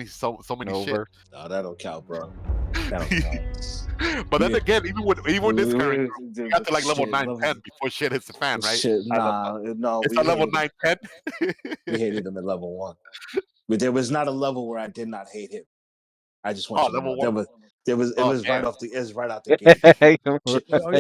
so many shit. Over. No, that don't count, bro. That don't count. But then Yeah. again, even with this current group, we got to like level Shit, 9-10 before shit hits the fan, right? Shit, no, It's we a level hated 9-10. We hated him at level 1. But there was not a level where I did not hate him. I just want you to level know. 1. It was Damn. right out the gate. It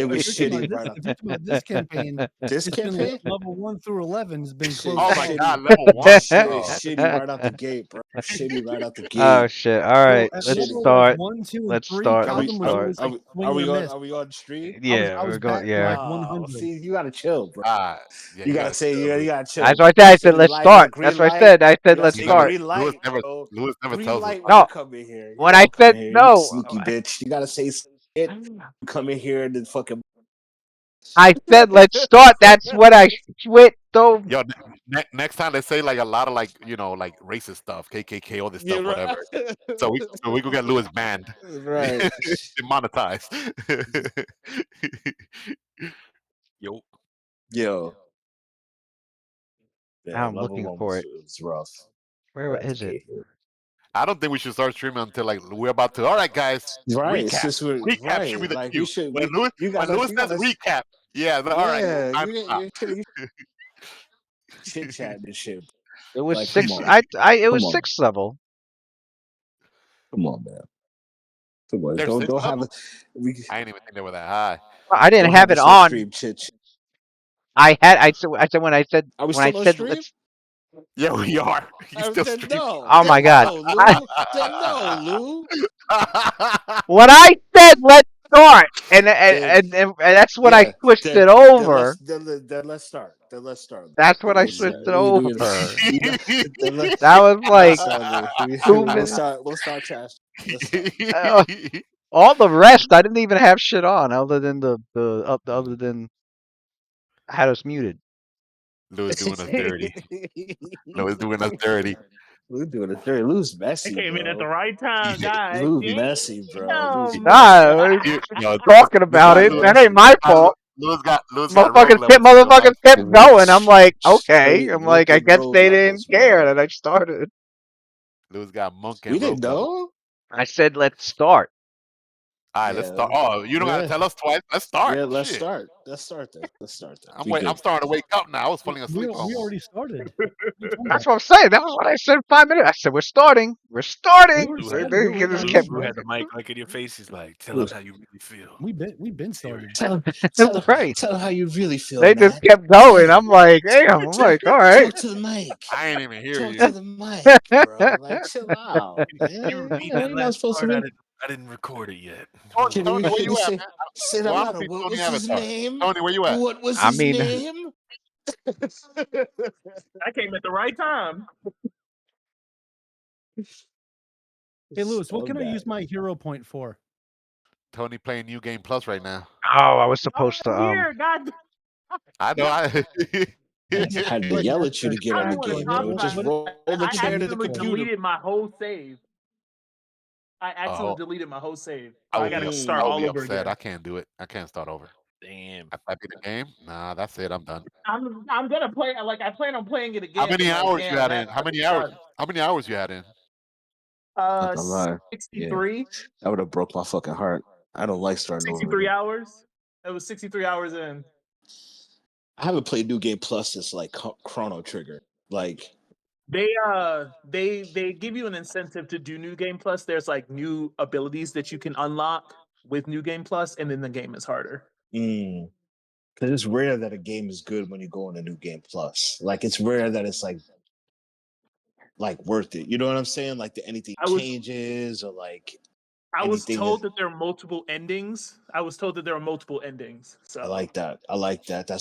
was If you're shitty right out talking the about this campaign, This it's been campaign? level 1 through 11 has been Shit, close. Oh my shitty. god, level 1. Shitty right out the gate, bro. Shitty right out the gate. Oh shit! All right, at let's level, start. 1, 2, and Let's 3, start. Are we, Gotham was are, always like swing are we and on? miss. Are we on stream? Yeah, I was we're going. back to Yeah. like Oh, 100. see, you gotta chill, bro. Yeah, You gotta say you gotta chill. That's what I said. I said See, let's light, start. green That's what I light. said. I said You let's gotta say start. green light, bro. Lewis never Green tells us. light when No. you come in here. When I said no, sneaky bitch. You gotta say shit. You come in here and then fucking. I said let's start. That's what I switched over. Yo, next time they say like a lot of like like racist stuff, KKK, all this stuff, whatever. So we could get Lewis banned, Right. demonetized. Yo. Now I'm level looking 1 for it. was rough. Where Right is it? I don't think we should start streaming until like we're about to. All right, guys. Right. Recap. Recap should be the like cue. we should. When Lewis says recap, yeah. All right. You chit chat and shit. It was Like, 6. come on. It was Come on. 6th level. Come on, man. Come on. There's Don't 6 have levels? it. I didn't even think they were that high. I didn't have it on. I said when I said Are we when I still on said stream? let's. Yeah, we are. You still Then streaming? no. Oh my god. No, Lou. When I said let's start, and that's when I switched it over. Then let's start. That's when I Let's switched start. it over. That That was like We'll 2 minutes. start trash. Let's start. All the rest, I didn't even have shit on, other than other than I had us muted. Lewis doing us dirty. Lewis doing us dirty. Lou doing it dirty. Lou's messy, I came bro. in at the right time, guys. Lou messy, bro. Lou's Talking about it. That ain't my fault. Lewis got Motherfuckers kept going. I'm like, okay. I'm like, I guess they didn't care that I started. Lewis got monk and we didn't know. I said, let's start. All right, let's start. Oh, you don't gotta tell us twice. Let's start. Yeah, let's Shit. start. Let's start then. I'm starting to wake up now. I was falling asleep. We already started. That's what I'm saying. That was what I said 5 minutes. I said, we're starting. We're starting. We Lou just kept had the mic like in your face. He's like, tell us how you really feel. We've been started. Tell how you really feel. They Matt. just kept going. I'm like, damn. I'm like, all right. Talk to the mic. I ain't even hear Talk you. to the mic, bro. Like, chill out. You're not supposed to. I didn't record it yet. Tony, where you at, man? Say Well, that I'm what Tony was his Avatar. name? Tony, where you at? What was I his mean- name? I came at the right time. Hey, Lewis, what So can I bad. use my hero point for? Tony playing New Game Plus right now. Oh, I was supposed to. Here, God. I know. I had to yell at you to get I on the don't want to game, talk bro. about Just it. roll the I chair to the accidentally computer. deleted my whole save. I accidentally deleted my whole save. I I gotta start will all be over upset. again. I can't do it. I can't start over. Damn. If I beat the game, nah, that's it. I'm done. I'm gonna play. Like I plan on playing it again. How many but, like, hours damn, you had that- in? How many hours? How many hours you had in? Not gonna lie. 63. That would have broke my fucking heart. I don't like starting over. 63 again. hours. It was 63 hours in. I haven't played New Game Plus since like Chrono Trigger. Like They give you an incentive to do New Game Plus. There's like new abilities that you can unlock with New Game Plus, and then the game is harder. because it's rare that a game is good when you go into New Game Plus. Like it's rare that it's like worth it. You know what I'm saying? Like anything changes or like. I was told that there are multiple endings. So I like that. I like that. I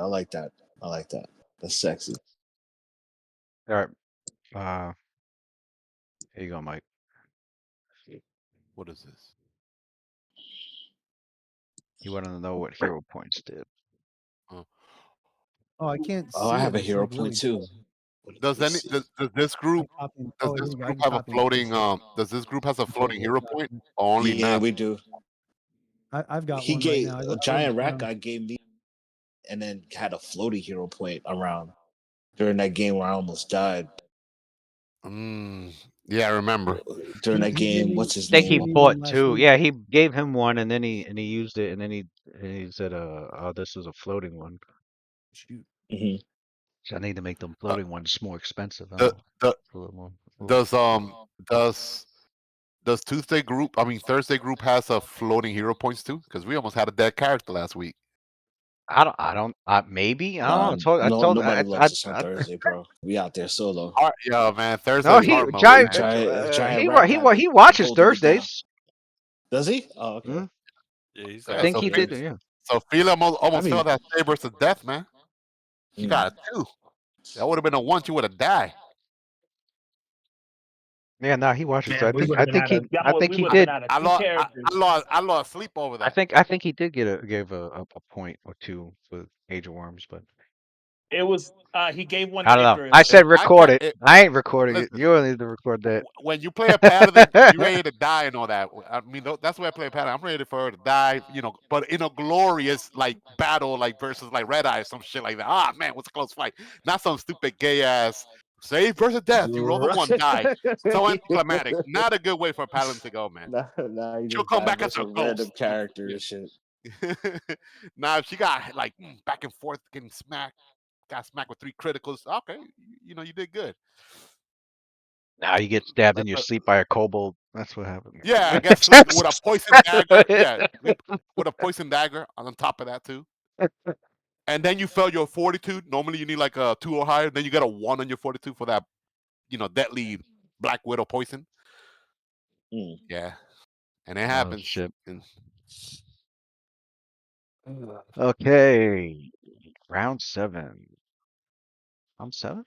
like that. I like that. That's sexy. All right. Here you go, Mike. What is this? You want to know what hero points did? Oh, I can't. Oh, see I have it. a It's, hero like, point really too. Does this group have a floating? Does this group has a floating hero point? Or only Yeah, now? we do. I've got He one gave right now. a giant rat guy gave me, and then had a floating hero point around during that game where I almost died. Yeah, I remember. during that He gave game. me What's his I think he he gave name? me one bought last 2. week. Yeah, he gave him one, and then he used it, and then he said, oh, this is a floating one. Shoot. Hmm. So I need to make them Uh, floating ones more expensive. the Oh, the a little more. does does does Tuesday group? I mean Thursday group has a floating hero points too? Because we almost had a dead character last week. Maybe I Nah, don't know. no, nobody loves us on Thursday, bro. We out there solo. Yo, man, No, Thursday's he hard mode, If Giant. man. Giant Rat got He watches holding it down, Thursdays. does he? Oh, okay. Mm, Yeah, he's I Yeah, on think so he did. Thursdays. Yeah. so Fila I almost mean, fell that sabers to death, man. She mm, got a 2. That would have been a 1. She would have died. Yeah. No, he watches. Man, we would have been out of I think we he would have been did. out of I two lost. characters. I lost sleep over that. I think he did give a point or two with Age of Worms, but It was he gave one I to don't know. I Icarus. If said I record can, it. I ain't recording it. listen, You only need to record that. when you play a paladin, you ready to die and all that. I mean, that's the way I play a paladin. I'm ready for her to die, but in a glorious like battle, like versus like Red Eye or some shit like that. Ah, man, what's a close fight? Not some stupid gay ass save versus death. You roll the one, die. So anticlimactic. Not a good way for a paladin to go, man. now you She'll just come die back as versus a a random ghost. character and shit. Now if she got like back and forth, getting smacked, got smacked with 3 criticals. Okay, you did good. Now you get stabbed in Let your the sleep by a kobold. That's what happened. Yeah, I guess sleep with a poison dagger. Yeah, sleep with a poison dagger on top of that too. And then you fail your fortitude. Normally you need like a 2 or higher. Then you get a 1 on your fortitude for that, deadly Black Widow poison. Mm. Yeah, and it Oh happens. shit. And Okay. Round 7. Round 7?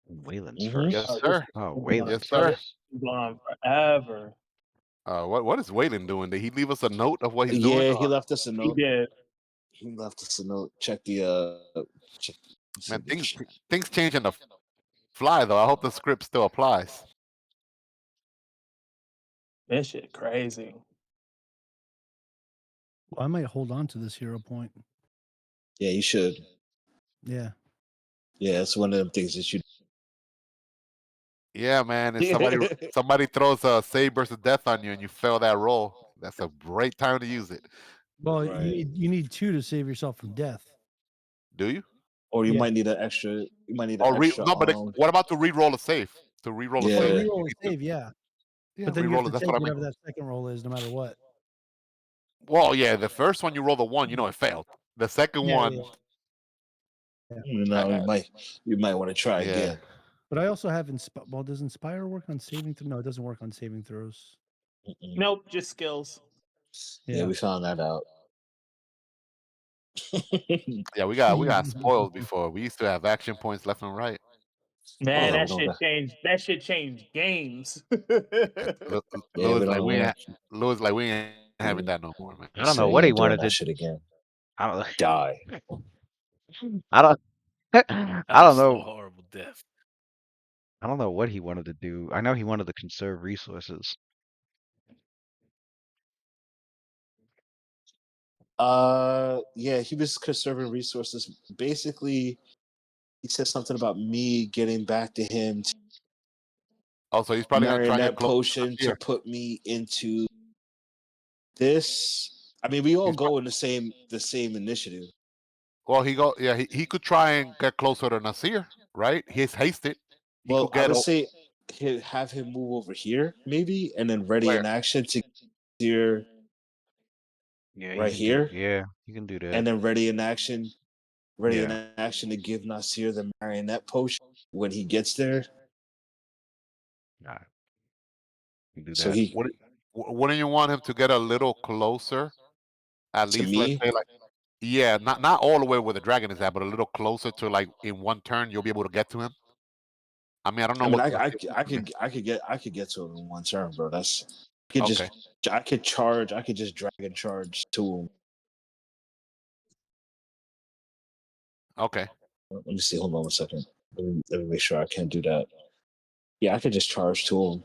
Wayland's Hmm. yes, Oh, first. this sir. Oh, is going on, Yes, Wayland's bro. This sir. first. is going on forever. What is Waylon doing? Did he leave us a note of what he's doing? Yeah, he left us a He note. did. He left us a note. Check the check, see Man, the chat. things change on the fly though. I hope the script still applies. This shit crazy. Well, I might hold on to this hero point. Yeah, you should. Yeah. Yeah, it's one of them things that you. Yeah, man. If somebody throws a save versus death on you and you fail that roll, that's a great time to use it. Well, Right. you need 2 to save yourself from death. Do you? Or you Yeah. might need an extra. You might need an Or extra. no, but what about to re-roll a save? To re-roll a Oh, to save, Yeah. reroll you a need to. save, yeah. Yeah, But then you have re-roll to it. That's take what I mean. whatever that second roll is, no matter what. Well, yeah, the first one you roll the 1, it failed. The second Yeah, one, yeah. You know, you might want to try yeah. again. But I also have well, does Inspire work on saving throws? No, it doesn't work on saving throws. Mm-mm. Nope, just skills. Yeah, we found that out. Yeah, we got spoiled before. We used to have action points left and right. Man, Yeah, we that don't shit got. changed. That shit changed games. Yeah, we Louis like don't. we ain't having that no more, man. I don't know So what you he ain't doing wanted that to. shit again. I don't. Die. I don't. That I was don't so know. horrible death. I don't know what he wanted to do. I know he wanted to conserve resources. Yeah, he was conserving resources. Basically, he said something about me getting back to him. Also, he's probably gonna try and get Marionette close potion to here. put me into this. I mean, we all He's go in the same initiative. Well, he could try and get closer to Nasir, right? He's hasted. He Well, could I get would say have him move over here, maybe, and then ready where? in action to here, Yeah, you right can do. here, Yeah, you can do that. and then ready in Yeah, action to give Nasir the marionette potion when he gets there. nah, you can do So that. he Wouldn't you want him to get a little closer? At to least, let's me. say, like, yeah, not all the way where the dragon is at, but a little closer to like in one turn, you'll be able to get to him. I mean, I don't know I mean, what. I could get to him in one turn, bro. Okay, I could charge. I could just drag and charge to him. okay. Let me see. Hold on 1 second. Let me make sure I can't do that. Yeah, I could just charge to him.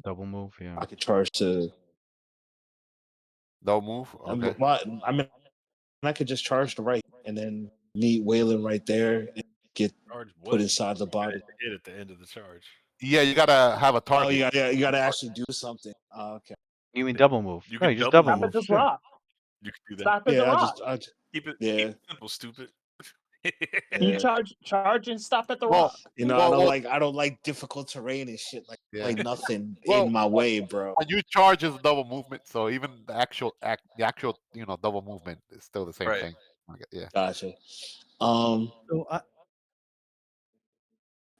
Double move. Yeah. I could charge to. Don't move. I'm, Okay. well, I mean, I could just charge to right and then meet Waylon right there. get Charge put what? inside the body. Hit at the end of the charge. Yeah, you gotta have a Oh, target. you gotta actually do something. Oh, okay. You mean double move? You No, can you just double double Stop move. at move. this Sure. rock. You can do that. Stop at the Yeah, rock. Keep it yeah, simple, stupid. You yeah. charge and stop at the Well, rock. You know, well, I don't like difficult terrain and shit. yeah. Like nothing Well, in my way, bro. when you charge is double movement, so even the actual double movement is still the same Right. thing. Yeah. Gotcha. So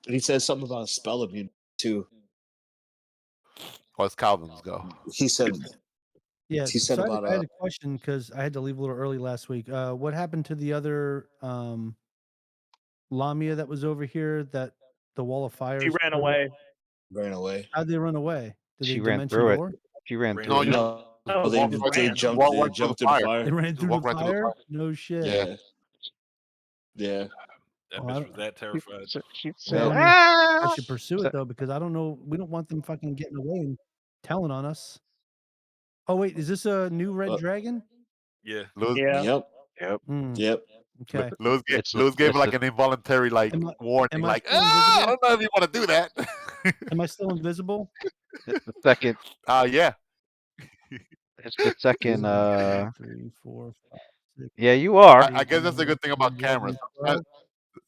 He said something about spell immunity too. Or as Calvin's go. He said yeah, he said so about I had a question because I had to leave a little early last week. What happened to the other Lamia that was over here that the wall of fire? She ran away. ran away. How'd they run away? Did She they ran dimension through it. door? She ran Ran through No, it. you through just No, No, they walk just right, they ran. jumped walk they right through the jumped through the fire. fire. They ran Just through walk the right through the fire? fire. No shit. Yeah, yeah. That Well, bitch was that terrified. She well, said, I mean, I should pursue it though because I don't know. We don't want them fucking getting away and telling on us. Oh wait, is this a new red But, dragon? Yeah. Lewis, Yeah. yep, "Yep, yep. Okay. it's Lewis gave it's like an involuntary like Am I warning, like, still I invisible? don't know if you want to do that. Am I still invisible? the second. Yeah. It's the second. 3, 4, 5, 6, Yeah, you are. 8, I guess that's the 9, good thing 10, about cameras. 11,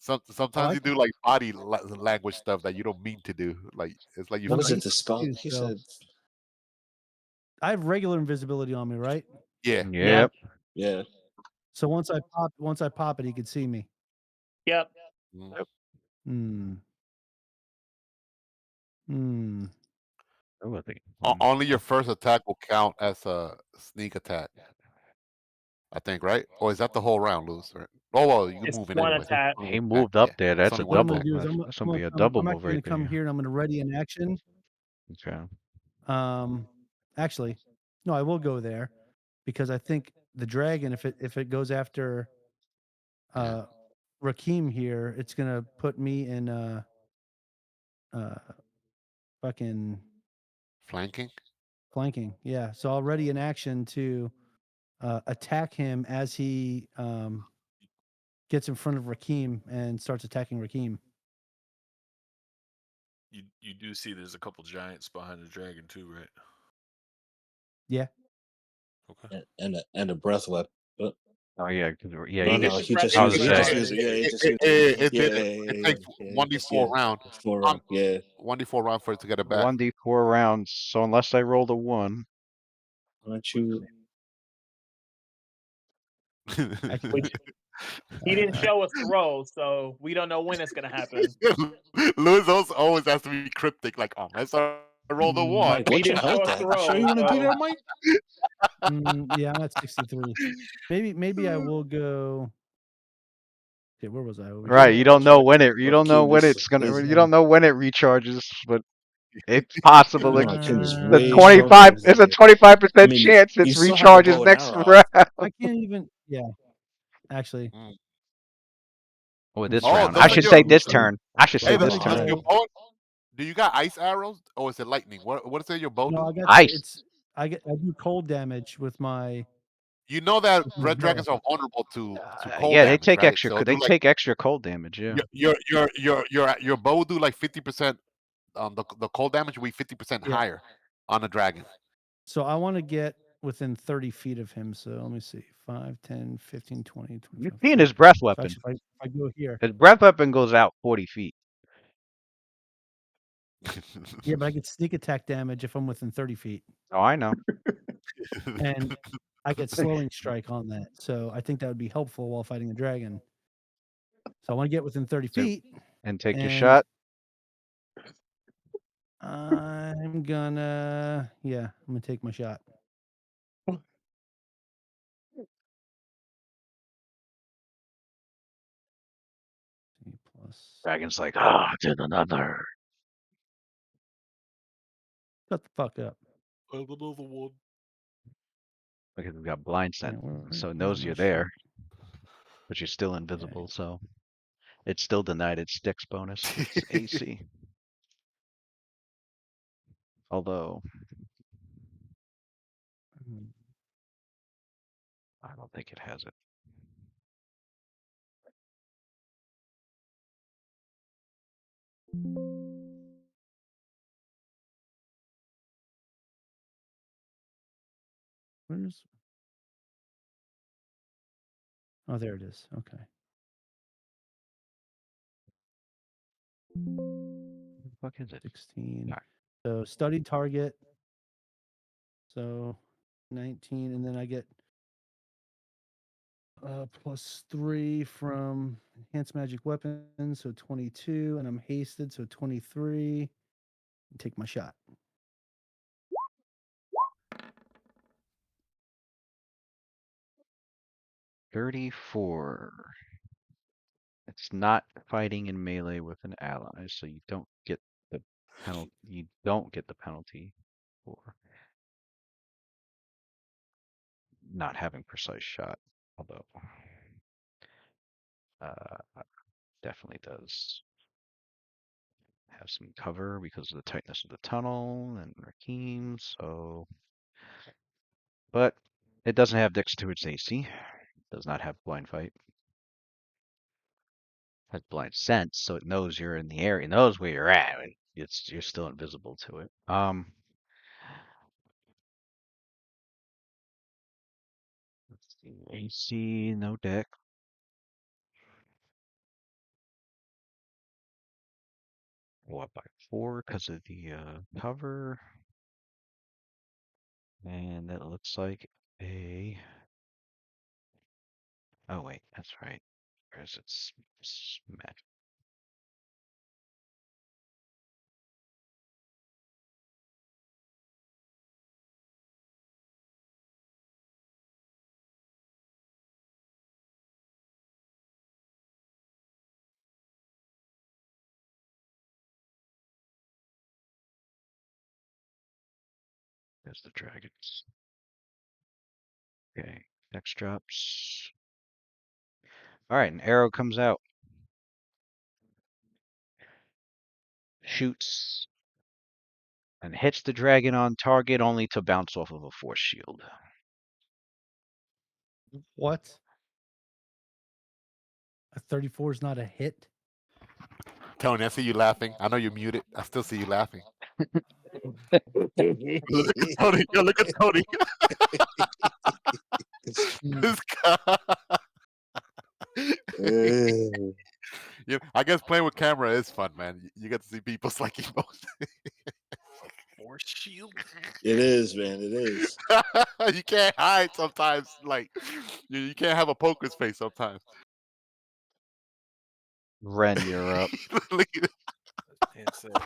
12. Oh, Sometimes I you can. do like body language stuff that you don't mean to do. Like it's like you What I'm is flick. it? The spell? confused. He So said, I have regular invisibility on me, right? Yeah. Yeah. Yep. yeah. So once I pop it, he could see me. Yep. Mm. Hmm. Hmm. Oh, I think. Only your first attack will count as a sneak attack. I think, right? Or is that the whole round, Lewis? Right? Oh well, you It's move in one anyway. attack. He moved up Yeah. there. It's That's a only What one I'm gonna double. attack. do is That's gonna be a double I'm move actually right gonna come there. here and I'm gonna ready an action. Okay. Actually, no, I will go there because I think the dragon, if it goes after Yeah. Rakim here, it's gonna put me in uh fucking Flanking. flanking. Yeah. So I'll ready an action to attack him as he gets in front of Rakim and starts attacking Rakim. You do see there's a couple giants behind the dragon too, right? Yeah. Okay. And a breath weapon. But Oh yeah, yeah. no, You He get. no, just he just I was used gonna he say. just ready. used it. Yeah, he just used It, it. it Yeah, did. yeah, It yeah, takes yeah. one d Just four yeah. round. For yeah. 1d4 round for it to get it back. 1d4 rounds. So unless I rolled a 1, Why don't you? Which he didn't show us the roll, so we don't know when it's gonna happen. Lewis also always has to be cryptic, like, unless I roll the one. Mike, He what's your didn't show health us the at? You sure you roll, want to be so there, Mike? Yeah, I'm at 63. Maybe I will go. Okay, where was I over right? here? You don't know when it. You don't know Rakim when just it's gonna. is You don't know when it recharges, but it's possible. Rakim is The way stronger 25. than It's a Zay. I 25% mean, chance you it still have a recharges bow and next arrow. round. I can't even. Yeah, actually. Mm. Oh, this Oh, round. I doesn't should your say this turn. I should hey, say I'm this gonna doesn't turn. your go. bow? Do you got ice arrows or is it lightning? What does your bow No, do? I got the. Ice. It's. I do cold damage with my You know that red bow. dragons are vulnerable to cold Yeah, they damage, take right? extra. So it'll They do like take extra cold damage. Yeah. your bow will do like 50%. The cold damage will be 50% Yeah. higher on a dragon. So I want to get within 30 feet of him. So let me see. 5, 10, 15, 20, You've 25, seen 30. his breath So weapon. actually, if I go here. His breath weapon goes out 40 feet. Yeah, but I get sneak attack damage if I'm within 30 feet. Oh, I know. And I get slowing strike on that. So I think that would be helpful while fighting a dragon. So I want to get within 30 feet. And take your And shot. I'm gonna take my shot. Plus. Dragon's like, did another. Shut the fuck up. Another one. Because we got blind Yeah, scent, so it where's knows my you're shit? there, but you're still invisible. So it's still denied its sticks bonus. It's AC. Although I don't think it has it. Where's? Oh, there it is. Okay. What the fuck is it? 16. Alright. So studied target. So 19, and then I get +3 from enhanced magic weapons, so 22, and I'm hasted, so 23. And take my shot. $34. It's not fighting in melee with an ally, so you don't get the penalty. You don't get the penalty for not having precise shot, although definitely does have some cover because of the tightness of the tunnel and Rakim, so but it doesn't have Dex to its AC. Does not have blind fight. Has blind sense, so it knows you're in the area, it knows where you're at. You're still invisible to it. Let's see. AC, no deck. Go up by 4 because of the cover. And that looks like a. Oh wait, that's right. Where's its magic? There's the dragons. Okay, Dex drops. All right, an arrow comes out. Shoots and hits the dragon on target only to bounce off of a force shield. What? A 34 is not a hit? Tony, I see you laughing. I know you're muted. I still see you laughing. Look at Tony. Yo, look at Tony. This guy. Yeah, I guess playing with camera is fun, man. You get to see people's like emotions. Force shield. It is, man. It is. You can't hide sometimes. Like you can't have a poker's face sometimes. Ren, you're up. Look at it. And said a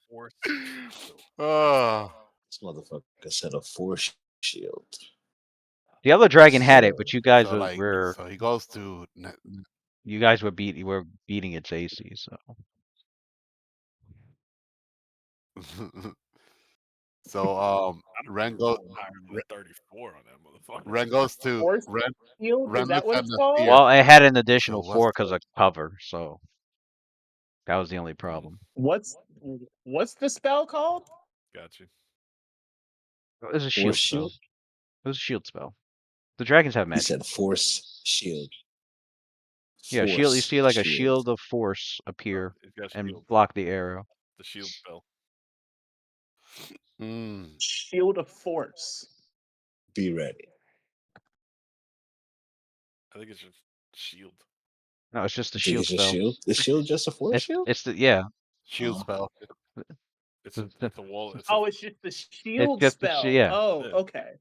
force shield. Oh, This motherfucker said a force shield. The other dragon had it, but you guys so like, were so he goes to. you guys were beating its AC. So So I'm Ren rolling goes. higher than 34 on that motherfucker. Ren goes to Force Ren. shield? Ren Is that looks what at it's called? Nasir. well, it had an So additional what's 4 because of cover. So that was the only problem. What's the spell called? Got you. It was a Force shield spell. shield? It was a shield spell. The dragons have He magic. said force shield. Yeah, shield. You Force see like a shield of force appear It's got and shield. block the arrow. The shield spell. Shield of Force. Be ready. I think it's just shield. No, it's just the Think shield it's a spell. shield? Is shield just a force shield? It's the yeah. shield Oh. spell. It's a wall. It's Oh, it's just the shield just the spell. yeah. Oh, Yeah. okay.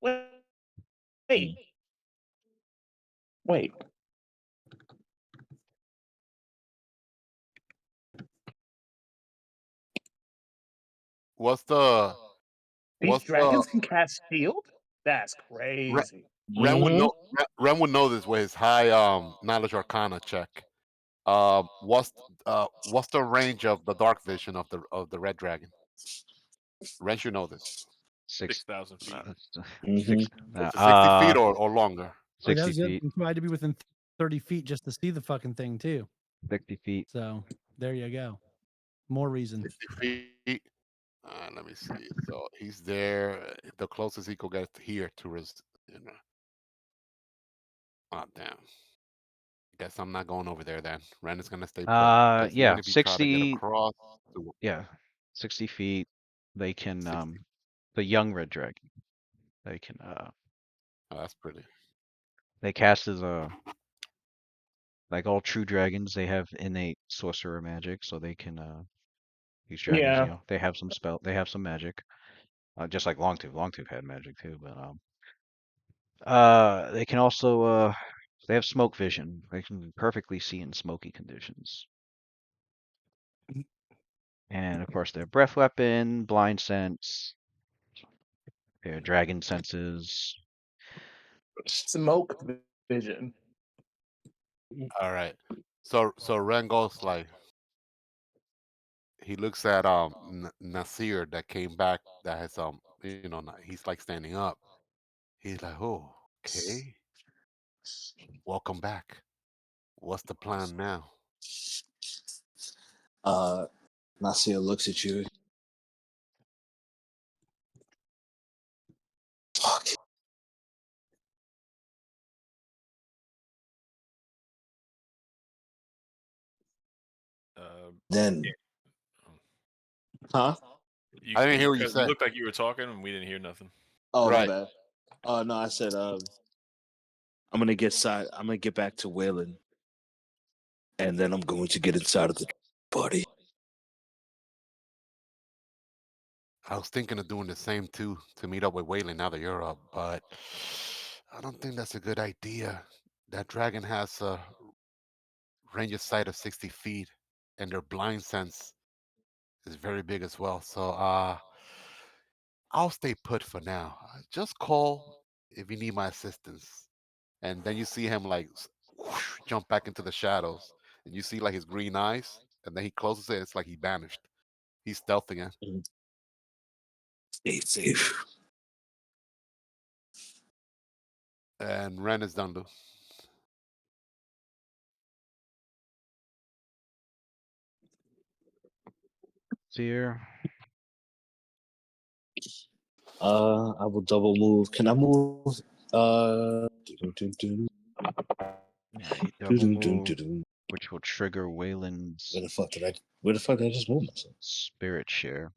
Wait. Wait. What's the? These What's dragons the? can cast shield? That's crazy. Ren would know. Ren would know this with his high knowledge arcana check. What's the range of the dark vision of the red dragon? Ren should know this. 6,000 feet. Six, Is it 60 feet or longer? Oh, that 60 was the other feet. thing, too. I had to be within 30 feet just to see the fucking thing, too. 60 feet. So there you go. More reason. 60 feet. Let me see. So he's there. The closest he could get here to his. Oh damn. Guess I'm not going over there then. Ren is gonna stay put because even Yeah, if you try to get 60. across, to, Yeah, 60 feet. They can 60. the young red dragon. They can Oh, that's pretty. they cast as a like all true dragons. They have innate sorcerer magic, so they can these dragons. Yeah. They have some spell. They have some magic. Just like Longtooth. Longtooth had magic too, but they can also they have smoke vision. They can perfectly see in smoky conditions. And of course, their breath weapon, blind sense, their dragon senses. Smoke vision. All right. So Ren goes like he looks at Nasir that came back that has he's like standing up. He's like, oh, okay, welcome back. What's the plan now? Nasir looks at you. Fuck. Then, huh? You I didn't hear you what you cut, you said. looked like you were talking and we didn't hear nothing. Oh, my Right. bad. No, I said I'm gonna get back to Wayland, and then I'm going to get inside of the body. I was thinking of doing the same too to meet up with Waylon now that you're up, but I don't think that's a good idea. That dragon has a range of sight of 60 feet, and their blind sense is very big as well. So I'll stay put for now. Just call if you need my assistance. And then you see him like whoosh, jump back into the shadows, and you see like his green eyes, and then he closes it. It's like he vanished. He's stealth again. Stay safe. And Ren is done, Lou. Seer. I will double move. Can I move? Yeah, you double move, which will trigger Wayland's Where the fuck did I just move myself? spirit share.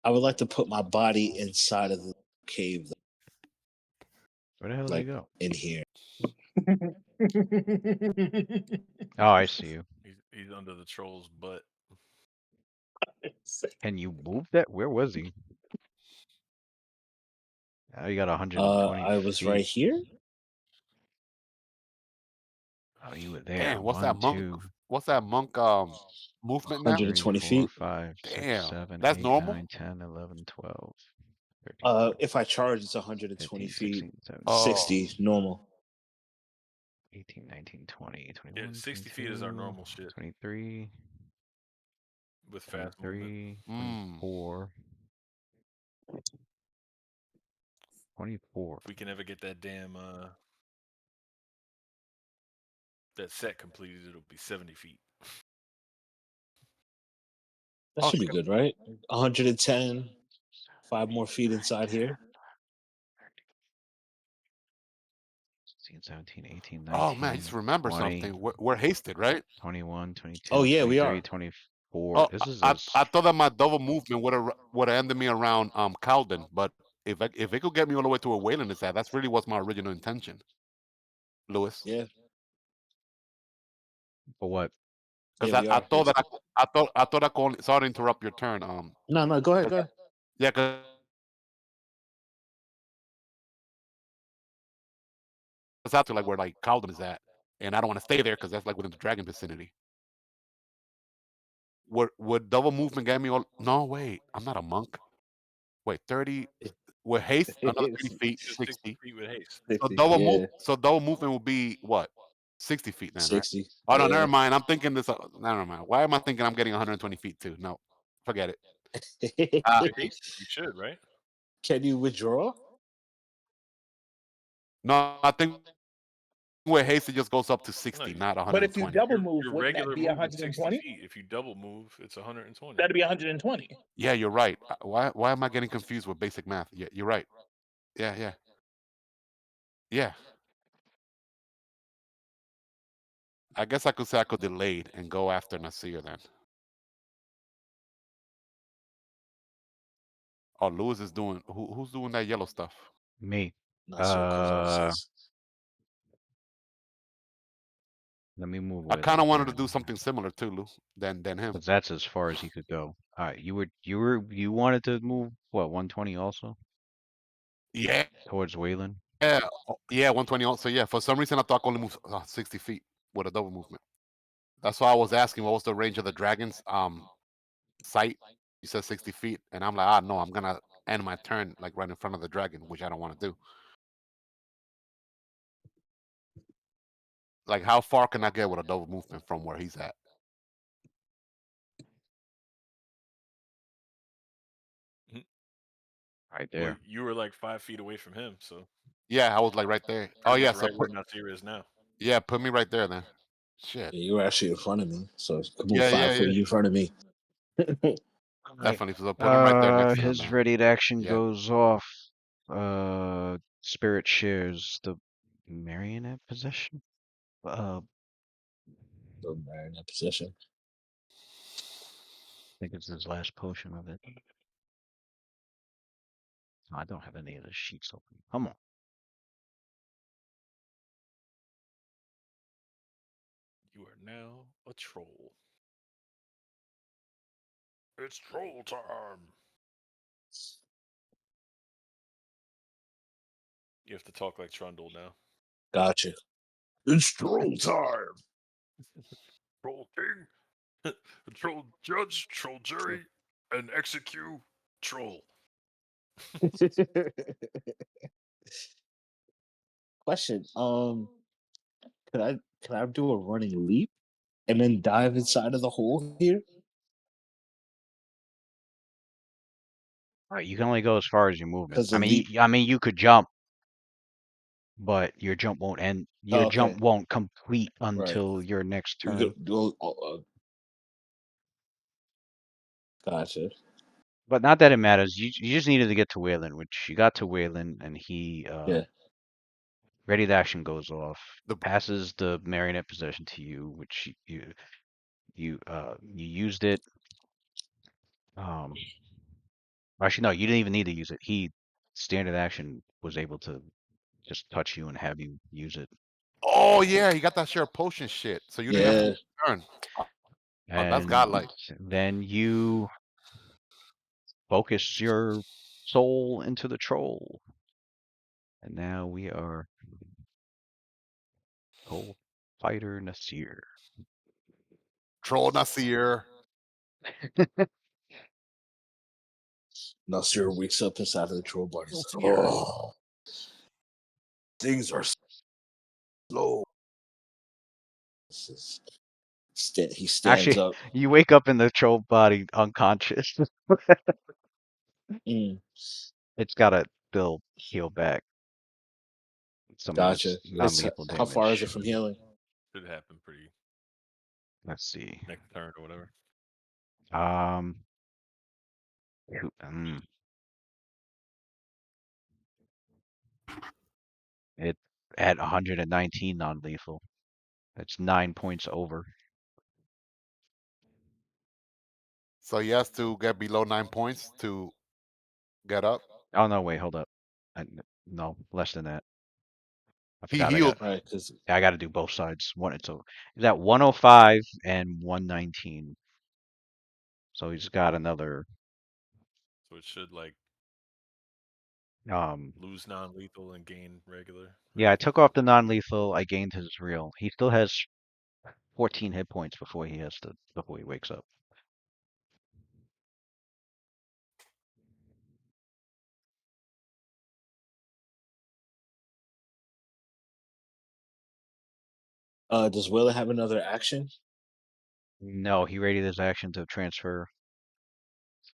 I would like to put my body inside of the cave, Where the hell did he like go? in here. Oh, I see you. He's under the troll's butt. Can you move that? Where was he? Oh, you got 120 I was right feet. here. Oh, you were there. Damn, what's that One, monk? two, What's that monk movement now? 3, 120 4, feet. 5, 6, Damn, 7, that's 8, normal. 9, 10, 11, 12, 13, 14, If I charge, it's 120 15, feet. 16, 17, Oh, 60 normal. 18, 19, 20, Yeah, 21, 60 feet is our 22, normal shit 23, with fast movement. 23, mm. 24, 24. If we can ever get that damn that set completed, it'll be 70 feet. That Oh should be shit. good, right? 110. 5 more feet inside here. 16, 17, 18, Oh man, I just 19, remember 20, something. We're hasted, right? 21, Oh 22, yeah, we 23, are. 24. Oh, This is I thought that my double movement would have ended me around Calden, but if it could get me all the way to where Wayland is at, that's really what's my original intention, Lewis. Yeah. for what? Yeah, Because we I are. thought that I could only, sorry to interrupt your turn. No, go ahead, go ahead. Yeah, because it's out to like where like Calden is at, and I don't want to stay there because that's like within the dragon vicinity. Would double movement get me all? No, wait, I'm not a monk. Wait, 30 with haste, another 30 It's feet, Just 60 60. feet with haste. So 60. Yeah. double movement will be what? 60 feet then, right? 60. Oh no, never Yeah. mind. I'm thinking this. Never mind. Why am I thinking I'm getting 120 feet too? No, forget it. Uh, You're hasted. You should, right? Can you withdraw? no, I think with haste it just goes up to No, 60, not But if you 120. double move, your wouldn't that regular be move is 60 120? feet. If you double move, it's 120. That'd be 120. Yeah, you're right. Why am I getting confused with basic math? Yeah, you're right. Yeah, yeah, yeah. I guess I could say I could delay and go after Nasir then. Oh, Lewis is doing. Who's doing that yellow stuff? Me. Nasir comes off says. Let me move I kind of Wayland wanted to here, do something similar too, Lou, than him. because that's as far as he could go. All right, you wanted to move what 120 also Yeah, towards Wayland. yeah, yeah. 120 also. Yeah. For some reason, I thought I could only move 60 feet with a double movement. That's why I was asking what was the range of the dragon's sight. You said 60 feet, and I'm like, no, I'm gonna end my turn like right in front of the dragon, which I don't want to do. Like, how far can I get with a double movement from where he's at? Right Well, there. you were like 5 feet away from him, so Yeah, I was like right there. Oh pretty yeah, much so right where Nasir is now. put me right there then. Shit. Yeah, you were actually in front of me, so you could move Yeah, 5 feet in front of me. All right. definitely. So put him right there next to him. His Then. ready to action Yeah. goes off. Spirit shares the marionette possession. I So they're in that position. think it's his last potion of it. I don't have any of the sheets open. Come on. You are now a troll. It's troll time. You have to talk like Trundle now. Gotcha. It's troll time. Troll king, troll judge, troll jury, and execute troll. Question. Could I do a running leap and then dive inside of the hole here? All right, you can only go as far as your movement. Because the leap. I mean, you could jump, but your jump won't end. Your Oh, jump okay. won't complete Right. until your next You turn. could do. Gotcha. But not that it matters. You just needed to get to Wayland, which you got to Wayland, and he Yeah. ready to action goes off, The passes the marionette possession to you, which you used it. Actually, no, you didn't even need to use it. He standard action was able to just touch you and have you use it. Oh yeah, he got that share potion shit. So you didn't have to Yeah. turn. Oh, that's And godlike. then you focus your soul into the troll. And now we are Troll Fighter Nasir. Troll Nasir. Nasir wakes up inside of the troll body. He's like, Nasir. oh, things are slow. He stands Actually, up. you wake up in the troll body unconscious. Mm, It's got to still heal back some of gotcha. its It's non-lethal how far is it damage. from healing? Should happen pretty Let's see. next turn or whatever. Um, um, it at 119 non-lethal. That's 9 points over. So he has to get below 9 points to get up. Oh no, wait, hold up. No, less than that. I He forgot. healed. Right, because I got to do both sides. It's at 105 and 119. So he's got another So it should like um. lose non-lethal and gain regular. Yeah, I Right? took off the non-lethal. I gained his real. He still has 14 hit points before he wakes up. does Willa have another action? No, he rated his action to transfer.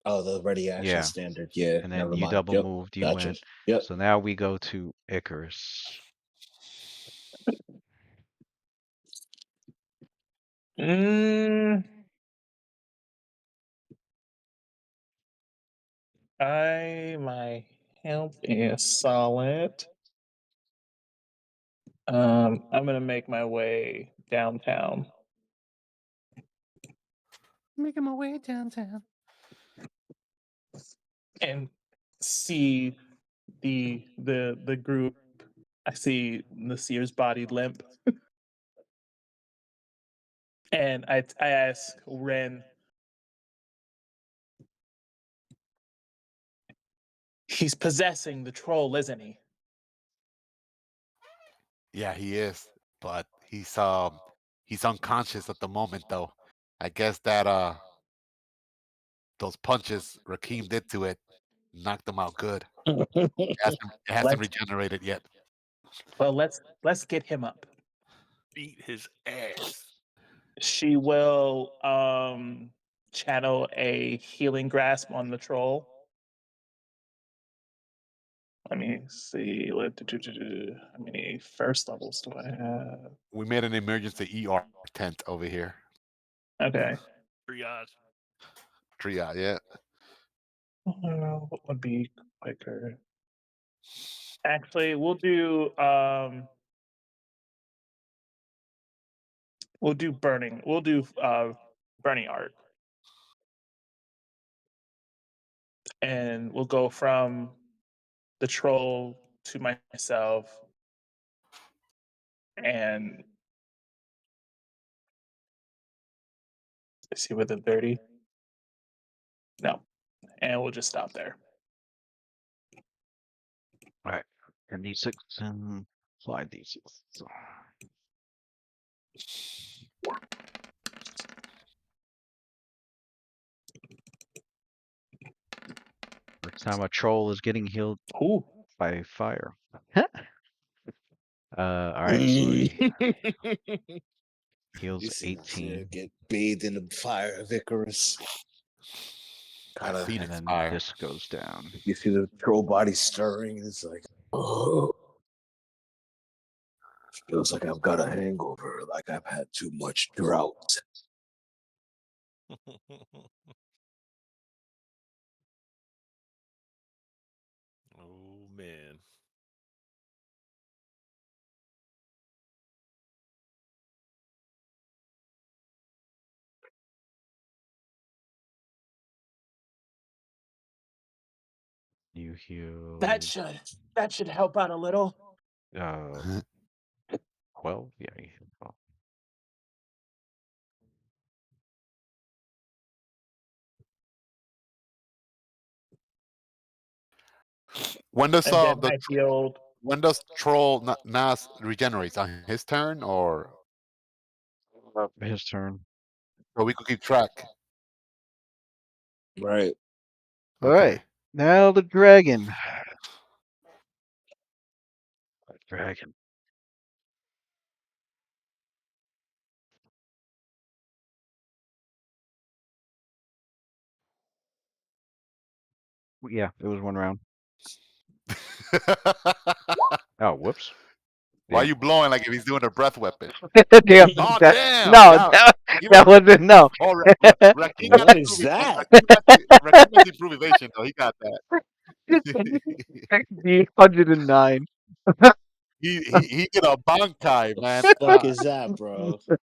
Oh, the ready action Yeah, standard. Yeah, and then never you mind. double Yep, moved. You gotcha. went. Yep. So now we go to Icarus. Mm, my health is solid. I'm gonna make my way downtown. Making my way downtown. And see the group. I see Nasir's body limp. And I ask Ren, he's possessing the troll, isn't he? Yeah, he is, but he's unconscious at the moment though. I guess that those punches Rakim did to it knocked him out good. It hasn't Let's regenerated yet. well let's get him up. Beat his ass. She will channel a healing grasp on the troll. Let me see. How many first levels do I have? We made an emergency ER tent over here. Okay. Triage. Triage, yeah. What would be quicker? Actually, we'll do burning. We'll do burning art. And we'll go from the troll to myself and let's see within 30. No. And we'll just stop there. All right. And D6 and slide D6. So, first time a troll is getting healed Ooh. by fire. All right, so he heals You see Nasir 18, get bathed in the fire of Icarus. That Kind of, and Phoenix then fire. this goes down. you see the troll body stirring. And it's like, oh, feels like I've got a hangover, like I've had too much drought. Oh man. You heal That should help out a little. 12? Yeah, you heal 12. When does And then I healed. when does troll Nas regenerates on his turn, or His turn. so we could keep track? Right. All right, now the dragon. Dragon. Yeah, it was one round. Oh, whoops. Why are Damn. you blowing like if he's doing a breath weapon? Damn. Oh That, damn! no, Now, give that it. wasn't no. Oh, Rakim got What to is prove it. that? Rakim has improvisation though. He got that. The 109. He did a bankai, man. Fuck is that, bro? Fuck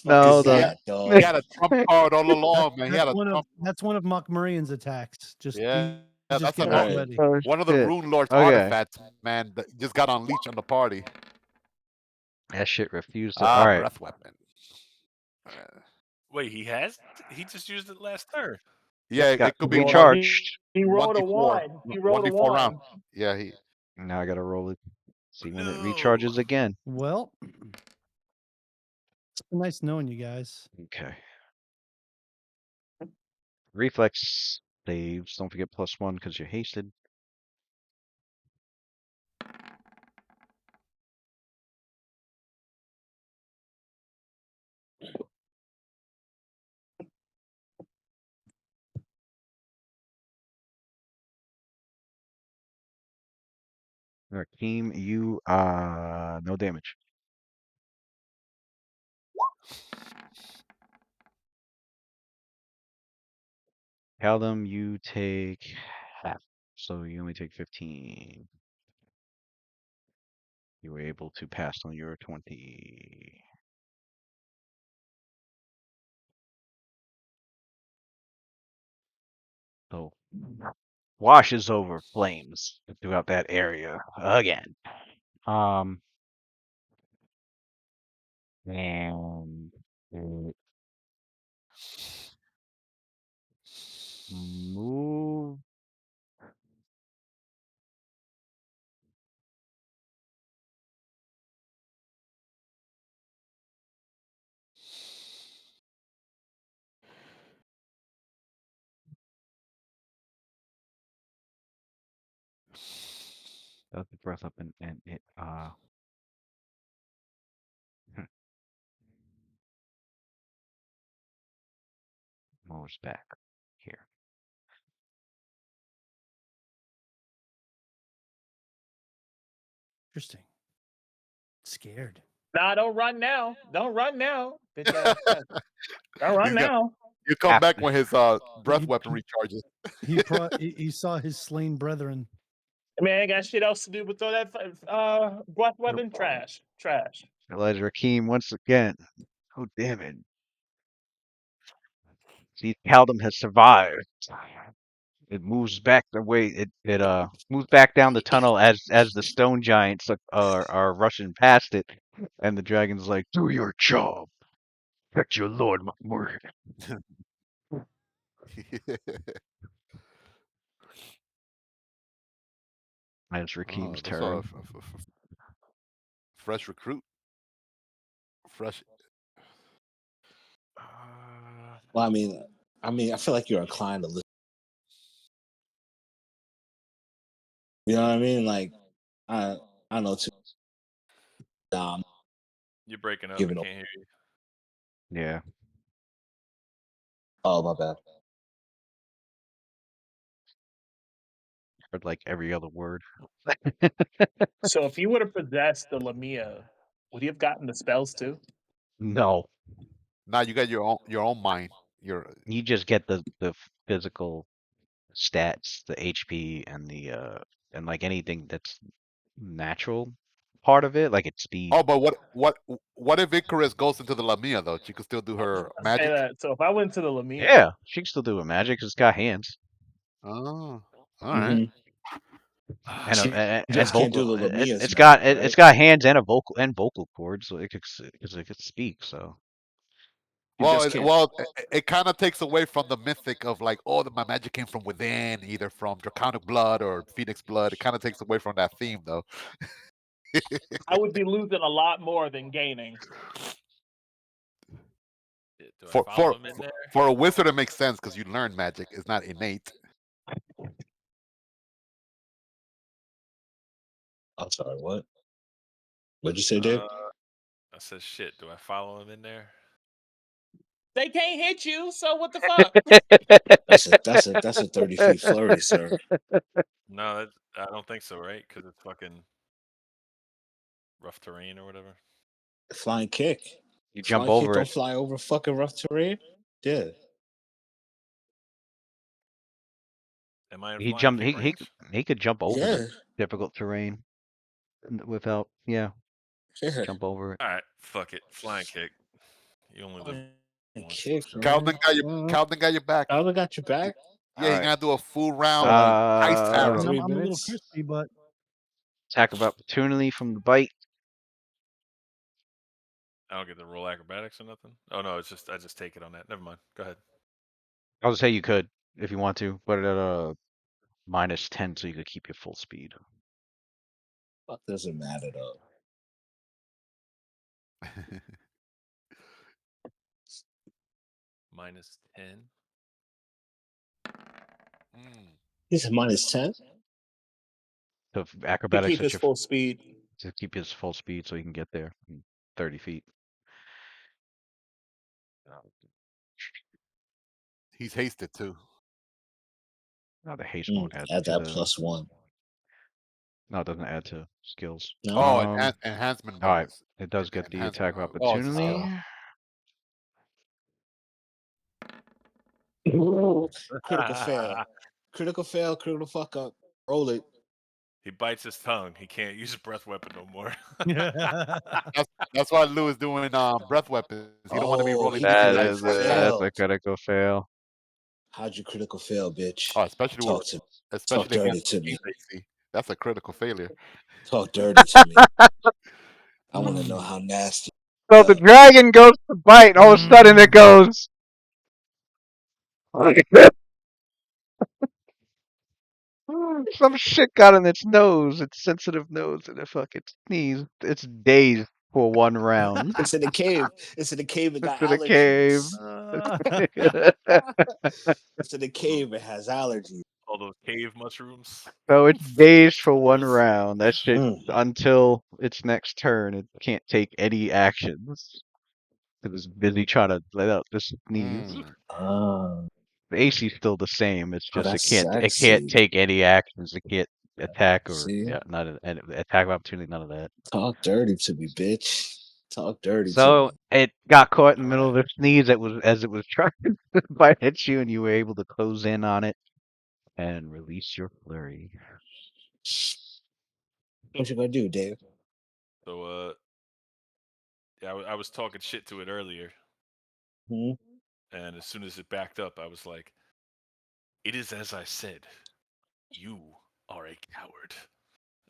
No, is hold He on. had, that, he dog? had a trump card all along, man. He had a trump. That's one of Mock Marian's attacks. Just Yeah, he's just that's getting Right. ready. Oh, one of the shit. Runelords Okay. artifacts, man. That just got unleashed on the party. That shit refused to. All right. Breath weapon. Wait, he has? He just used it last turn. Yeah, Got it could be recharged. He one rolled a d4, one. He rolled a 1d4 round. one. Yeah, he. Now I gotta roll it. See when it No. recharges again. Well, it's been nice knowing you guys. Okay. Reflex saves. Don't forget +1 because you're hasted. Rakeem, you no damage. Callum, you take half. So you only take 15. You were able to pass on your 20. So washes over flames throughout that area again. And it move. Does the breath up and it moves back here. Interesting. Scared. Nah, don't run now. Don't run now. Bitch ass. Don't run He's got. now. You come back After when his breath He- weapon recharges. he saw his slain brethren. Man, ain't got shit else to do but throw that breath weapon. Trash. Elijah Rakim once again. Oh damn it. See, Kaldum has survived. It moves back the way it moves back down the tunnel as the stone giants are rushing past it, and the dragon's like, "Do your job, protect your lord, my word." That's Rakim's That's all. turn. Fresh recruit. Fresh. Well, I mean, I feel like you're inclined to listen. You know what I mean? Like, I know too. You're breaking up. I Giving can't up. hear you. Yeah, Oh, my bad. heard like every other word. So if he would have possessed the Lamia, would he have gotten the spells too? No, Now you got your own mind. Your you just get the physical stats, the HP, and like anything that's natural part of it, like its speed. oh, but what if Icarus goes into the Lamia though? She could still do her I say magic. that. So if I went to the Lamia, Yeah, she can still do it. Magic. 'Cause it's got hands Oh, all right. Mhm. and She and just can't do vocal. the Lamia's It's got magic, it's right? got hands and a vocal cords, so it could speak. So She just can't. It kind of takes away from the mythic of like, oh, my magic came from within, either from draconic blood or phoenix blood. It kind of takes away from that theme, though. I would be losing a lot more than gaining. Do I for follow for him in there? for a wizard, it makes sense because you learn magic. It's not innate. I'm sorry. What? What'd you say, Dave? I said, shit. Do I follow him in there? They can't hit you, so what the fuck? That's a 30 feet flurry, sir. No, I don't think so, right? Because it's fucking rough terrain or whatever. Flying kick. you jump Flying kick over don't it. fly over fucking rough terrain. Yeah. Am I in He flying jump. kick range? He could jump over Yeah. difficult terrain without. Yeah, Yeah. jump over it. All right, fuck it. Flying kick. You only live Flying once. kick, Let's go. man. Calvin got your back. Alvin got your back Yeah, All he's right. gonna do a full for round like ice for like arrow. And 3 I'm a little minutes. crispy, but Attack of opportunity from the bite. I don't get to roll acrobatics or nothing. Oh no, it's just I just take it on that. Never mind. Go ahead. I would say you could if you want to, but at -10, so you could keep your full speed. Fuck doesn't matter though. -10. Mm. He's a -10. So if To acrobatics keep at his your full speed. to keep his full speed, so he can get there in 30 feet. He's hasted too. No, the haste won't add Add to that the. +1. No, it doesn't add to skills. No. Oh, enhancement All right, bonus. it does get the Enhancement. attack of Oh, it's a opportunity. skill. Critical fail. Critical fail. Critical fuck up. Roll it. He bites his tongue. He can't use a breath weapon no more. That's why Lou is doing breath weapons. He don't want to be Oh, rolling he needs to these That make dice a is twice. that's a fail. critical fail. How'd you critical fail, bitch? Oh, especially Talk with to especially dirty against to me. King's AC. That's a critical failure. Talk dirty to me. I want to know Mm. how nasty. So the dragon goes to bite, and all of a sudden it goes. Some shit got in its nose, its sensitive nose, and it fucking sneezed. It's dazed for one round. It's in a cave. It's in a cave. It It's got in a cave. allergies. So It's in a cave. It has allergies. All those cave mushrooms. it's dazed for one round. That shit, Mm. until its next turn, it can't take any actions. It was busy trying to let out this sneeze. Mm. Oh, The AC's still the same. It's just that's it can't sexy. take any actions. It can't attack or See, not an attack of opportunity. None of that. talk dirty to me, bitch. Talk dirty to So me. it got caught in the All middle right. of the sneeze. That was as it was trying to bite at you, and you were able to close in on it and release your flurry. What you gonna do, Dave? So yeah, I was talking shit to it earlier, Hmm? and as soon as it backed up, I was like, "It is as I said. You are a coward,"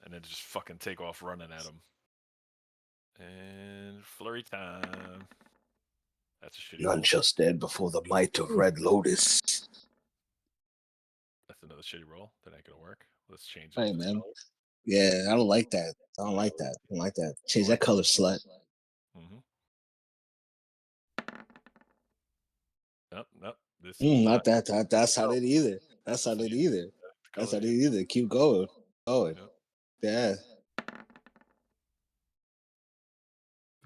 and then just fucking take off running at him. And flurry time. That's a shitty None roll. shall stand before the might of Red Lotus. That's another shitty roll. That ain't gonna work. Let's change it Hey, to man. color. Yeah, I don't like that. I don't like that. I don't like that. Change that color, slut. Mm-hmm. Nope. This will Not not. that. That's not No. it either. That's not it either. That's not it either. Keep going. Going. Yep. Yeah.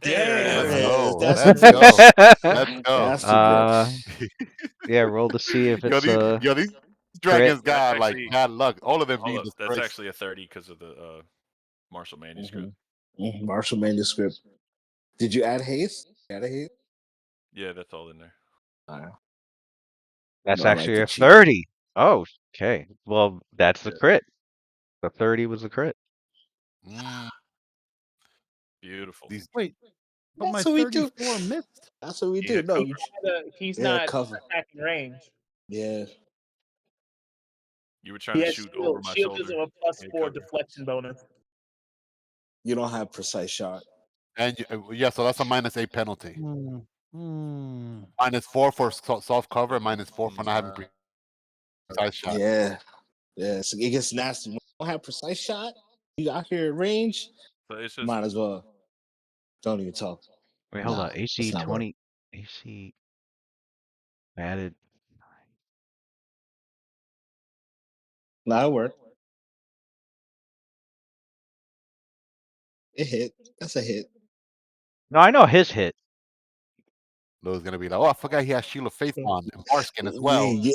There it There it Let's is. is. go. That's Let's the go. bitch. Let's go. That's the bitch. Yeah, roll to see if Yo, it's a these crit. dragons That's got like actually bad luck. All of them hold being up. That's disgraced. actually a 30 because of the Marshall manuscript. Marshall manuscript. Did you add haste? Add a haste? Yeah, that's all in there. All right. That's I like actually the a cheat. 30. Oh, okay. Well, that's the Yeah. crit. The 30 was the crit. Mm, Beautiful. these Wait, but my That's what we do. 34 missed. That's what we He do. had No, cover. He's yeah, not cover. attacking range. Yeah. You were trying He to has shoot over shield. my Shield gives shoulder. him a plus He had 4 cover. deflection bonus. You don't have precise shot. and yeah, so that's a -8 penalty. Mm. Mm. -4 for soft cover, -4 for not having Nah. precise shot. Yeah. Yeah. So it gets nasty. When you don't have precise shot, you out here at range, So it's just might as well. Don't even talk. Wait, hold No, on. AC it's not work. 20. AC added. No, it worked. It hit. That's a hit. No, I know his hit. Lou's gonna be like, oh, I forgot he has Shield of Faith on and Barskin as well, Yeah.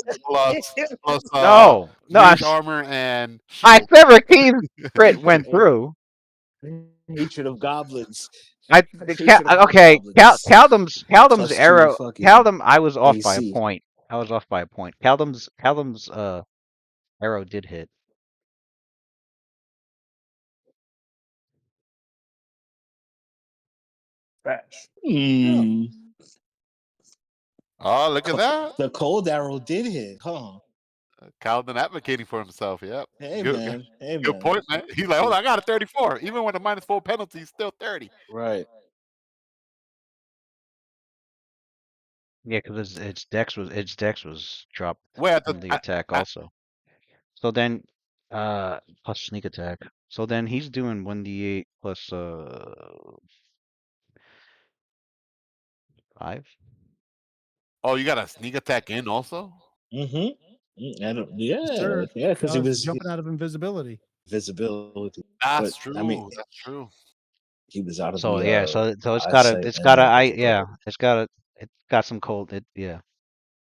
plus No, no, mage armor and I shield. said Rakim's crit went through. Hatred of goblins. I Hatred of okay. hobgoblins. Caldum's +2 arrow. fucking Caldum, I was off by a AC. point. I was off by a point. Caldum's arrow did hit. Trash. Oh, look at that. The cold arrow did hit, huh? Calvin advocating for himself. Yep. Hey Good, man. Hey good man. point, man. He's like, hold on, I got a 34. Even with a -4 penalty, he's still 30. Right. Yeah, because its dex was dropped Wait, from the attack also. So then, plus sneak attack. So then he's doing 1d8 plus 5. oh, you got a sneak attack in also? Mm-hmm. Yes, Yeah, sir. yeah, because he was jumping out of invisibility. visibility. That's But true. I mean, That's true. he was out of So the yeah, so it's eyesight and the visibility. it's got some cold. Yeah.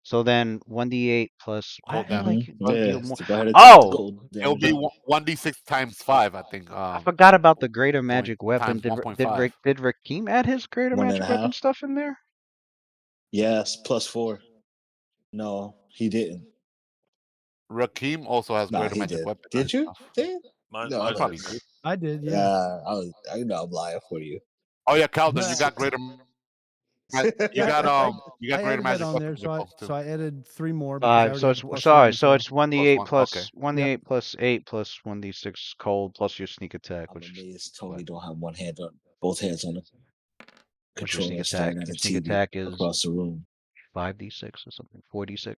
So then 1d8 plus. Why Cold I feel damage. like you Yeah, deal more. so go ahead and take the Oh, cold It'll damage be out. 1d6 times 5, I think. I forgot about the greater Point magic weapon. times 1.5. Did Rakim add his greater One and a magic weapon half. stuff in there? Yes, +4. No, he didn't. Rakim also has Nah, greater he magic did. weapon. Did you? Did? No, He Mine probably says did. I did, yeah. I know I'm lying for you. Oh yeah, Calvin, you got greater You got I greater added that magic on weapon there, so too. I added 3 more because I already So have it's a plus sorry. 1, So it's 1d8 +1, okay. 1d8 plus 8 plus 1d6 cold plus your sneak attack, I'm which amazed Tony don't have one hand on both hands on the what's your sneak controller, attack? staring at Your a sneak TV attack is across the room. 5d6 or something. 4d6.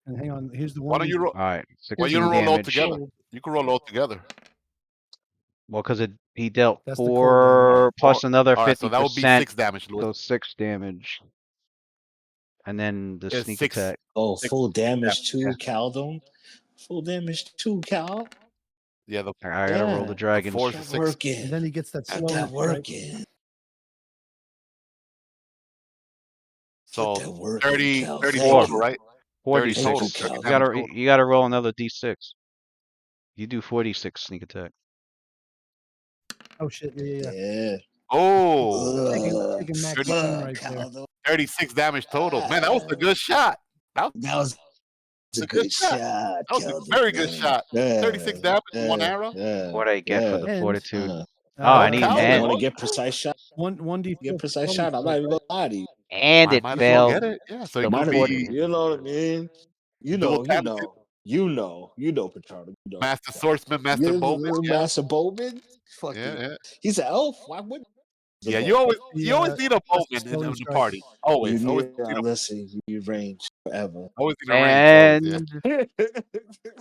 And hang on, here's the Why don't you 1d. roll? All right, Why you 16 don't roll all damage. together? You can roll all together. Well, because he dealt That's the cold damage. 4 plus another All right, so that would be 50%, 6 damage, Louis. so 6 damage. And then the It's sneak 6. attack. Oh, 6 full damage damage. too, Caldon. Full damage too, Cal. Yeah, the I gotta roll the Yeah. dragons. 4 is Got 6. working. And then he gets that Got slowness, that right? working. So Get that working, 30 Cal. 30 Thank total, you. right? 30 4d6. Thank total. you, 30 Cal. damage total. You gotta roll another d6. You do 46 sneak attack. Oh shit, yeah. Yeah. Oh, Taking max Thirty- pain right there. Caldon. 36 damage total. Man, that was a good shot. That That was was a a good good shot. shot, That was a Caldon. very good shot. Yeah. 36 damage in one arrow. What do I get for the And, fortitude? Uh, Oh, and Caldon. you and want to get precise shot? 1d4. Get precise shot. I'm not even gonna lie to you. it Might as well failed. get it. Yeah, so The it Might could as fort- well. be You know what I mean? dual talented, Patrona. You know. master swordsman, master bowman. Yeah, Master Bowman. Fucking. yeah. He's an elf. Why wouldn't? He's a Yeah, bowman. you always need a That's the bowman in spelling the strike. party. You Always need need a listen. You need range forever. always need a range. Always,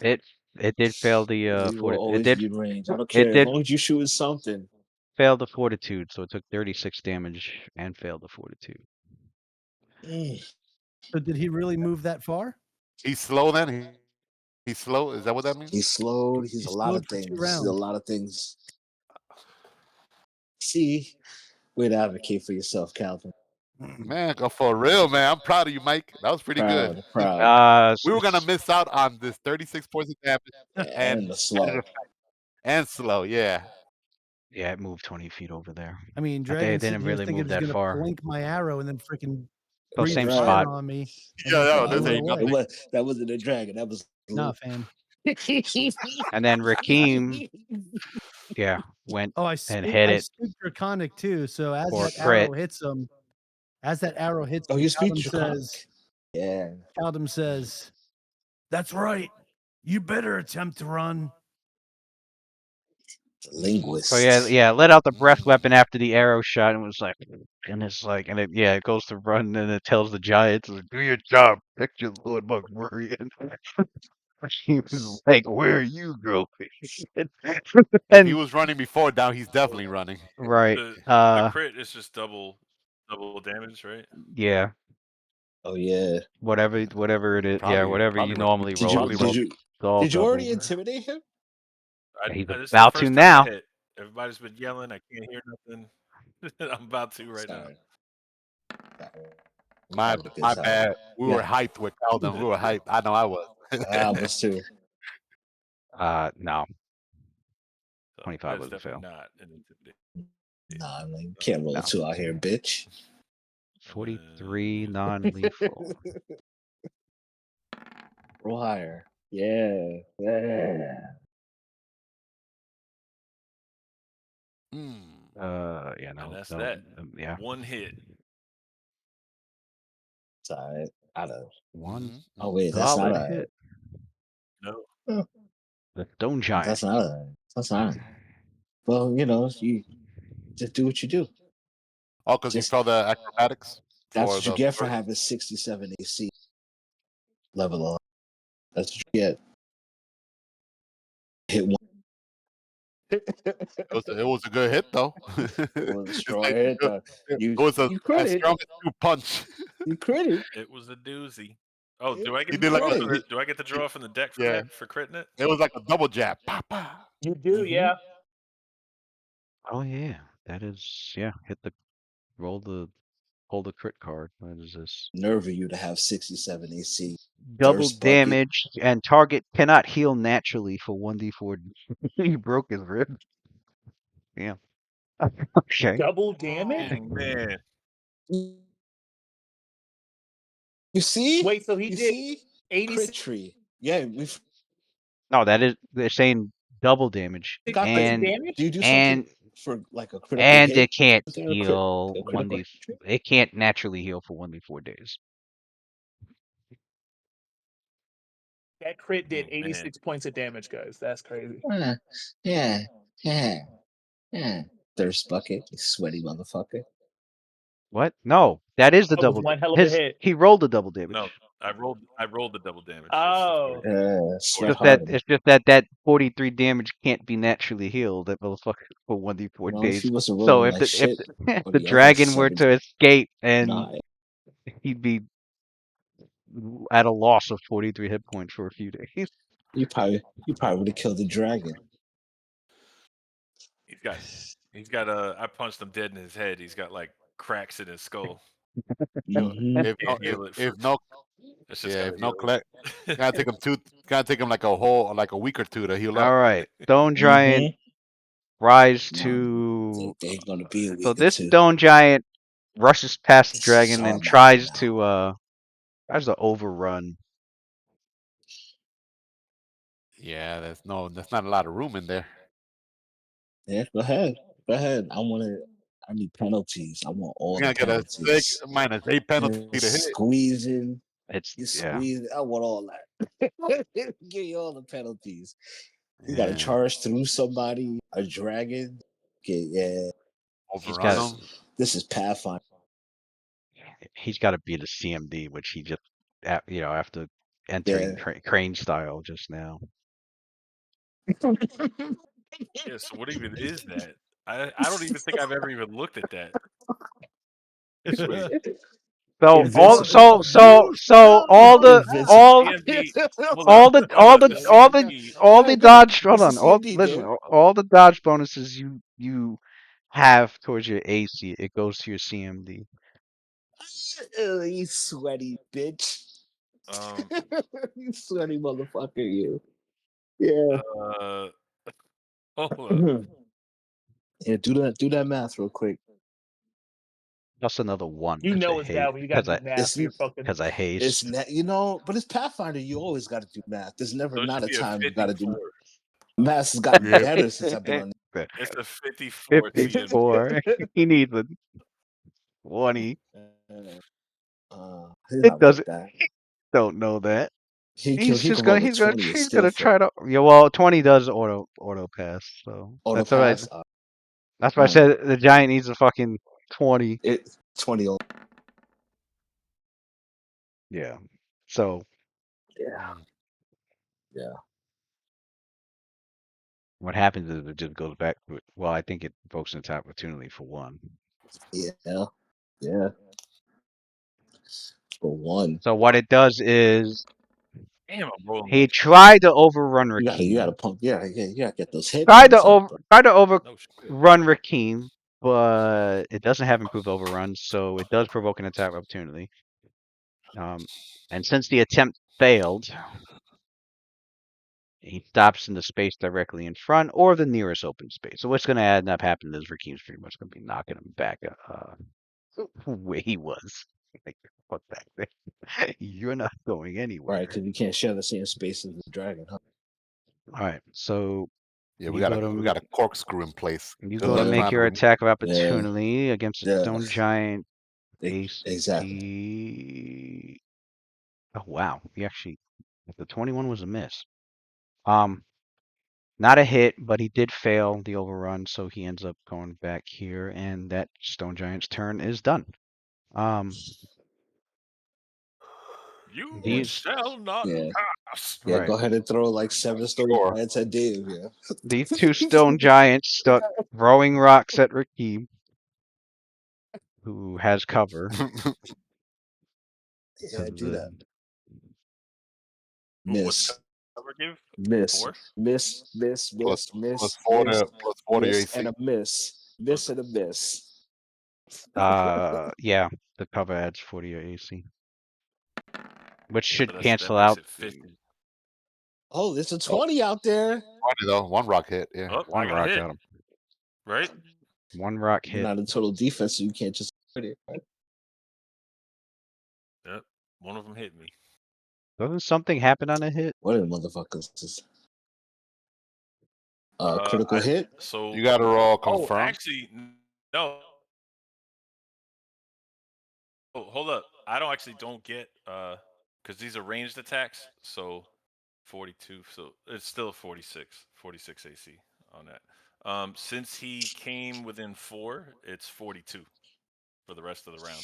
yeah. And it did fail the You will it always did need range. I don't it care as did long as you shooting something. fail the fortitude, so it took 36 damage and failed the fortitude. Mm. So did he really move that far? He's slow then. He's slow. Is that what that means? He's slowed. He's He a lot slowed of for 2 things. He's rounds. a lot of things. See, way to advocate for yourself, Calvin. Man, go for real, man. I'm proud of you, Mike. That was pretty good. Proud, We were gonna miss out on this 36 points of damage and the slow. and slow. Yeah. Yeah, it moved 20 feet over there. I mean, But they Dragon's didn't sitting here really thinking move he's that gonna far. blink my arrow and then freaking So breathe same fire spot. on me. And Yeah, then no, fucking this run ain't away. nothing. That wasn't a dragon. That was Nah, fam. And then Rakeem, yeah, went Oh, I and hit it speak Draconic too. So as for a that arrow crit. hits him, Oh, you speak Caldum Draconic? says, Yeah. Caldum says, "That's right. You better attempt to run." Linguist. So yeah, let out the breath weapon after the arrow shot and was like, and it's like, and it goes to run and it tells the giants, like, do your job, protect your Lord Buckbury. And he was like, where are you going? If he And was running before, now he's definitely running. right, The crit is just double damage, right? yeah, Oh yeah. whatever it is, yeah, whatever you Probably normally Did roll, you it's did you all did you already double. intimidate him? He's This is the about first to time I now. hit. Everybody's been yelling. I can't hear nothing. I'm about to right now. My bad. We were hyped with Calden. We were hyped. I know I was. I was too. No, So 25 that is wasn't definitely fail. not an intimidation. Nah, I'm like, can't roll No. a 2 out here, bitch. 43 non-lethal. Roll higher. Yeah. Yeah, no, And that's no, that. yeah. One hit. It's all right. I don't. One Oh wait, that's solid not a. hit. No. The stone giant. That's not a. That's not. Well, you just do what you do. Oh, because you Just- saw the acrobatics? That's for what you the get for first- having 67 AC level up. That's what you get. Hit one. It was a good hit, though. It was a It's strong like- hit. It was a you credit. strong as two punch. You credit. It was a doozy. Oh, do I He get did like a- do I get to draw from the deck for Yeah. that for critting it? It was like a double jab. Pa, pa. You do, Mhm. yeah. Oh yeah, that is hold the crit card. What is this? Nerve of you to have 67 AC. Double Thirst bucket. damage and target cannot heal naturally for 1d4. He broke his rib. Yeah. Okay. Double damage? Oh, man. You see? Wait, so he You did see? 86 Crit tree. Yeah, we've No, they're saying double damage got and Do you do and something? for like a critical And hit. it can't Is there heal a critical 1d. hit? It can't naturally heal for 1d4 days. That crit did Oh, man. 86 points of damage, guys. That's crazy. Yeah, yeah. Thirst bucket, you sweaty motherfucker. What? No, that is the That was double. one hell of a hit. He rolled the double damage. No, I rolled the double damage. Oh. Sweat Just hard. it's just that 43 damage can't be naturally healed. That motherfucker for 1d4 Well, if days. he wasn't So rolling if like the shit, if or the the other dragon were 7 to escape and nine, he'd be at a loss of 43 hit points for a few days. you probably would have killed the dragon. He's got I punched him dead in his head. He's got like cracks in his skull. Mhm. If no, Can't heal it. if no, It's just yeah, gotta if no heal collect, gotta take him like a week or two to heal up. All right, Stone Giant Mhm. rise No, to. they're gonna be a So week or this two. Stone Giant rushes past the This is dragon our and match now. tries to overrun. Yeah, that's not a lot of room in there. Yeah, go ahead. Go ahead. I need penalties. I want all You're the gonna get a penalties. -8 penalty to hit. Squeezing. It's You yeah. squeeze. I want all that. Give you all the penalties. You gotta Yeah, charge through somebody, a dragon. Okay, yeah. He's overrun got This him. this is Pathfinder. he's got to beat a CMD, which he just after entering Yeah. crane style just now. Yeah. So what even is that? I don't even think I've ever even looked at that. Wait, So all Invincible. all the Invincible. CMD. Hold up. Hold up. The CMD. all the dodge. Hold It's a on. All CMD, listen. dude. All the dodge bonuses you have towards your AC, it goes to your CMD. You sweaty bitch. Um. You sweaty motherfucker, you. Yeah. Hold up. Yeah, do that math real quick. Plus another one You know it's bad when you gotta do math for your fucking. because I It's haste. not, but it's Pathfinder. You always got to do math. There's never So it not should a be a time you got to 54. do math. Has gotten Yeah. better since I've been on. It's a 54 CMD. 54. He needs a 20. He's It not like doesn't. that. Don't know that. He He's can just roll gonna a he's gonna 20 and he's still gonna fail. try to well 20 does auto pass, so Auto that's all right. pass. That's why I said the giant needs a fucking 20. It 20. Yeah. So Yeah, yeah, what happens is it just goes back to well, I think it invokes an attack opportunity for one. yeah, yeah. For one, So what it does is Damn, I'm rolling he like tried to overrun you gotta Rakim. pump. Yeah, you gotta get those hit points up, bro. Tried to overrun no shit. Rakim, but it doesn't have improved overruns, so it does provoke an attack opportunity. And since the attempt failed, he stops in the space directly in front or the nearest open space. So what's going to end up happening is Rakim's pretty much going to be knocking him back where he was. Like, fuck that. You're not going Right, anywhere. because you can't share the same space as the dragon, huh? All right, so Yeah, you go we to got a corkscrew in place. you Good go to luck Yeah, make trying to your remove. attack of yeah, opportunity against a yeah. stone giant Exactly. AC. Oh wow, the 21 was a miss. Um, Not a hit, but he did fail the overrun, so he ends up going back here, and that stone giant's turn is done. You These shall not Yeah, pass. yeah. right, Go ahead and throw like 7 stone Sure. giants at Dave. Yeah. these two stone giants stuck throwing rocks at Rakim, who has cover Yeah, because of do the that. What's Miss, cover give? miss, 4? miss, miss, plus miss, miss, plus miss, 4 to your miss, AC. and a miss. Miss and a miss. yeah, the cover adds 40 or AC, which So should that cancel makes out it 50. Oh, there's a Oh, 20 out there. 20 though. One rock hit. Yeah. Oh, I one got rock hit. got him. Right? One rock You're hit. not in total defense, so you can't just hit it. Right? Yep. One of them hit me. Doesn't something happen on a hit? What are the motherfuckers? Critical hit. So You got to roll oh, confirm. actually, no. Oh, hold up. I don't get because these are ranged attacks. So 42. So it's still 46 AC on that. Since he came within 4, it's 42 for the rest of the round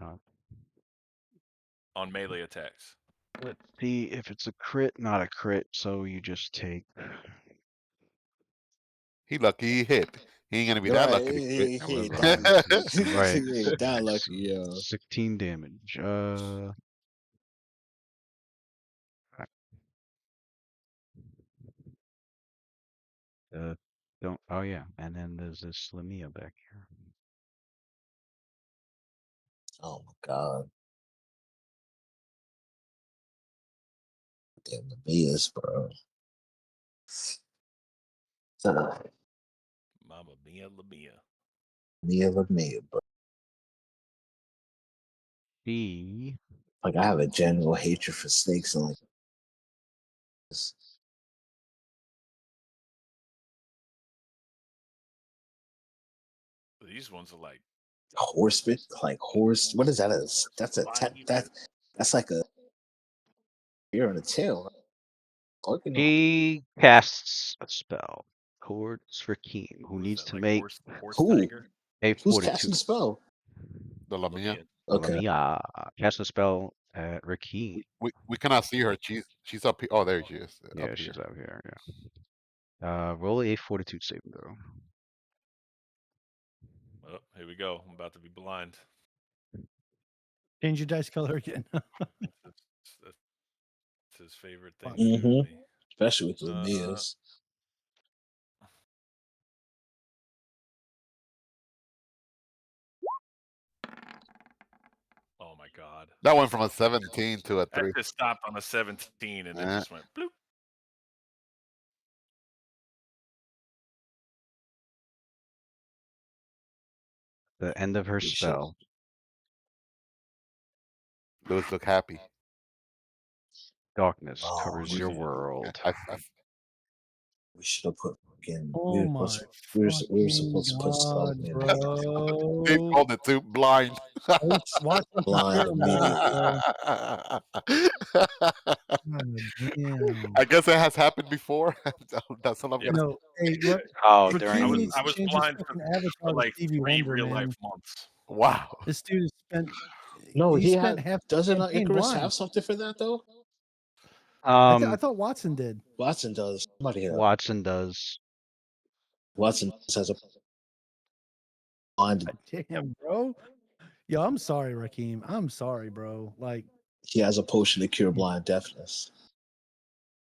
Uh, on melee attacks. let's see if it's a crit, not a crit. So you just take. He lucky he hit. He ain't gonna be You're that right. lucky to crit. He ain't However, that lucky. right, He ain't that six, lucky, yo. 16 damage. Don't. Oh yeah, and then there's this Lamia back here. Oh my god. Damn the Mia's, bro. Mama mia, la mia. Mia, bro. She Like I have a general hatred for snakes and like this. These ones are like Horseman, like horse. What is that? That's a that's like a ear on a tail. Right? She casts a spell. Chords for Keem, who what is needs that? to Like make horse Who? tiger? a Who's 42. casting the spell? The Lamia. Lamia. Okay. Lamia cast a spell at Rakeem. We cannot see her. She's up here. Oh, there she is. Yeah, Up here. she's out here. Yeah. Roll a fortitude saving throw. Oh, here we go. I'm about to be blind. Change your dice color again. That's his favorite thing to Mm-hmm. do to me. Especially with Lamia's. Oh my god. That went from a 17 to a That 3. just stopped on a 17 and then just went bloop. The end of her You should- spell. Louis look happy. Darkness Oh, covers we your should- world. We should have put fucking. Oh my we were fucking supposed to put god, Skullman He bro! called it too blind. Watch him blind secure moment, immediately. bro. God damn. I guess it has happened before. That's all I'm Yeah. gonna. No, hey, look, Oh, Rakeem during needs I to was change his blind fucking for avatar to like Stevie 3 Wonder, real man. life months. Wow. This dude spent. No, he spent half the doesn't campaign Icarus blind. have something for that though? I thought Watson did. Watson does. Somebody else. Watson does. Watson has a blind. Damn, bro. Yo, I'm sorry, Rakeem. I'm sorry, bro. Like, He has a potion to cure blind deafness.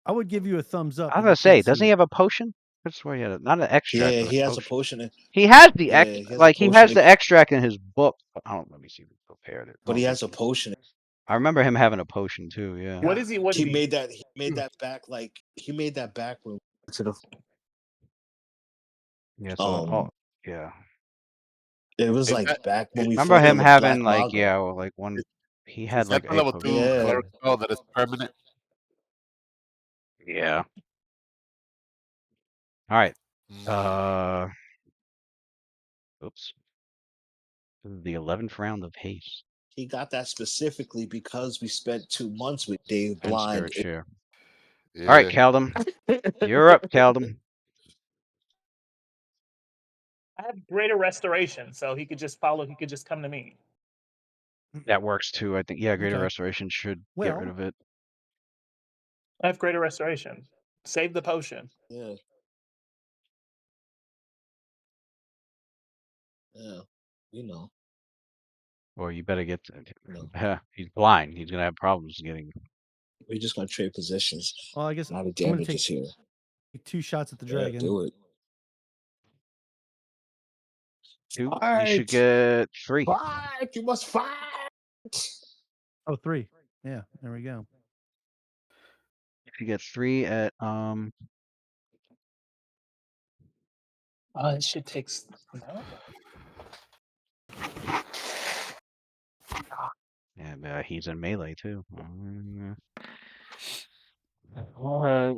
I would give you a thumbs up. I was but gonna you say, can't doesn't see he it. have a potion? That's where he had not an extract. Yeah, But he a has a potion. potion. He has the Yeah, he has a like he potion has to- the extract in his book. But I don't. Let me see if he prepared it. I But don't he think has a potion. I remember him having a potion too. Yeah. What is he? What He is he? made that. He made that back. Like he made that back when to the. Yeah. So yeah. It was Is like that back when we Remember fought him the having Black like Maga. well, like one. He is had that like the a level potion. 2 Yeah. cleric spell that is permanent? Yeah. All right. Mm. Oops. This is the 11th round of haste He got that specifically because we spent 2 months with Dave and Blind. spirit share. Yeah. All right, Caldum. You're up, Caldum. I have greater restoration, so he could just follow. He could just come to me. That works too. I think. Yeah, greater Okay. restoration should get Well, rid of it. I have greater restoration. Save the potion. Yeah. Yeah. You know. Or you better get. No. He's blind. He's gonna have problems getting. We're just gonna trade positions. well, I guess Now the I'm gonna damage take is here. 2 shots at the Yeah, dragon. do it. 2. You Fight! should get 3. Fight! You must fight! Oh, 3. Yeah, there we go. You should get 3 at This shit takes. No. And he's in melee too.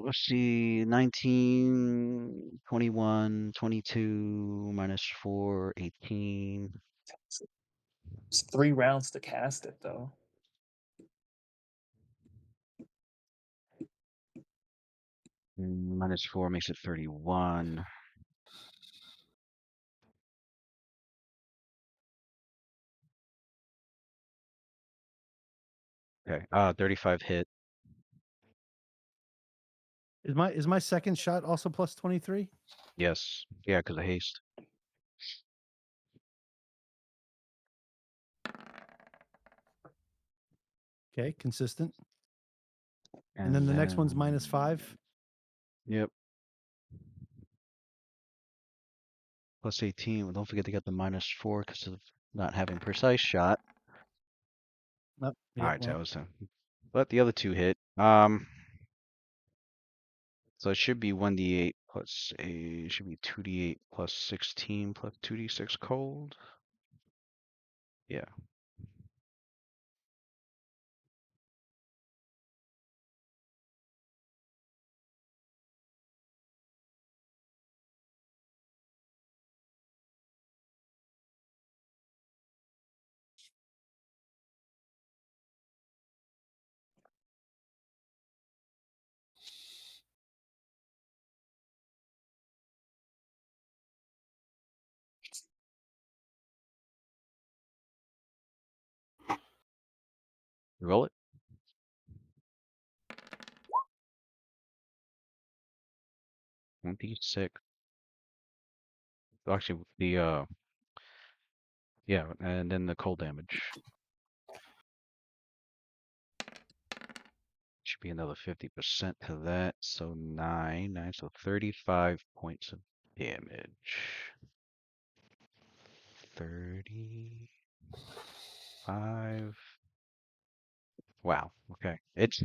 let's see, 19, 21, 22, -4, 18. It's 3 rounds to cast it, though. -4 makes it 31. Okay, 35 hit. Is my second shot also plus 23? Yes. Yeah, because of haste. Okay, consistent. And And then the next one's -5. Yep. Plus 18. Well, don't forget to get the -4 because of not having precise shot. Oh, All yeah, right, that well, was but the other two hit. So it should be 1d8 plus a should be 2d8 plus 16 plus 2d6 cold. Yeah. Roll it. 26. Actually, the yeah, and then the cold damage should be another 50% to that. So 9, so 35 points of damage. 35. Wow. Okay. It's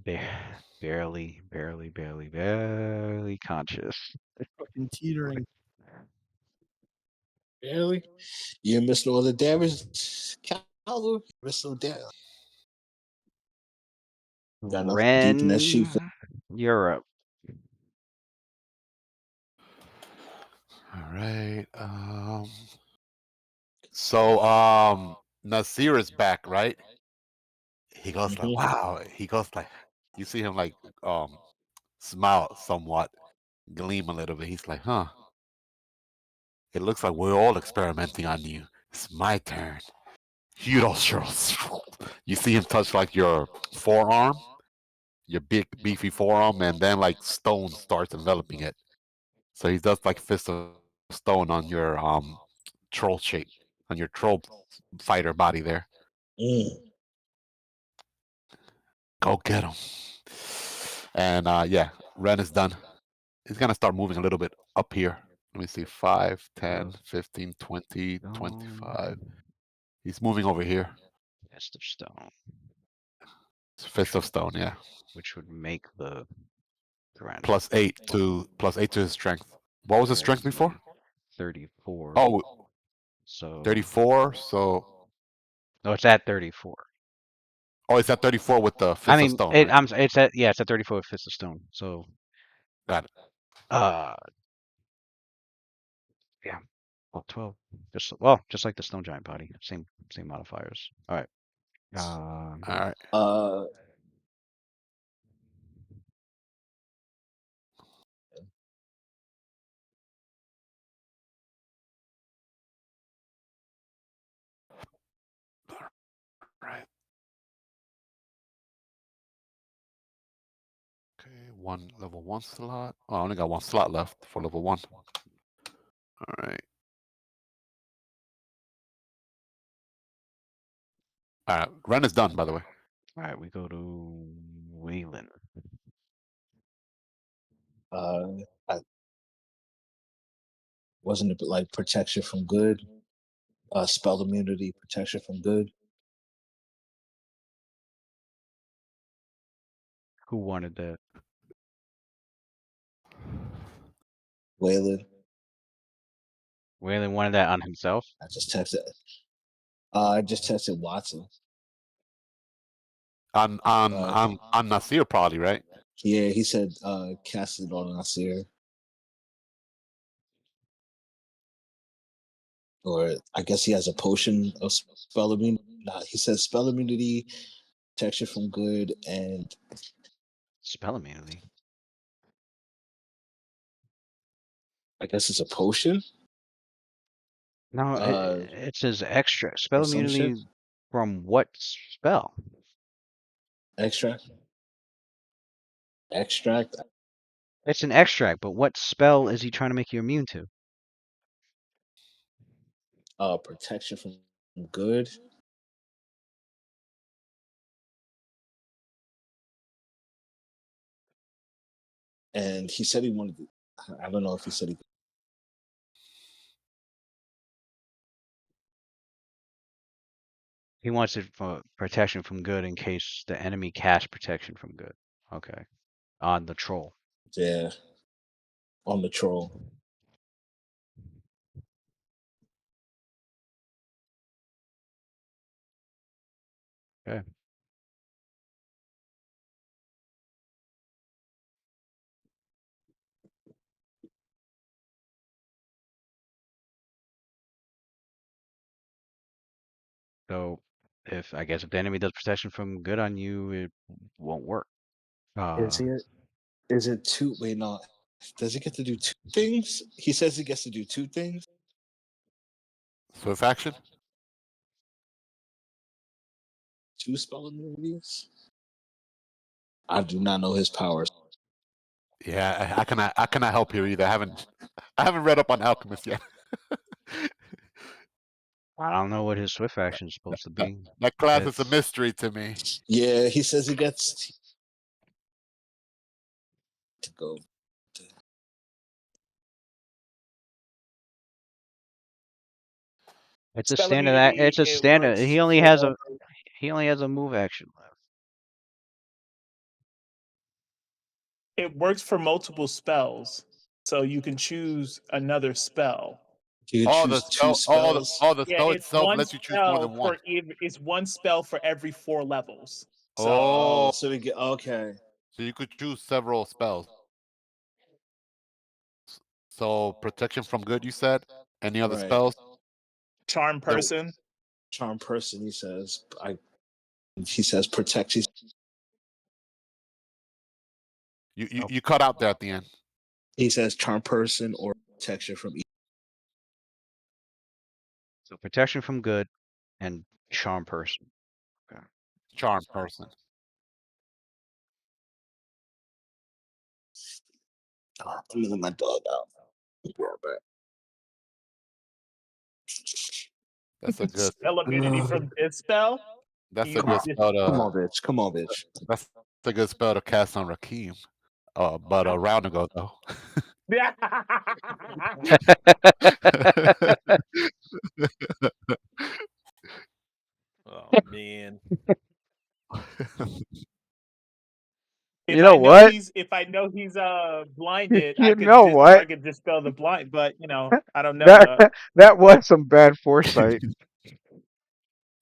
barely conscious. fucking teetering. Really? You missed all the damage, Calvin. Missed no damage. Got enough deep in that sheet for Europe. All right. So Nasir is back, right? He goes like, Mhm. wow. He goes like, you see him like smile somewhat, gleam a little bit. He's like, huh. It looks like we're all experimenting on you. It's my turn. You don't sure. You see him touch like your forearm, your big beefy forearm, and then like stone starts enveloping it. So he does like fist of stone on your troll shape, on your troll fighter body there. Mm. Go get him. And yeah, Ren is done. He's gonna start moving a little bit up here. Let me see, 5, 10, 15, 20, 25. He's moving over here. Fist of stone. It's Fist of Stone, yeah. Which would make the grand +8 to his strength. What was his strength before? 34. Oh, So 34. So no, it's at 34. oh, it's at 34 with the I Fist of mean, Stone, right? it's at 34 with Fist of Stone. So Got it. uh yeah. Well, 12. Just like the Stone Giant body. Same modifiers. All right. All right. Uh, Right. Okay, one level 1 slot. Oh, I only got 1 slot left for level 1. All right. All right. Ren is done, by the way. All right, we go to Waylon. I wasn't it like protection from good, spell immunity, protection from good. Who wanted that? Waylon, Waylon wanted that on himself. I just texted. I just texted Watson. On Nasir probably, right? Yeah, he said cast it on Nasir. Or I guess he has a potion of spell immunity. Nah, he says spell immunity, protection from good, and Spell immunity. I guess it's a potion. No, it says extra spell or some shit. immunity from what spell? Extract. Extract. It's an extract, but what spell is he trying to make you immune to? Protection from good. And he said he wanted to, I don't know if he said he He wants it for protection from good in case the enemy casts protection from good. Okay. On the troll. yeah on the troll. Okay. So if I guess if the enemy does protection from good on you, it won't work. Is it two? Wait, no. Does he get to do two things? He says he gets to do two things. Swift action. Two spell immunities. I do not know his powers. Yeah, I cannot help here either. I haven't read up on Alchemist yet. I don't know what his swift action is supposed to be. That class is a It's mystery to me. Yeah, he says he gets to go. it's a Spell standard. immunity, It's a it standard. works He only has for a move action left. it works for multiple spells. So you can choose another spell. You can All the choose two spell, spells. all the Yeah, spell it's itself one lets you choose more spell than one. it's one spell for every 4 levels. So Oh, Oh, so we get okay. so you could choose several spells. So protection from good, you said. Any other Right. spells? charm That person. Charm person. He says. He says protect. Oh, you cut out there at the end. He says charm person or protection from. so protection from good and charm person. Okay. Charm person. Oh, let me let my dog out. Be right back. That's a good. Spell immunity from this spell. That's a You good just spell Come on, to. bitch. Come on, bitch. That's a good spell to cast on Rakim. But a round ago though. Oh man. You know what? if I know he's blinded, You know what? I could dispel the blind, but I don't know That the that was some bad foresight.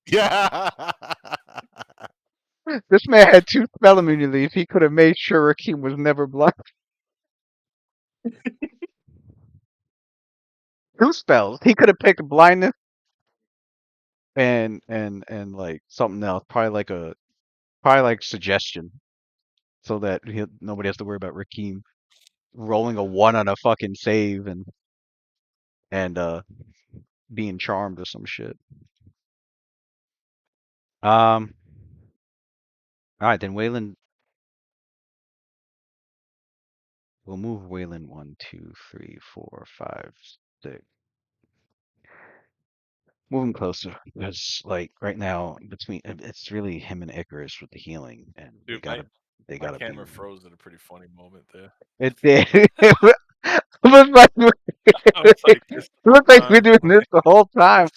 Yeah. This man had two spell immunities. He could have made sure Rakim was never blind. Two spells. He could have picked blindness and like something else. Probably like suggestion, so that nobody has to worry about Rakim rolling a 1 on a fucking save and being charmed or some shit. Um. All right, then Waylon. We'll move Waylon 1, 2, 3, 4, 5, 6. Move him closer because, like, right now it's really him and Icarus with the healing, and Dude, they my gotta be. camera froze at a pretty funny moment there. It did. It looked like I was like, this it looked like we're time doing this the whole time.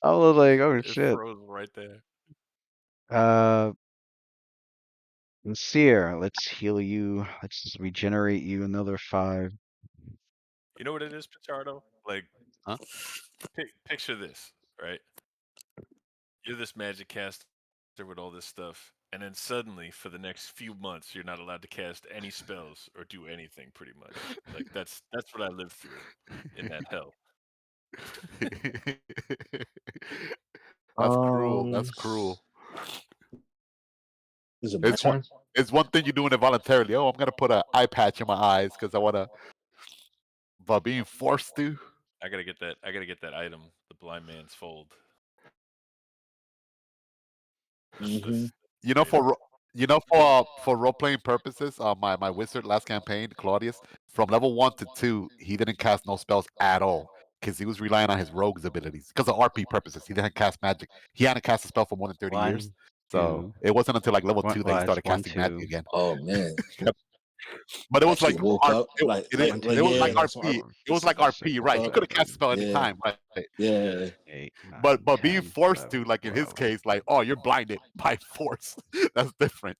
I was like, oh it shit. froze right there. Uh, Seer, let's heal you. Let's just regenerate you another 5. You know what it is, Pichardo? Like, Huh? picture this, right? You're this magic caster with all this stuff. and then suddenly for the next few months you're not allowed to cast any spells or do anything pretty much. Like that's what I lived through in that hell. That's cruel. Um, That's cruel. is it my It's one. turn? It's one thing you're doing it voluntarily. Oh, I'm gonna put an eye patch in my eyes because I wanna. But being forced to. I gotta get that. I gotta get that item, the blind man's fold. Mm-hmm. You know, Great. for role playing purposes, my wizard last campaign, Claudius, from level 1 to 2, he didn't cast no spells at all because he was relying on his rogue's abilities because of RP purposes. He didn't cast magic. He hadn't cast a spell for more than 30 years. 1, So 2, it wasn't until like level one, 2 that he well, it's started 1, casting magic 2, again. Oh man, But it like was he like woke up, it, it, like it was like yeah, 3, RP. 4, It was 5, like RP, 6, right? He could have cast a 7, spell 8, anytime, right? yeah. 8, 9, But being 10, forced 11, to, like in his 12. case, like, oh, you're blinded by force. That's different.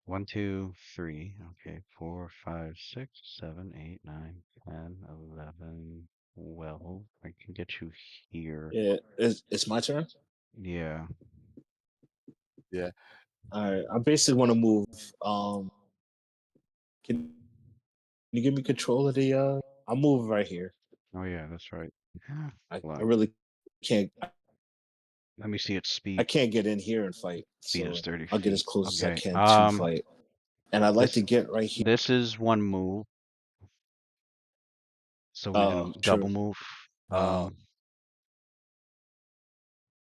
1, 2, 3. Okay, 4, 5, 6, 7, 8, 9, 10, 11, 12. I can get you here. Yeah, it's my turn. Yeah. Yeah. All right, I basically want to move. Can you give me control of the? I'll move right here. Oh yeah, that's right. I Hold on. really can't. Let me see its I speed. can't get in here and fight, Speed so is 30 I'll get as feet. close as I Okay. can to fight. And I'd like This to get right here. this is one move, so we're gonna double True. move. Uh,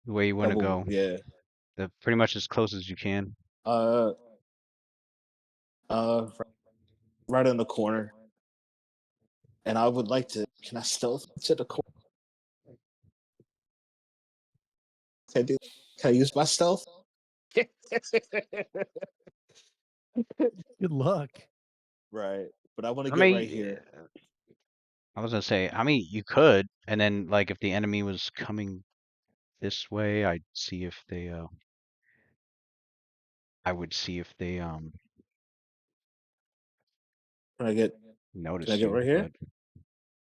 The way you want to double. go, Yeah. pretty much as close as you can. Uh, right in the corner. And I would like to. Can I stealth to the corner? Can I do? Can I use my stealth? Good luck. Right. But I want to I get mean, right here. I was gonna say, I mean, you could, and then like if the enemy was coming this way, I would see if they Can I get? Can I notice get you. right here? But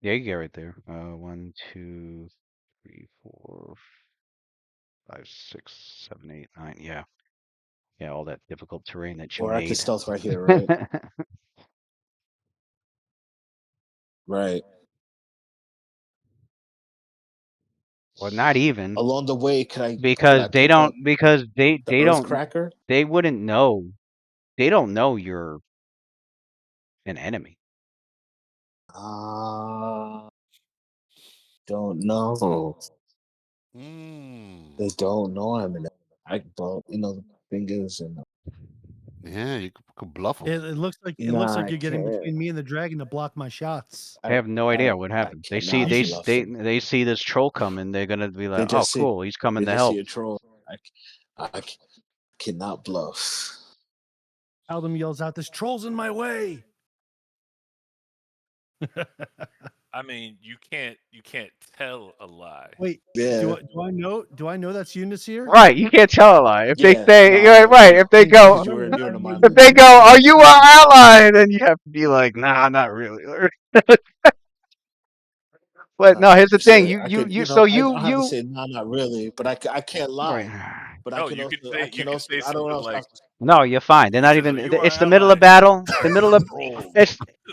yeah, you get right there. 1, 2, 3, 4, 5, 6, 7, 8, 9. Yeah, yeah, all that difficult terrain that you Or I can made. stealth right here, right? Right. Well, not even Along the way, could I because they pick don't up because the Earth Cracker? they wouldn't know. They don't know you're an enemy. Uh don't know. Mm. They don't know I'm in it. Well, the thing is, Yeah, you could bluff him. It looks nah, like I you're getting can't. between me and the dragon to block my shots. They have no idea what I happened. They see cannot bluff them. they see this troll coming. They're gonna be They like, "Oh, just see cool, he's coming they to just see help." a troll. I cannot bluff. Aldum yells out, "This troll's in my way!" I mean, you can't tell a lie. Wait, Yeah, do I know that's Eunice here? Right, you can't tell a lie if they yeah. say No, I know. right. If they go, Because you're in the mind if loop. they go, "Are you our ally?" Then you have to be like, "Nah, not really." But no, here's the thing. 100%. I could, So I don't have to you say no, not really, but I can't right. lie. But No, you I you can could also, say I don't know something what else. like, No, you're fine. They're he not says, even. "Are you our It's the middle of ally?" battle. The middle of Troll.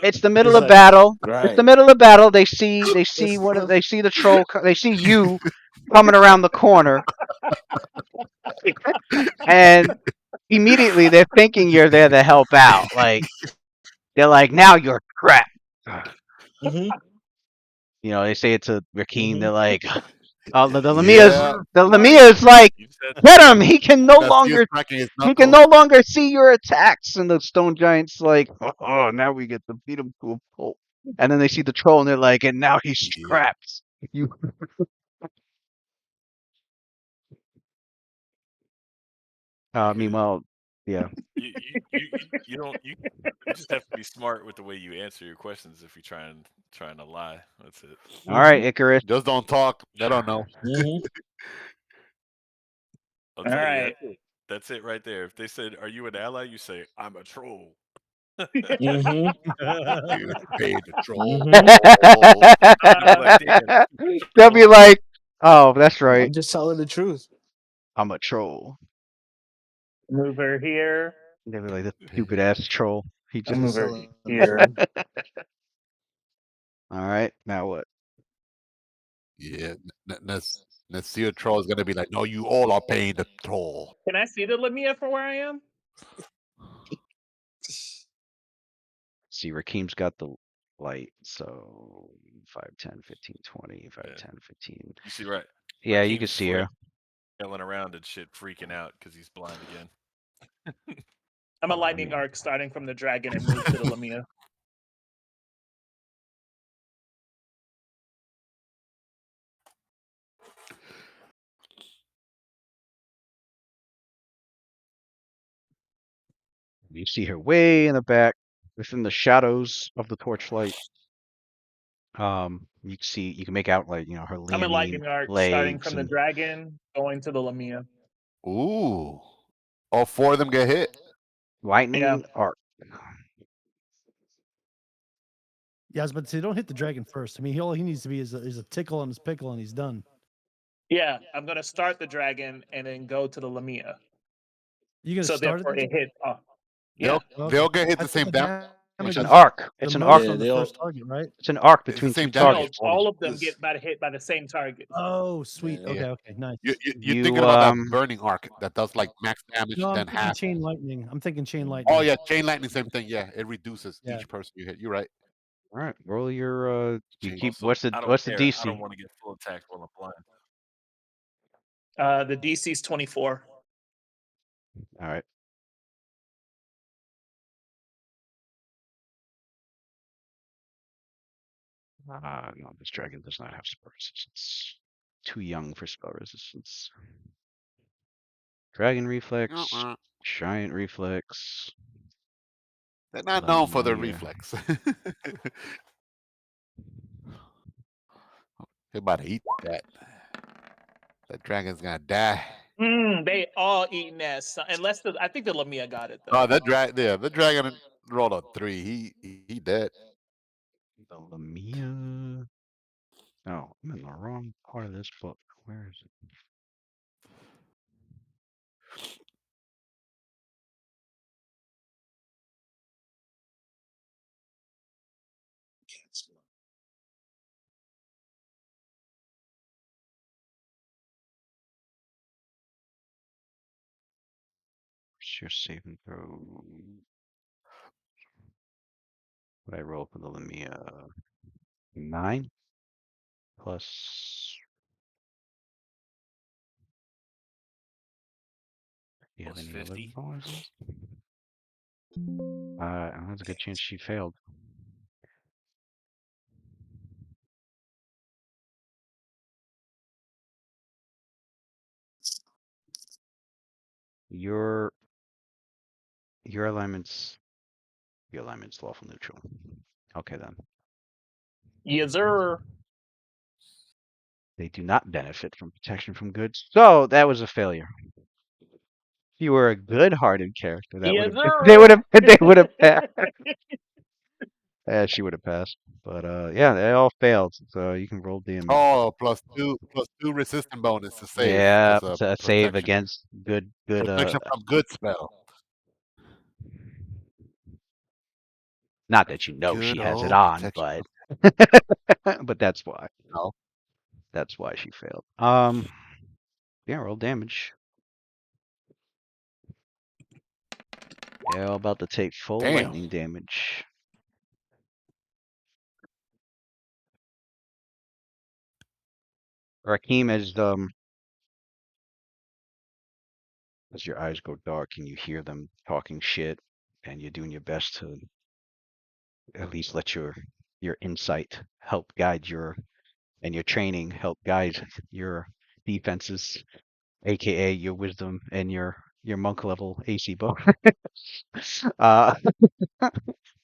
it's the middle He's of like, battle. It's the right. middle of battle. They see It's they see the troll. They see you coming around the corner, and immediately they're thinking you're there to help out. Like they're like, now you're crap. hmm They say it to Rakeem. hmm They're like, oh, Yeah, the Right. Lamia's like, You said get that. him. that's he is cracking his He can knuckles. no longer see your attacks. And the stone giant's like, oh, now we get to beat him to a pulp. And then they see the troll and they're like, and now he's Yeah. trapped. You. Meanwhile, yeah. You don't you just have to be smart with the way you answer your questions if you're trying to lie. That's it. All right, Icarus. Just don't talk. They don't know. hmm I'll All tell you right. that's it right there. If they said, "Are you an ally?" You say, "I'm a troll." hmm You paid the troll. hmm You'll be like, "Damn, They'll troll." be like, oh, that's right. I'm just telling the truth. I'm a troll. Move her here. They were like the stupid ass troll. He I just. Move was her selling here. All right, now what? Yeah, Nasir Troll is gonna be like, no, you all are paying the toll. Can I see the Lamia from where I am? See, Rakeem's got the light, so 5, 10, 15, 20, 5, Yeah. 10, 15. You see, right? Yeah, you can Rakeem's see her. flailing around and shit, freaking out because he's blind again. I'm a Oh, lightning arc starting from the dragon and move to the Lamia. You see her way in the back, within the shadows of the torchlight. You can make out like her I'm a leonine lightning arc starting legs from the and dragon going to the Lamia. Ooh, all four of them get hit. lightning arc. Yeah, I was about to say, don't hit the dragon first. I mean, all he needs to be is a tickle on his pickle, and he's done. Yeah, I'm gonna start the dragon and then go to the Lamia. You gonna So start therefore it? it hit. Yeah. They'll get hit I the thought same the damage. It's was an arc. the It's an most arc. Yeah, on the they all- first target, right? It's an arc It's the between two same damage. No, targets. all of them This- get hit by the same target. Oh, sweet. Yeah. Okay, okay, nice. You're You thinking about that burning arc that does like max damage, No, I'm then thinking half. chain lightning. I'm thinking chain lightning. Oh yeah, chain lightning, same thing. Yeah, it reduces Yeah. each person you hit. You're right. all right? Roll your you Chain- keep. Also, What's the I don't what's the care. I DC? don't want to get full attack while I'm blind. The DC's 24. All right. No, this dragon does not have spell resistance. Too young for spell resistance. Dragon reflex, Uh-uh. giant reflex. They're not known for their Lamia. reflex. They're about to eat that. That dragon's gonna die. They all eating that. Unless I think the Lamia got it though. Oh, the dragon rolled a 3. He dead. The Lamia. Oh, I'm in the wrong part of this book. Where is it? Where's your saving throw? What I roll for the Lamia? 9 plus. Do you have Plus any other 50. bonuses? There's a good chance she failed. Your alignment's lawful neutral. Okay then. Yes, sir. They do not benefit from protection from goods. So that was a failure. If you were a good-hearted character, that would Yes, have sir. they would have passed. Yeah, she would have passed. But yeah, they all failed. So you can roll damage. Oh, +2 resistant bonus to save Yeah, because of to save protection. against good Protection from good spell. not that you know she Good has it old on, protection. but that's why. No. That's why she failed. Yeah, roll damage. Yeah, about to take full Damn. lightning damage. Rakeem, as your eyes go dark and you hear them talking shit, and you're doing your best to at least let your insight help guide your training help guide your defenses, aka your wisdom and your monk level AC book, uh,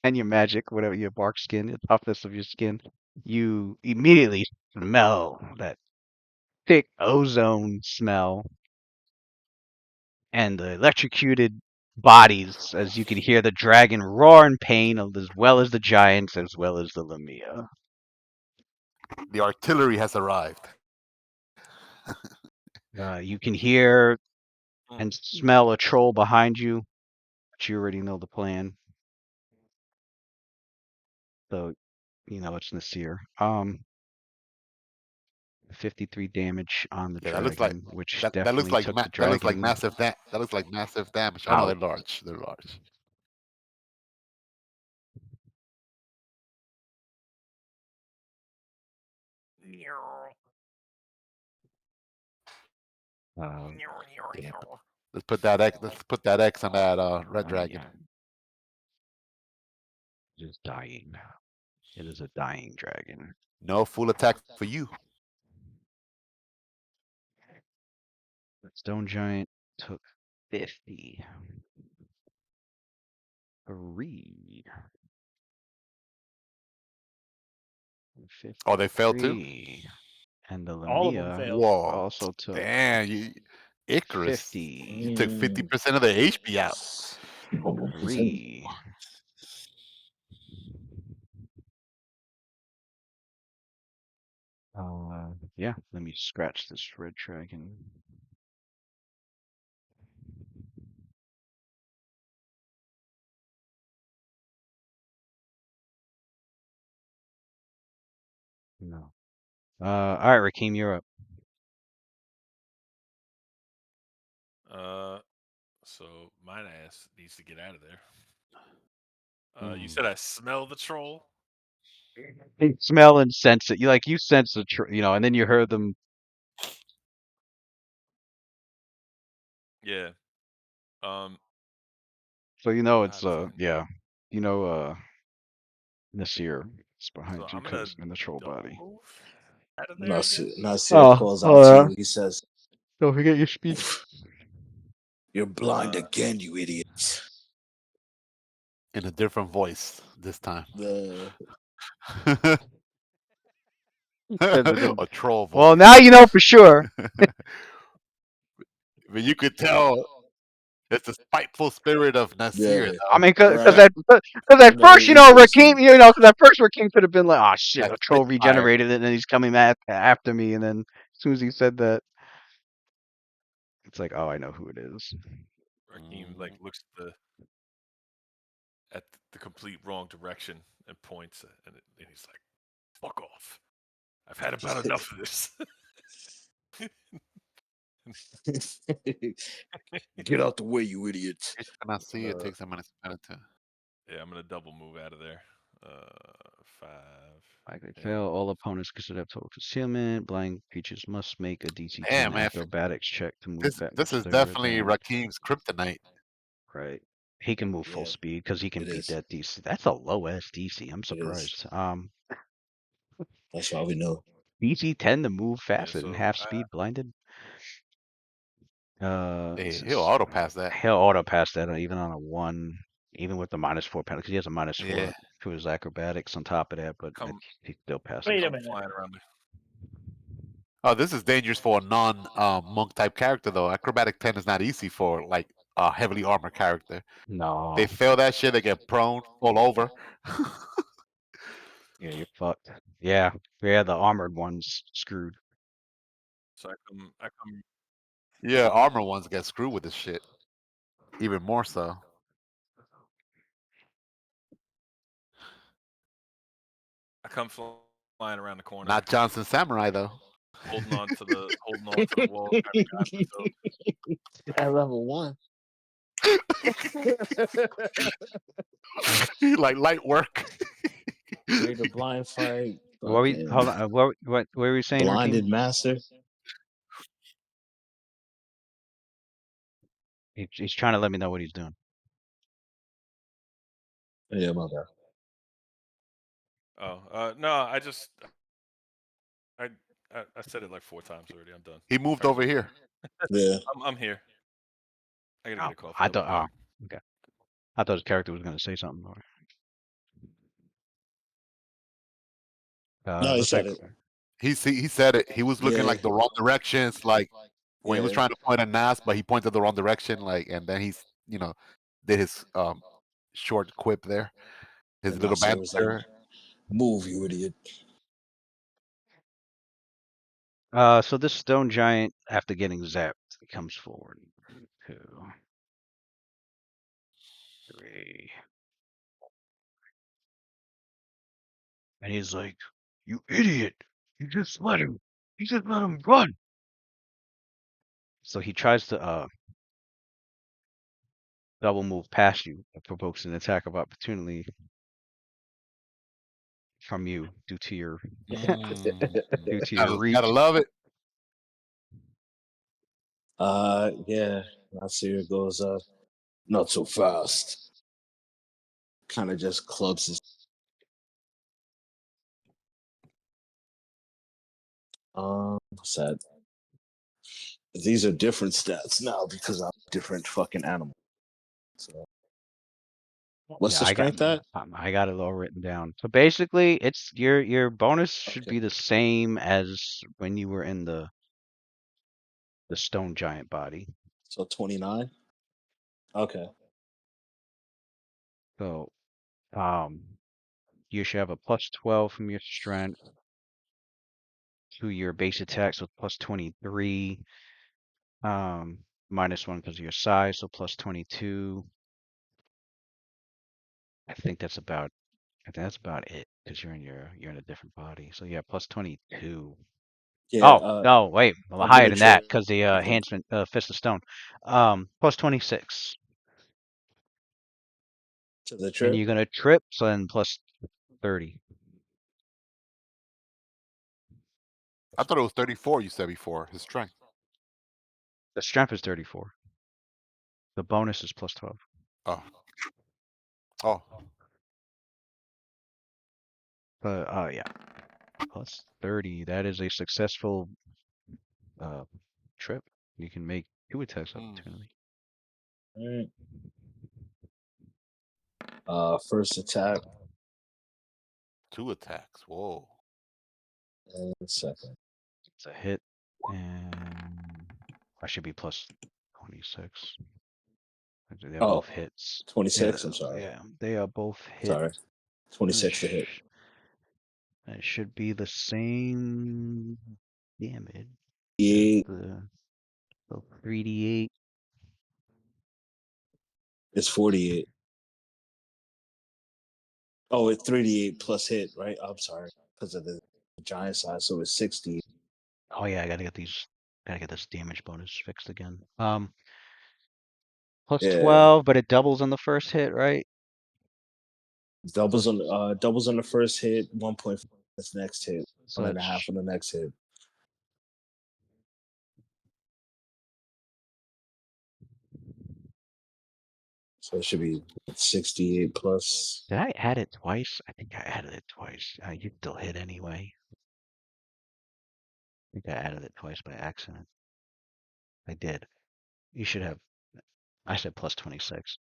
and your magic, whatever your bark skin, the toughness of your skin. You immediately smell that thick ozone smell and the electrocuted bodies as you can hear the dragon roar in pain as well as the giants as well as the Lamia. The artillery has arrived. You can hear and smell a troll behind you, but you already know the plan. So you know it's Nasir. 53 damage on the Yeah, that looks like dragon, which that looks definitely like took the that looks like dragon massive that looks like massive damage. Oh no, out. they're large. They're large. Yeah. Let's put that X. Let's put that X on that red dragon. Yeah, it is dying. It is a dying dragon. No full attack for you. The stone giant took 50. 3. Oh, they failed too. 53. And the All of them Lamia failed. Whoa, also took damn you, Icarus. 50. You took 50% of the HP out. 3. Yeah, let me scratch this red dragon. No. All right, Rakeem, you're up. So mine ass needs to get out of there. You said I smell the troll. You smell and sense it. You sense the you know, and then you heard them. Yeah. So you know How it's does that? yeah, you know Nasir is So behind you I'm gonna because in the troll double body. move out of there, I Nasir, guess. Nasir Oh, calls out oh to yeah. you. He says, Don't forget your speed. "You're blind Uh, again, you idiot." In a different voice this time. The Says it in- A troll Well, voice. now you know for sure. But you could tell it's the spiteful spirit of Nasir, yeah, I though. mean, because right. at No, first, Idris. Rakeem, because at first Rakeem could have been like, "Oh shit, Like a troll Spitfire. regenerated, and then he's coming after me." And then as soon as he said that, it's like, "Oh, I know who it is." Raheem like looks at the complete wrong direction and points, and he's like, "Fuck off! I've had about enough of this." Get out the way, you idiot. Each time I see it Uh, takes a minute to. Yeah, I'm gonna double move out of there. 5. Likely and fail. All opponents consider total concealment. Blind creatures must make a DC 10 Damn, man. acrobatics check to move This is faster definitely than Rakim's kryptonite. right. He can move full yeah, speed because he can it beat is. that DC. That's a low ass DC. I'm It is. surprised. That's why we know. DC 10 to move yeah, faster than so half speed blinded. This He'll is auto pass that. he'll auto pass that even on a 1, even with the -4 penalty because he has a -4 Yeah. to his acrobatics on top of that, but come he still passes. Wait a come minute. flying around me. Oh, this is dangerous for a non monk type character though. Acrobatic 10 is not easy for like a heavily armored character. No, They fail that shit, they get prone, fall over. yeah, you're fucked. Yeah, yeah, the armored one's screwed. So I come, Yeah, armor ones get screwed with this shit. Even more so. I come flying around the corner, Not Johnson Samurai though. holding on to the wall, trying to guide myself. At level 1. Like light work. Ready to blind fight. What we Fucking hold on? What were we saying, Rakeem? blinded master. He's trying to let me know what he's doing. Yeah, my bad. Oh, no, I I said it like 4 times already. I'm done. He moved Turns over here. Yeah. I'm here. I gotta Oh, get a coffee. I I'll be thought. back. Oh, okay. I thought his character was gonna say something. No, he Looks like said it. He said it. He was looking Yeah. like the wrong directions, like when he was Yeah. trying to point a Nas, but he pointed the wrong direction, like, and then he's did his short quip there, his And little Nasir was like, banter. "Move, you idiot." So this stone giant, after getting zapped, comes forward. 2, 3. And he's like, "You idiot! You just let him run." So he tries to double move past you. It provokes an attack of opportunity from you due to your Gotta reach. love it. Yeah. Nasir goes up. Not so fast. Kind of just clubs his. What's that? These are different stats now because I'm a different fucking animal. So, what's Yeah, the strength at? I got it all written down. So basically, it's your bonus should Okay. be the same as when you were in the stone giant body. So 29. Okay. So you should have a plus 12 from your strength to your base attack, so plus 23. Minus 1 because of your size, so plus 22. I think that's about it because you're in a different body. So yeah, plus 22. Yeah. Oh no, wait, well, I'm higher gonna than that trade because the them. enhancement fist of stone. Plus 26, To the and trip. you're gonna trip, so then plus 30. I thought it was 34. You said before his strength. The strength is 34. The bonus is plus 12. Oh, oh, But yeah, plus 30. That is a successful trip. You can make 2 attacks opportunity. All right. First attack 2 attacks. Whoa. and second. It's a hit, and I should be plus 26. They're Oh, both hits. 26. I'm sorry. Yeah, they are both hit. Sorry. 26 to hit. It should be the same damage. E8 So 3d8. is 48. Oh, it's 3d8 plus hit, right? I'm sorry, because of the giant size, so it's 60. Oh yeah, I gotta get this damage bonus fixed again. Plus Yeah. 12, but it doubles on the first hit, right? Doubles on the first hit, 1.5 on this next hit, So 1.5 on the next hit. So it should be 68 plus. did I add it twice? I think I added it twice. You still hit anyway. I think I added it twice by accident. I did. You should have. I said plus 26.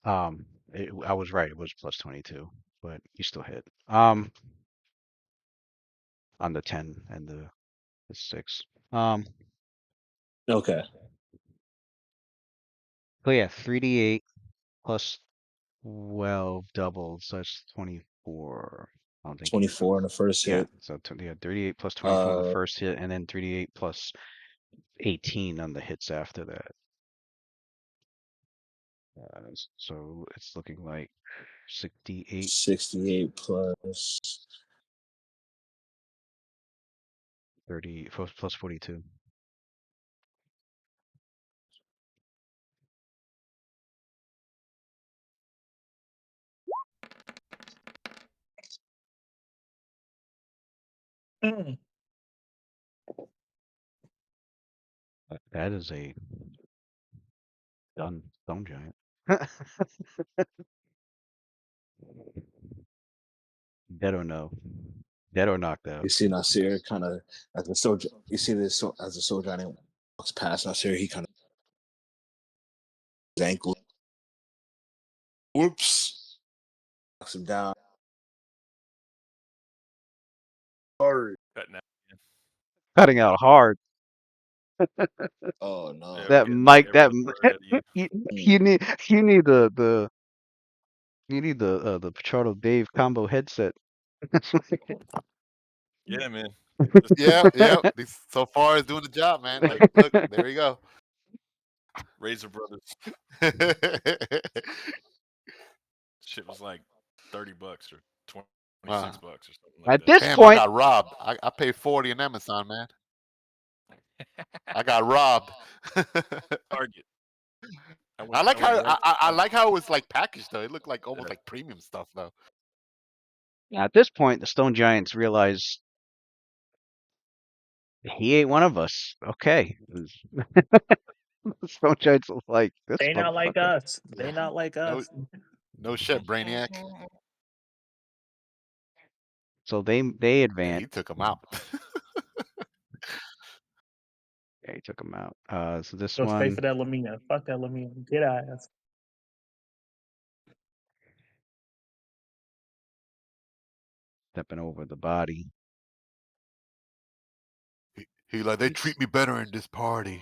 I was right. It was plus 22, but you still hit. On the 10 and the 6. Okay. So yeah, 3d8 plus 12 doubled, so that's 24. I don't think. 24 on the first Yeah, hit. so yeah, 38 plus 24 on the Uh, first hit, and then 3d8 plus 18 on the hits after that. So it's looking like 68. 68 plus 30 plus 42. That is a done stone giant. Dead or no? Dead or knocked out? you see Nasir kind of as the soldier. You see this as the soldier walks past Nasir, he kind of his ankle. Whoops! Knocks him down. Hard. Cutting out. Cutting out hard. Oh no! Yeah, we're That getting mic. That everyone's word ahead of you. you need the Patrol Dave combo headset. Yeah, man. Yeah, yeah. So far, it's doing the job, man. Look, there we go. Razor Brothers. Shit was like $30 or $26 Wow. or something like At that. this Damn, I point, got robbed. I paid 40 on Amazon, man. I got robbed. Target. I like how went right to I Target. like how it was like packaged though. It looked like almost like premium stuff though. at this point, the Stone Giants realize he ain't one of us. Okay. The Stone Giants was like, this They not like motherfucker. us. They not like No, us. no shit, Brainiac. So they Yeah, advance. he took him out. Yeah, he took him out. So this Go straight one, for that Lamina. Fuck that Lamina. Get ass. stepping over the body. He like they treat me better in this party.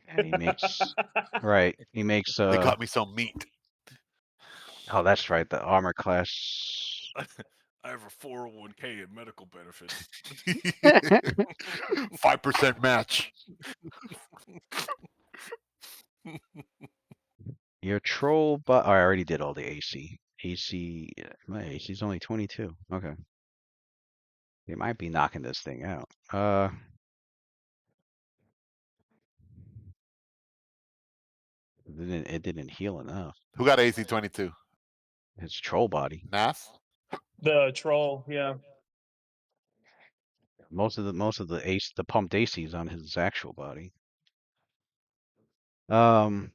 And he makes right. He makes They got me some meat. oh, that's right, the armor class. I have a 401k and medical benefits. 5% match. Your troll, but oh, I already did all the AC. My AC's only 22. Okay. They might be knocking this thing out. It didn't heal enough. Who got AC-22? His troll body. Nas? The troll, yeah. Most of the pumped AC's on his actual body. The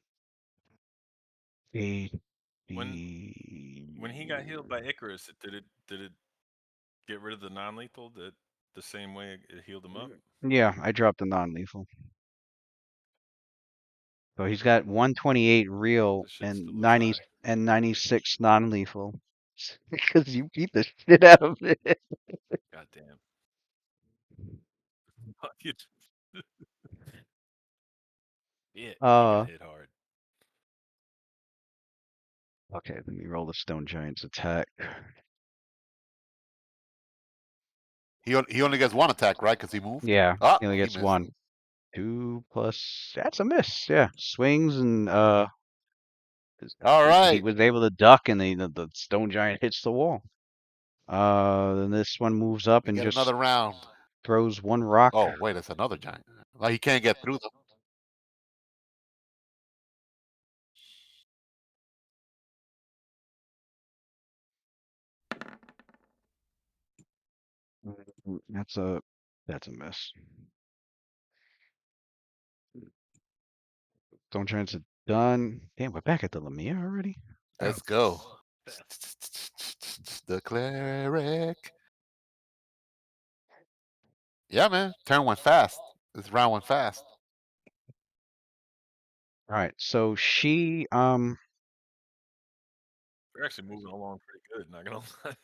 When he got healed by Icarus, did it get rid of the non-lethal the same way it healed him up? Yeah, I dropped the non-lethal. So he's got 128 real This shit and still looks 90 high. and 96 non-lethal. Because you beat the shit out of it. God damn. You- yeah, he got hit hard. Okay, let me roll the Stone Giant's attack. He only gets one attack, right? Because he moved. Yeah, Oh, he only he gets missed. 1. 2 plus, that's a miss. Yeah, swings and All he right. was able to duck, and the Stone Giant hits the wall. Then this one moves up We and get just another round. throws 1 rock. Oh, wait, it's another giant. Like he can't get through them. That's a miss. Stone Giants are done. Damn, we're back at the Lamia already. Let's go. The cleric. Yeah, man. Turn went fast. This round went fast. All right, so she We're actually moving along pretty good, not gonna lie.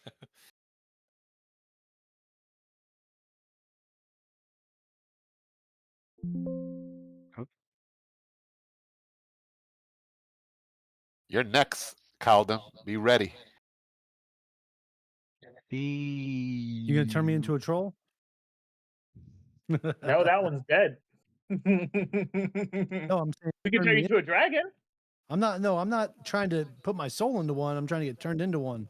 You're next, Calden. Be ready. You gonna turn me into a troll? No, that one's dead. No, I'm saying We can turn turn me you into a dragon. I'm not trying to put my soul into one. I'm trying to get turned into one.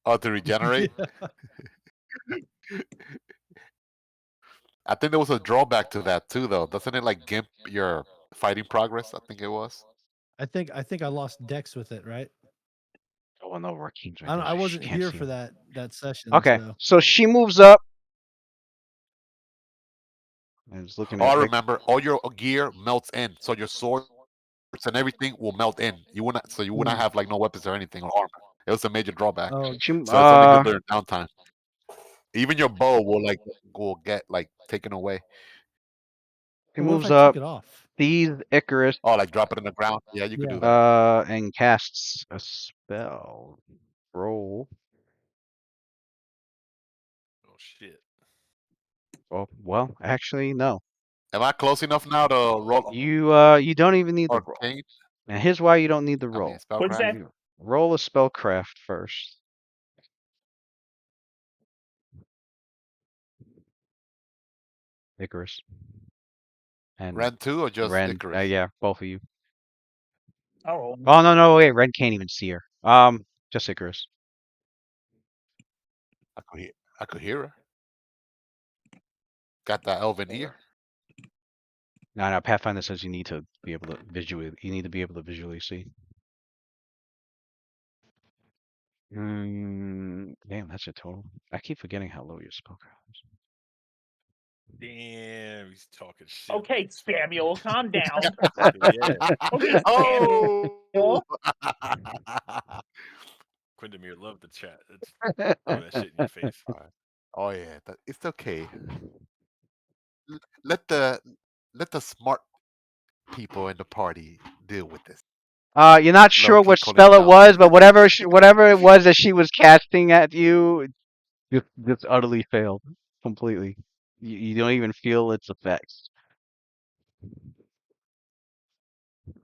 Oh, to regenerate? I think there was a drawback to that too, though. Doesn't it like gimp your fighting progress? I think it was. I think I lost Dex with it, right? oh no, Rakeem's right I, there. I She wasn't can't here see for him. that session. Okay, So. so she moves up. I was looking Oh, I at remember. All your gear melts in, so your swords and everything will melt in. You will not have like no weapons or anything or armor. It was a major drawback. Oh, she So it's only good during downtime. Even your bow will get like taken away. she what if moves I took up, it off? sees Icarus, Oh, like drop it in the ground. Yeah, you could Yeah. do that. and casts a spell. Roll. Oh shit. Oh, well, actually, no. Am I close enough now to roll You don't even need the roll. arcane? Now here's why you don't need the I mean, roll. What's spellcraft. that? You roll a spellcraft first. Icarus. And Ren 2 or just Ren, Icarus? yeah, both of you. Oh, Oh no, wait, Ren can't even see her. Just Icarus. I could hear her. Got that elven ear. No, Pathfinder says you need to be able to visually see. Damn, that's your total. I keep forgetting how low your spell count is. Damn, he's talking shit. okay, Samuel, calm down. Yeah, Okay, Oh. Quindamir loved the chat. Throw that shit in your face. Oh yeah, it's okay. Let the let the smart people in the party deal with this. You're not Low sure key what calling spell him it out. was, but whatever it was that she was casting at you, just utterly failed completely. You don't even feel its effects,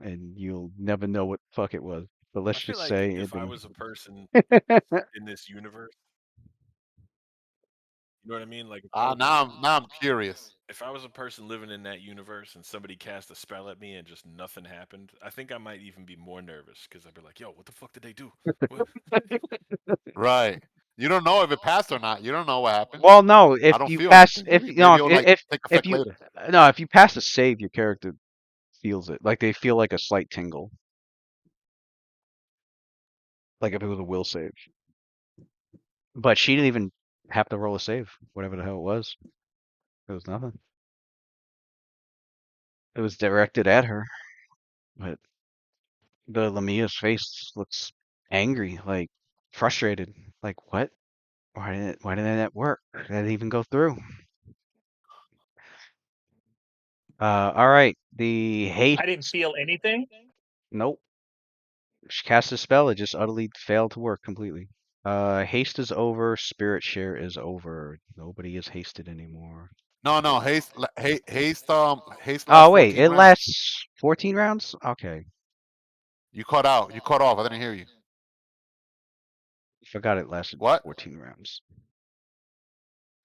and you'll never know what the fuck it was. But let's I feel just like say it if I didn't. was a person in this universe, you know what I mean? Like Now I'm curious. if I was a person living in that universe and somebody cast a spell at me and just nothing happened, I think I might even be more nervous because I'd be like, "Yo, what the fuck did they do?" What? Right. You don't know if it passed or not. You don't know what happened. Well, no, if I don't you feel pass, anything. if Maybe it'll like if take if effect you later. no, if you pass a save, your character feels it. Like they feel like a slight tingle, like if it was a will save. But she didn't even have to roll a save, whatever the hell it was. It was nothing. It was directed at her, but the Lamia's face looks angry, like frustrated. Like what? Why didn't that work? Did that even go through? All right. The I didn't haste. feel anything. Nope. She cast a spell. It just utterly failed to work completely. Haste is over. Spirit share is over. Nobody is hasted anymore. No, haste Oh lasts wait, 14 it rounds. lasts 14 rounds. Okay, You cut out. You cut off. I didn't hear you. forgot it lasted What? 14 rounds.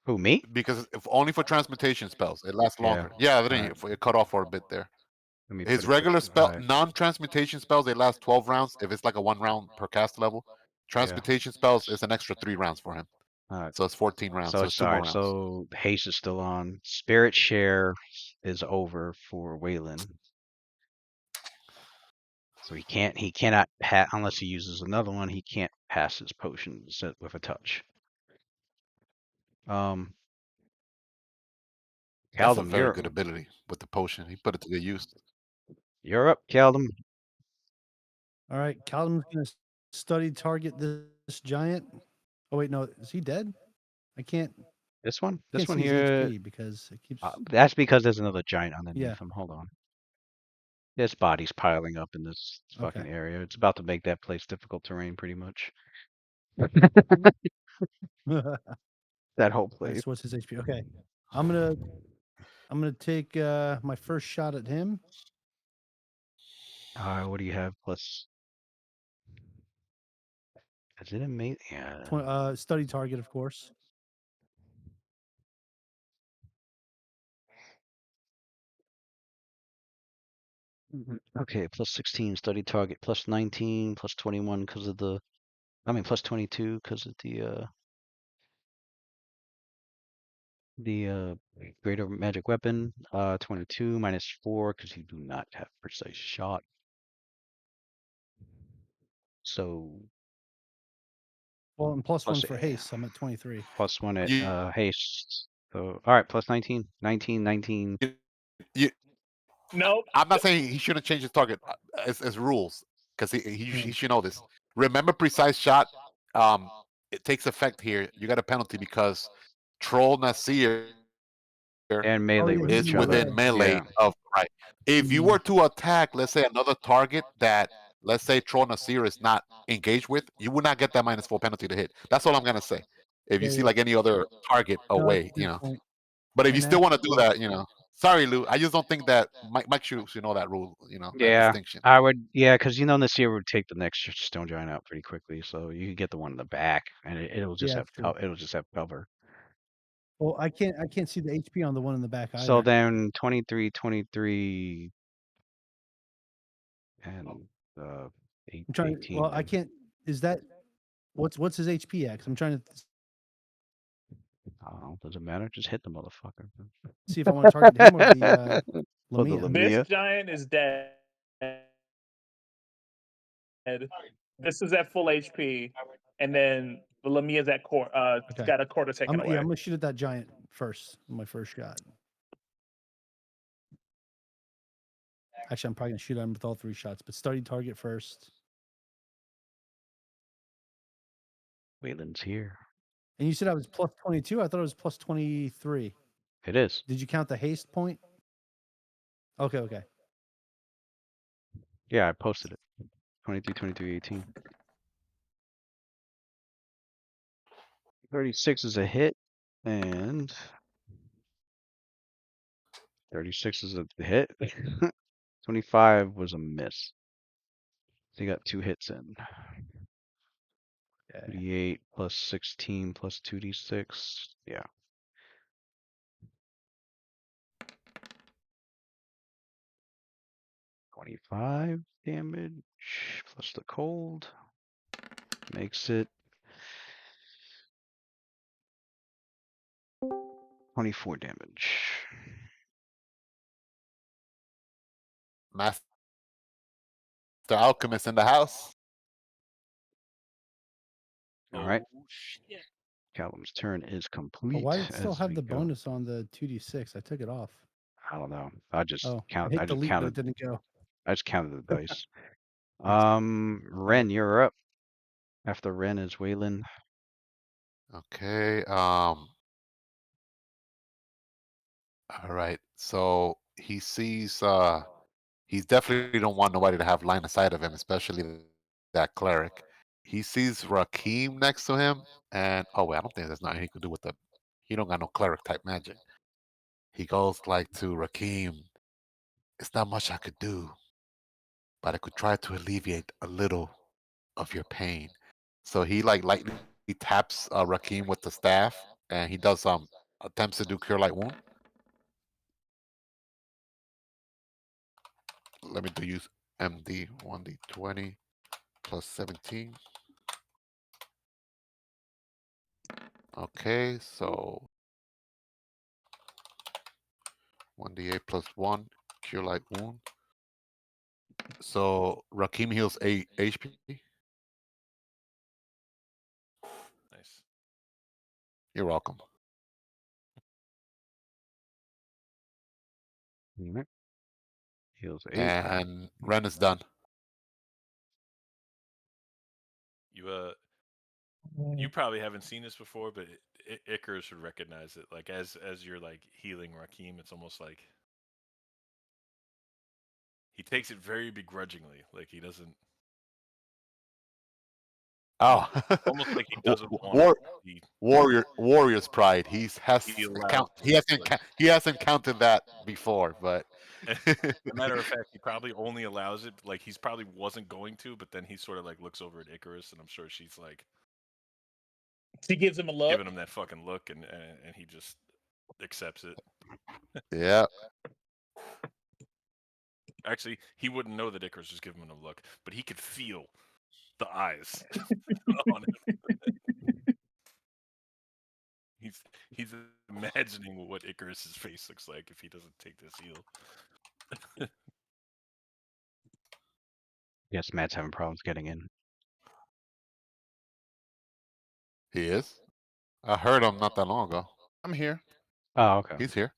Who, me? Because if only for transmutation spells, it lasts Yeah. longer. Yeah, I All didn't right. hear. It cut off for a bit there. Let me put His it quick. regular All spell, right. non-transmutation spells, they last 12 rounds. If it's like a 1 round per cast level, Yeah. transmutation spells is an extra 3 rounds for him. All right. So it's 14 rounds. So So it's it's two all more right. rounds. So haste is still on. Spirit share is over for Waylon. So he cannot pass unless he uses another one. He can't pass his potion with a touch. That's a Caldum, very good ability with the potion. He put it to good use. you're up, Caldum. All right, Caldum's gonna study target this giant. Oh wait, no, is he dead? I can't This one see his here. HP because it keeps. That's because there's another giant underneath Yeah. him. Hold on. There's bodies piling up in this fucking Okay. area. It's about to make that place difficult terrain, pretty much. That whole All right, place. so what's his HP? Okay, I'm gonna take my first shot at him. What do you have? Plus, is it amazing? Yeah. Study target, of course. Okay, plus 16 study target, plus 19, plus 21 because of the. I mean, plus 22 because of the greater magic weapon. 22 minus 4 because you do not have precise shot. So Well, and plus plus one for haste. I'm at 23. plus 1 at You, haste. So all right, plus 19, 19, 19. you, Nope. I'm not saying he shouldn't change his target as rules because he should know this. Remember, precise shot. It takes effect here. You got a penalty because Troll Nasir And Oh melee yeah, with he's is each in other. within melee. melee Yeah. of right. If you Mm. were to attack, let's say another target that, let's say Troll Nasir is not engaged with, you would not get that -4 penalty to hit. That's all I'm gonna say. If you Yeah, see yeah. like any other target No, that's away, a good point. But if you And still want to do actually, that, sorry, Lou. I just don't think that Mike should know that rule. That Yeah, distinction. I would. Yeah, because Nasir would take the next stone giant out pretty quickly, so you could get the one in the back, and it'll just yeah, have true. it'll just have cover. Well, I can't see the HP on the one in the back either. So then 23, 23, and I'm trying. 18. Well, I can't. Is that what's his HP at? 'Cause I'm trying to I don't know. Does it matter? Just hit the motherfucker. see if I want to target him or the Or the Lamia. Lamia. This giant is dead. This is at full HP, and then the Lamia's at Okay. got a quarter taken away. I'm gonna shoot at that giant first. My first shot. Actually, I'm probably gonna shoot at him with all 3 shots, but starting target first. Wayland's here. And you said I was plus 22. I thought it was plus 23. It is. Did you count the haste point? Okay, okay. Yeah, I posted it. 23, 23, 18. 36 is a hit, and 36 is a hit. 25 was a miss. So you got 2 hits in. Okay. 38 plus 16 plus 2d6. Yeah. $25 damage plus the cold makes it 24 damage. Master Alchemist in the house. All right. Oh, shit. Callum's turn is But complete. why did it still as have we the go. bonus on the 2d6? I took it off. I don't know. I just Oh, count. I I hit just delete, but it counted. didn't go. I just counted the dice. Ren, you're up. After Ren is Waylon. Okay. All right. So he sees. He definitely don't want nobody to have line of sight of him, especially that cleric. He sees Rakim next to him, and oh wait, I don't think there's nothing he could do with the. He don't got no cleric type magic. He goes like to Rakim. It's not much I could do, but I could try to alleviate a little of your pain. So he like lightly taps Rakim with the staff, and he does attempts to do cure light wound. Let me do use MD 1d20 plus 17. Okay, so 1d8 plus 1 cure light wound. So Rakim heals 8 HP. Nice. You're welcome. Alright. Heals 8. And Ren is done. You probably haven't seen this before, but Icarus would recognize it. Like as you're like healing Rakim, it's almost like he takes it very begrudgingly. Like he doesn't. Oh, Almost like he doesn't want to be warrior's pride. He allows He hasn't counted that before, but As a matter of fact, he probably only allows it. Like he's probably wasn't going to, but then he sort of like looks over at Icarus, and I'm sure she's like She gives him a look. giving him that fucking look, and he just accepts it. yeah. Actually, he wouldn't know that Icarus was giving him a look, but he could feel the eyes on him. He's imagining what Icarus's face looks like if he doesn't take this heal. Yes, Matt's having problems getting in. He is. I heard him not that long ago. I'm here. Oh, okay. He's here.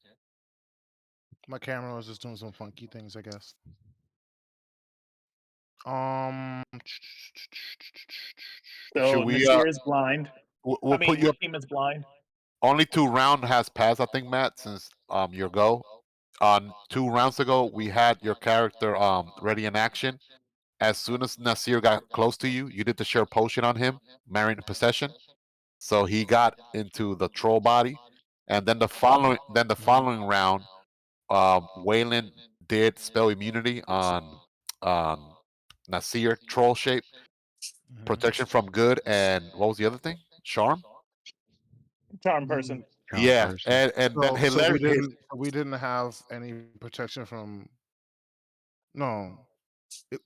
My camera was just doing some funky things, I guess. Um. So Should we? Nasir is blind. We'll put you up. Rakim is blind. Only 2 round has passed, I think, Matt, since your go. On 2 rounds ago, we had your character ready in action. As soon as Nasir got close to you, you did the share potion on him, Marion Possession. So he got into the troll body, and then the following round, Waylon did spell immunity on Nasir troll shape, protection from good, and what was the other thing? Charm. Charm person. charm Yeah, person. and then So hilarious. we didn't have any protection from. No, it,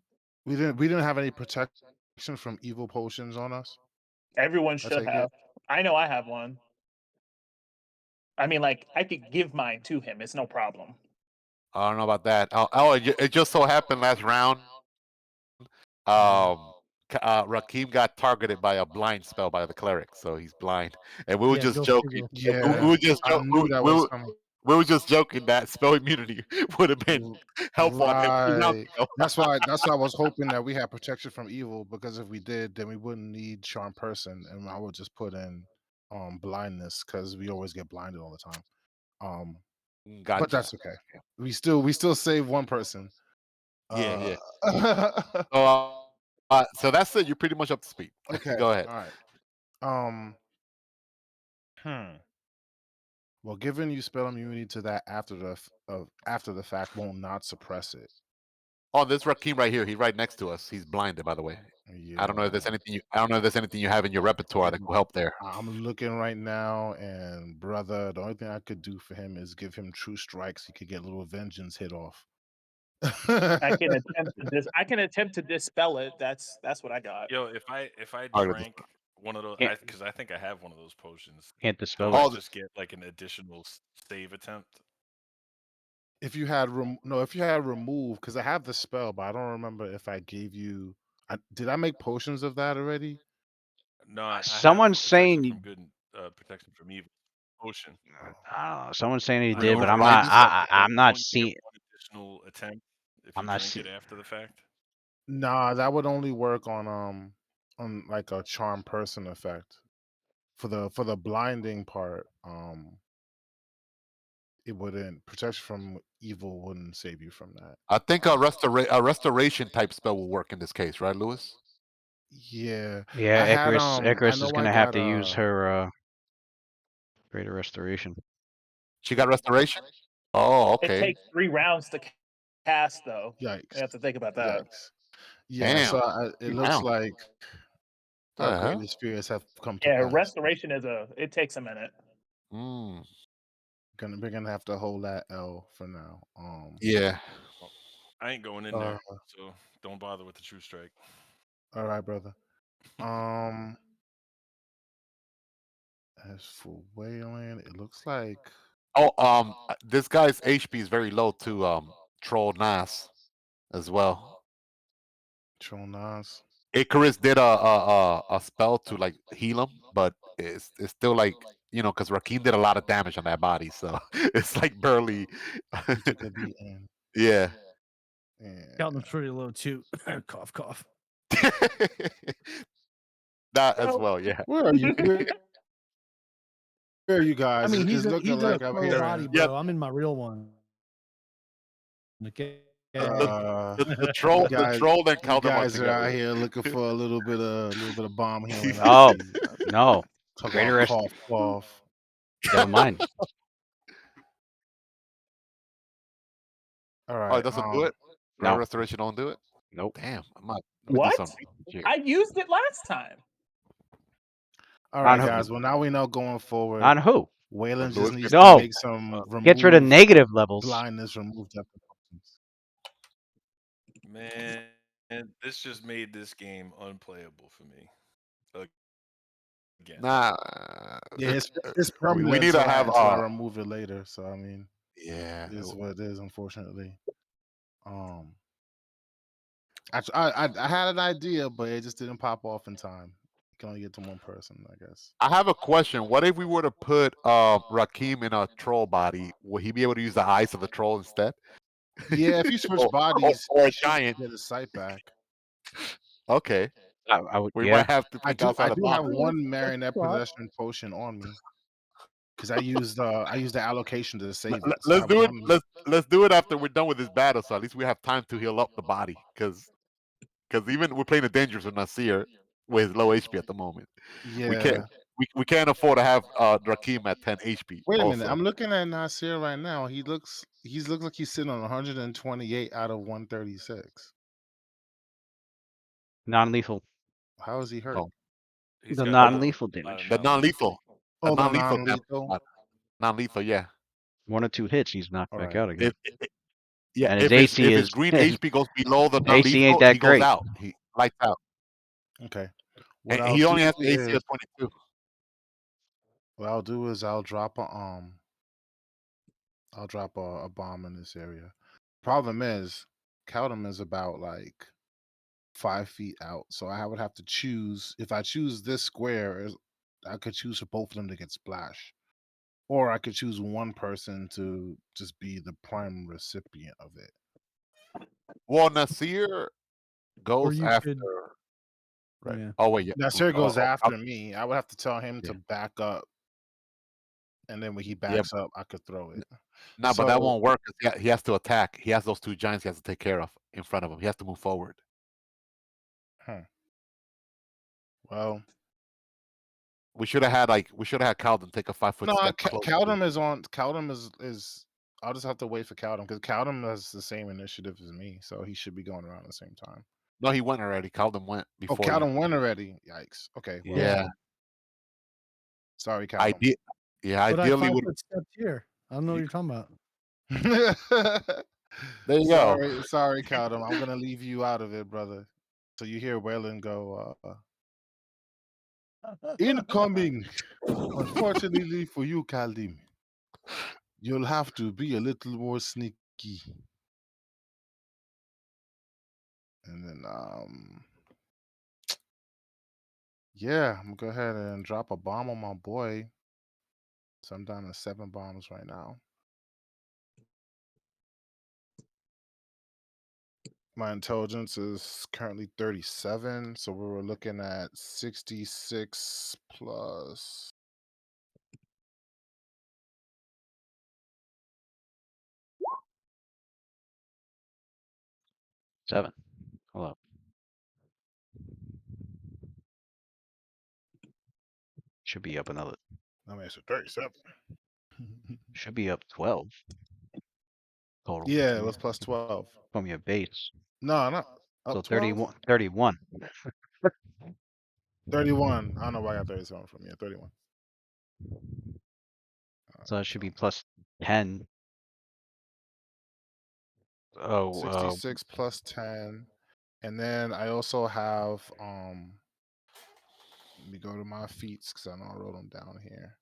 we didn't have any protection from evil potions on us. Everyone I should take it. have. I know I have one. I mean, like, I could give mine to him. It's no problem. I don't know about that. It just so happened last round. Mhm. Rakim got targeted by a blind spell by the cleric, so he's blind. And we were Yeah, just go joking. figure. Yeah, I knew that was coming. We were just joking that spell immunity would have been R- helpful on him 2 rounds Right. ago. That's why I was hoping that we had protection from evil, because if we did, then we wouldn't need charm person, and I would just put in blindness, because we always get blinded all the time. But Gotcha. that's okay. We still save one person. Yeah, Uh yeah. So that's it. You're pretty much up to speed. okay. Go ahead. All right. Um well, giving you spell immunity to that after the fact won't not suppress it. Oh, this Rakim right here. He's right next to us. He's blinded, by the way. I don't know if Yeah. there's anything. I don't know if there's anything you have in your repertoire that will help there. I'm looking right now, and brother, the only thing I could do for him is give him true strikes. He could get little vengeance hit off. I can attempt to dispel it. That's what I got. Yo, if I All right, drank one of those, Can't, because I think I have one of those potions, can't don't dispel I it. Oh, just get like an additional save attempt? If you had if you had remove, because I have the spell, but I don't remember if I gave you. Did I make potions of that already? No, I have Someone's protection saying from good and protection from evil potion. I don't know. Someone's saying he I did, know but it I'm works, not. blindness. but I'm not don't you get seeing. one additional attempt if I'm you not drink it seeing. after the fact? Nah, that would only work on like a charm person effect. For the blinding part, it wouldn't protection from evil wouldn't save you from that. I think a restoration type spell will work in this case, right, Lewis? Yeah, I Yeah, had I Icarus is know I gonna have got to use her greater restoration. She got restoration. Oh, It okay. takes 3 rounds to cast, though. yikes, You have to think about that. yikes. Yeah, Damn. so it looks Round. like our The hell? greatest fears have come to Yeah, pass. restoration it takes a minute. Mm, We're gonna have to hold that L for now. yeah. Well, I ain't going in Uh, there, so don't bother with the true strike. all right, brother. Um, as for whaling, it looks like Oh, this guy's HP is very low too. Troll Nas as well. Tronas. Icarus did a spell to like heal him, but it's still like because Rakim did a lot of damage on that body, so it's like barely. He took a beating. Yeah. Counting Yeah. pretty low too. Cough, cough. That as Well, well, yeah. Where are you? Where are you I guys? mean, It's looking he's in a like I'm pro body, hearing. Yeah, bro. I'm in my real one. Okay. the Uh, the you troll the guys, troll and you Caldemar guys are out together. here looking for a little bit of bomb healing. I Oh see. no, Talk greater about rest. cough, cough. Never mind. All Oh, it right. doesn't do it. Prayer No, restoration don't do it. nope. Damn, let me do what? some research here. I used it last time. All On right, who? guys. Well, now we know going forward. On who? Waylon Lewis just needs gets to No, make some gets rid of remove negative levels. blindness, remove depth of focus. Man, this just made this game unplayable for me. Again. Nah, Yeah, it's we permanent need to have until I remove it later. So I mean, yeah. it is what it is. Unfortunately, I had an idea, but it just didn't pop off in time. You can only get to one person, I guess. I have a question. What if we were to put Rakim in a troll body? Will he be able to use the eyes of the troll instead? Yeah, if you switch or, bodies, or he a should giant? get his sight back. Okay, I would. we Yeah. might have to I think do outside the have box. one marionette possession potion on me because I used the allocation to save it. So I Let's have do it. one. Let's do it after we're done with this battle, so at least we have time to heal up the body. Because even we're playing the dangerous with Nasir with his low HP at the moment. We can't Yeah. we can't afford to have Rakim at 10 HP. Wait a minute. Also, I'm looking at Nasir right now. He looks like he's sitting on 128 out of 136. Non-lethal. How is he hurt? oh, He's The got non-lethal a lot of damage. the non-lethal, Oh, the damage. non-lethal. non-lethal. Yeah. 1 or 2 hits, he's knocked All back right. out again. Yeah. And his If his AC if his is green HP goes below the AC ain't non-lethal, that he goes great. out. He lights out. Okay. And What I'll he only do has the AC is of 22. I'll drop a bomb in this area. Problem is, Cowdom is about like 5 feet out, so I would have to choose. If I choose this square, I could choose for both of them to get splash, or I could choose one person to just be the prime recipient of it. Well, Nasir Or goes you after. could, Right. yeah. Oh wait, yeah. Nasir goes I'll- after me. I would have to tell him Yeah. to back up, and then when he Yeah. backs up, I could throw it. No, but that So, won't work. 'Cause he has to attack. He has those 2 giants he has to take care of in front of him. He has to move forward. well, We should have had Calden take a 5-foot no, step closer. Cowdom is on. Cowdom is. I'll just have to wait for Cowdom because Cowdom has the same initiative as me, so he should be going around the same time. No, he went already. Calden went Oh, before you. Cowdom won already. Yikes. Okay. Well, Yeah. sorry, Cowdom. Yeah. But I Ideally, would 5-foot stepped here. I don't know what you're talking about. there you go. Sorry, Cowdom. I'm gonna leave you out of it, brother. So you hear Waylon go, incoming. Unfortunately for you, Kaldim, you'll have to be a little more sneaky. And then, yeah, I'm gonna go ahead and drop a bomb on my boy. So I'm down to 7 bombs right now. My intelligence is currently 37, so we were looking at 66 plus. Seven. Hold up. Should be up another. I mean, it's a 37. Should be up 12. Total. Yeah, it was plus 12. From your base. No, not So up 12. 31. 31. 31. I don't know why I got 37 from you. 31. So it should be plus 10. Oh, 66 plus 10. And then I also have let me go to my feats because I know I wrote them down here.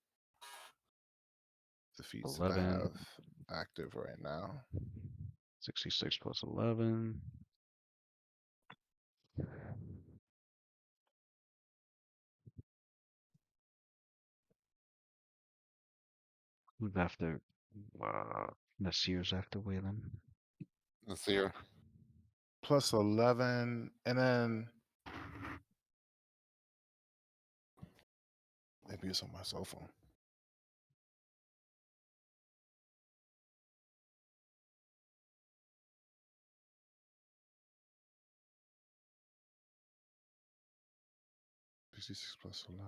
The feats that I 11. have active right now. 66 plus 11. Who's after? Nasir's after Waylon. Nasir. Plus 11. And then maybe it's on my cell phone. Six plus 11,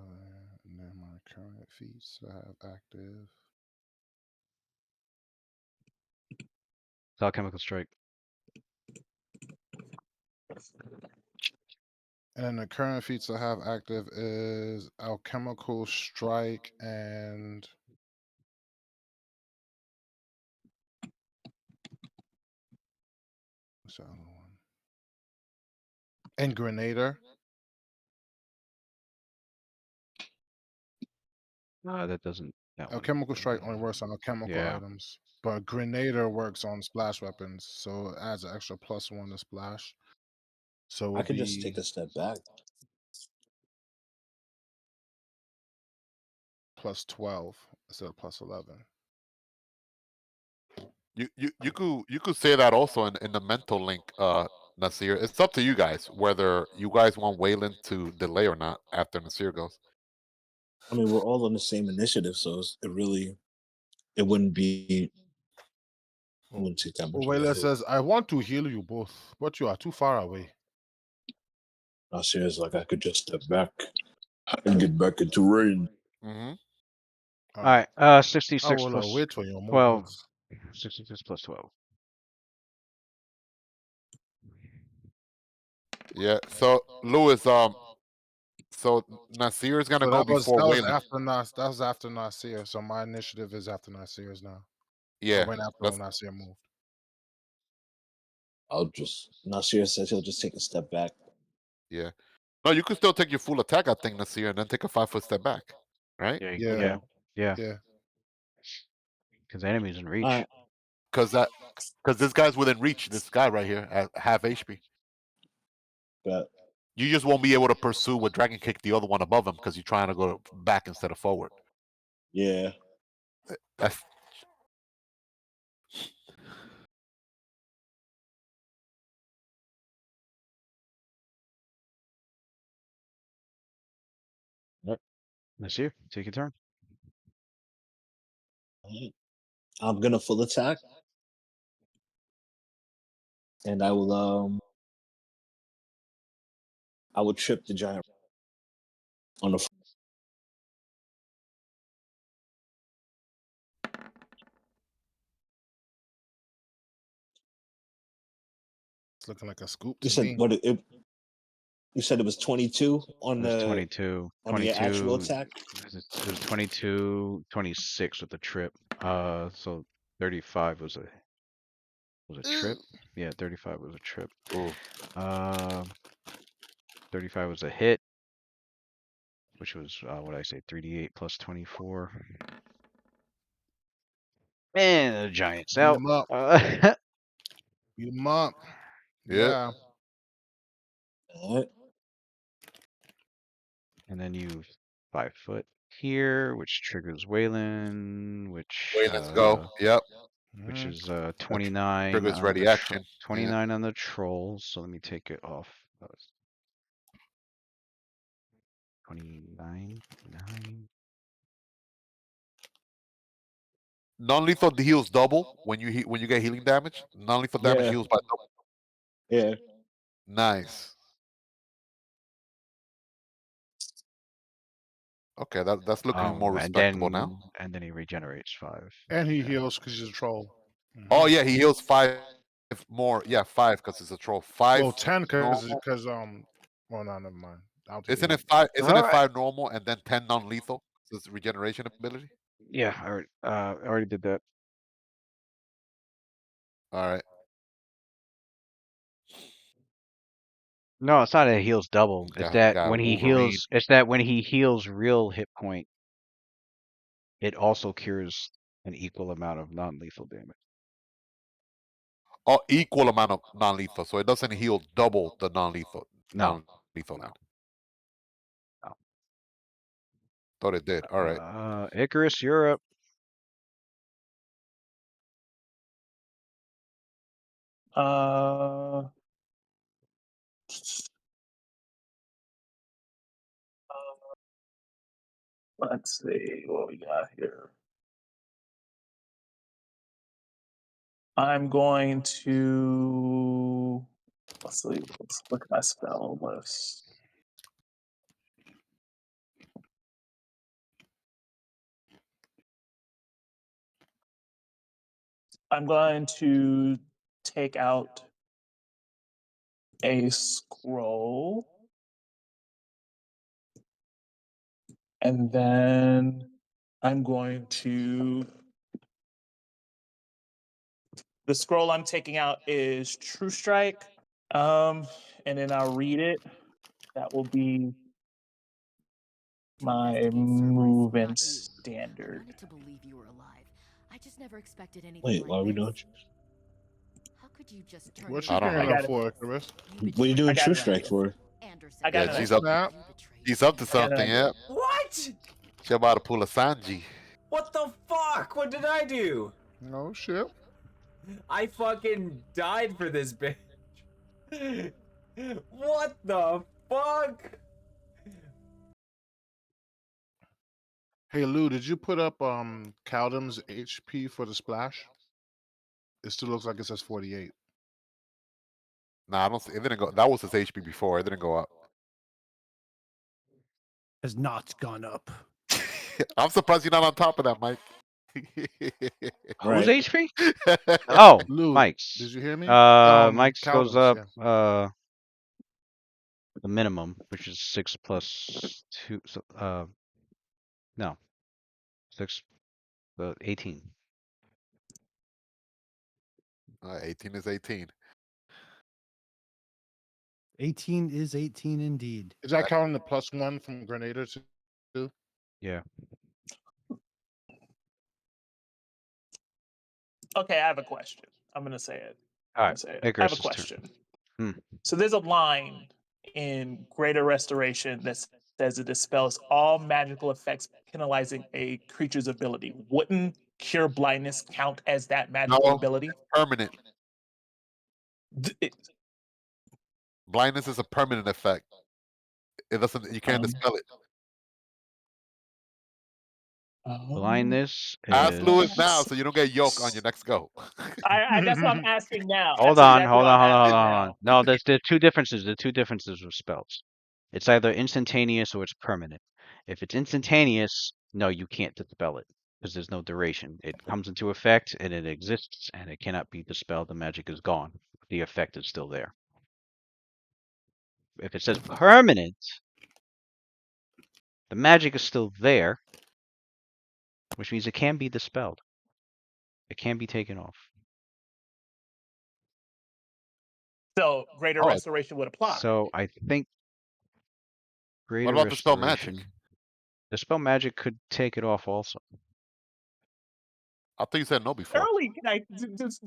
and then my current feats I have active. Alchemical Strike. And then the current feats I have active is Alchemical Strike and what's the other one? And Grenader. That doesn't. That one. Alchemical Strike only works on alchemical Yeah. items, but Grenader works on splash weapons, so it adds an extra +1 to splash. So it I would could just be take a step back. plus 12 instead of plus 11. You could say that also in the mental link, Nasir. It's up to you guys whether you guys want Waylon to delay or not after Nasir goes. I mean, we're all on the same initiative, so it wouldn't be. I wouldn't take that much. Wayla says, I want to heal you both, but you are too far away. Nasir's like, I could just step back and get back into range. Mm-hmm. All right. I 66 will plus wait for your 12. movements. 66 plus 12. Yeah. So Lewis, So Nasir is gonna So go that was before Wayland. that was after Nasir. So my initiative is after Nasir's now. I Yeah, went after that's Nasir moved. Nasir says he'll just take a step back. yeah. No, you could still take your full attack, I think, Nasir, and then take a 5-foot step back, right? Yeah, Yeah. yeah, yeah. Yeah. Because the enemy's in reach. Alright. Because this guy's within reach. This guy right here at half HP. But You just won't be able to pursue with Dragon Kick the other one above him because you're trying to go back instead of forward. yeah. That's Nasir, take your turn. Alright. I'm gonna full attack. And I will trip the giant on the It's looking like a scoop You to said me. what you said it was 22 on It was the 22. on the actual 22. attack? It was 22, 26 with the trip. So 35 was a trip. Yeah, 35 was a trip. ooh. 35 was a hit, which was what did I say, 3d8 plus 24. And the giant's Beat out. him up. Beat him up. Yeah. Yeah. Alright. And then you 5-foot here, which triggers Wayland, which Wayland's go. Yep. which Mhm. is 29 triggers on ready the action. Yeah. 29 on the trolls. So let me take it off. 29, 9. Non-lethal heals double when you get healing damage. Non-lethal damage Yeah. heals by double. Yeah. Nice. Okay, that's looking more respectable now. And then he regenerates 5. And he Yeah. heals because he's a troll. Oh yeah, he heals 5 more. Yeah, 5 because it's a troll. 5 Well, 10 because normal. well, no, never mind. I don't think Isn't he it 5? Isn't it Alright. 5 normal and then 10 non-lethal? So it's regeneration ability. Yeah, I already did that. All right. No, it's not that it heals double. It's that Got when he Wolverine. heals, it's that when he heals real hit point, it also cures an equal amount of non-lethal damage. Oh, equal amount of non-lethal, so it doesn't heal double the non-lethal. No. Non-lethal now. No. Thought it did. All right. Icarus, you're up. Let's see what we got here. I'm going to let's look at my spell list. I'm going to take out a scroll, and then I'm going to. The scroll I'm taking out is True Strike, and then I'll read it. That will be my move and standard. To believe you were alive. I just never expected anything Wait, like why are we this. doing? How could you just turn What your you I don't gearing know. up for, Icarus? What are you doing I got True an Strike idea. for? Anderson. I got Yeah, an she's idea. up. Snap. He's up to I got an something. idea. Yeah. What? She's about to pull a Sanji. What the fuck? What did I do? No shit. I fucking died for this bitch. What the fuck? Hey Lou, did you put up Caldum's HP for the splash? It still looks like it says 48. Nah, I don't. It didn't go. That was his HP before. It didn't go up. Has not gone up. I'm surprised you're not on top of that, Mike. Who's Right. HP? Oh, Lou, Mike's. did you hear me? Mike's goes Caldum's, up. yeah. the minimum, which is 6 plus 2. So, no, 6, 18. 18 is 18. 18 is 18 indeed. Is that counting the +1 from Grenadier too? Yeah. Okay, I have a question. I'm gonna say it. All I'm right. gonna say it. I have a Icarus's question. turn. So there's a line in Greater Restoration that says it dispels all magical effects penalizing a creature's ability. Wouldn't cure blindness count as that magical No, ability? permanent. It- Blindness is a permanent effect. It doesn't. You can't Um, dispel it. Blindness Ask Lewis is. now, so you don't get yoke on your next go. that's what I'm asking now. Hold That's on, exactly hold what on, I'm hold on, hold asking on, hold on. now. No, there's two differences. There are two differences with spells. It's either instantaneous or it's permanent. If it's instantaneous, no, you can't dispel it because there's no duration. It comes into effect and it exists and it cannot be dispelled. The magic is gone. The effect is still there. If it says permanent, the magic is still there, which means it can be dispelled. It can be taken off. So Greater Oh, Restoration would apply. So I think Greater about the spell Restoration. magic? The spell magic could take it off also. I thought you said no before. Early can I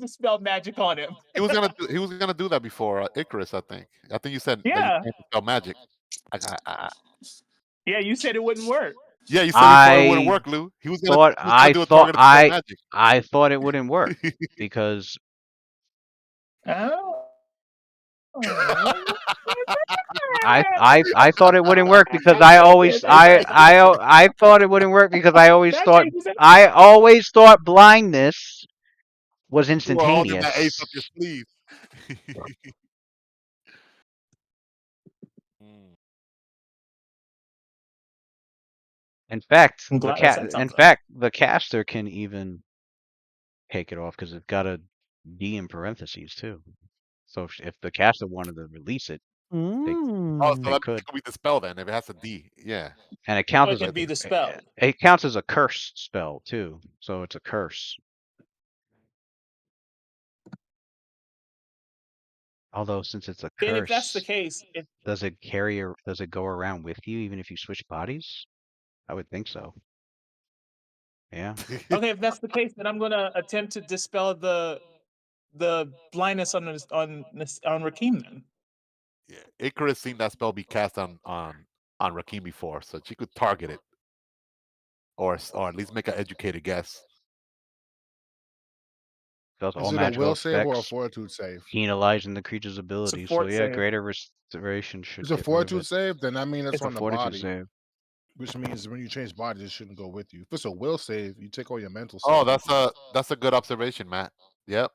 dispel magic on him? He was gonna do that before Icarus. I think you said that you Yeah. can't dispel magic. Yeah, you said it wouldn't work. Yeah, you said before it wouldn't I work, Lou. He was thought gonna do a targeted spell magic. I thought it wouldn't work because Oh. I thought it wouldn't work because I thought it wouldn't work because I always thought blindness was You were holding that ace instantaneous. up your sleeve. In fact, I'm glad I said something. the caster can even take it off because it's got a D in parentheses too. So if the caster wanted to release it, Oh, so they that means could. it could be dispelled then if it has a D. Yeah. And it counts So it as can a be dispelled. it counts as a curse spell too. So it's a curse. Although since it's a And if that's the curse, case, does it go around with you even if you switch bodies? I would think so. Yeah. okay, if that's the case, then I'm gonna attempt to dispel the blindness on Rakim then. Yeah. Icarus seen that spell be cast on Rakim before, so she could target it, or at least make an educated guess. Does all Is it a magical will save or a effects fortitude save? penalizing the creature's ability. So fort yeah, save. greater restoration should It's a get rid of fortitude it. save, then that means it's It's a on the fortitude body, save. which means when you change bodies, it shouldn't go with you. If it's a will save, you take all your mental Oh, stuff. that's a good observation, Matt. Yep.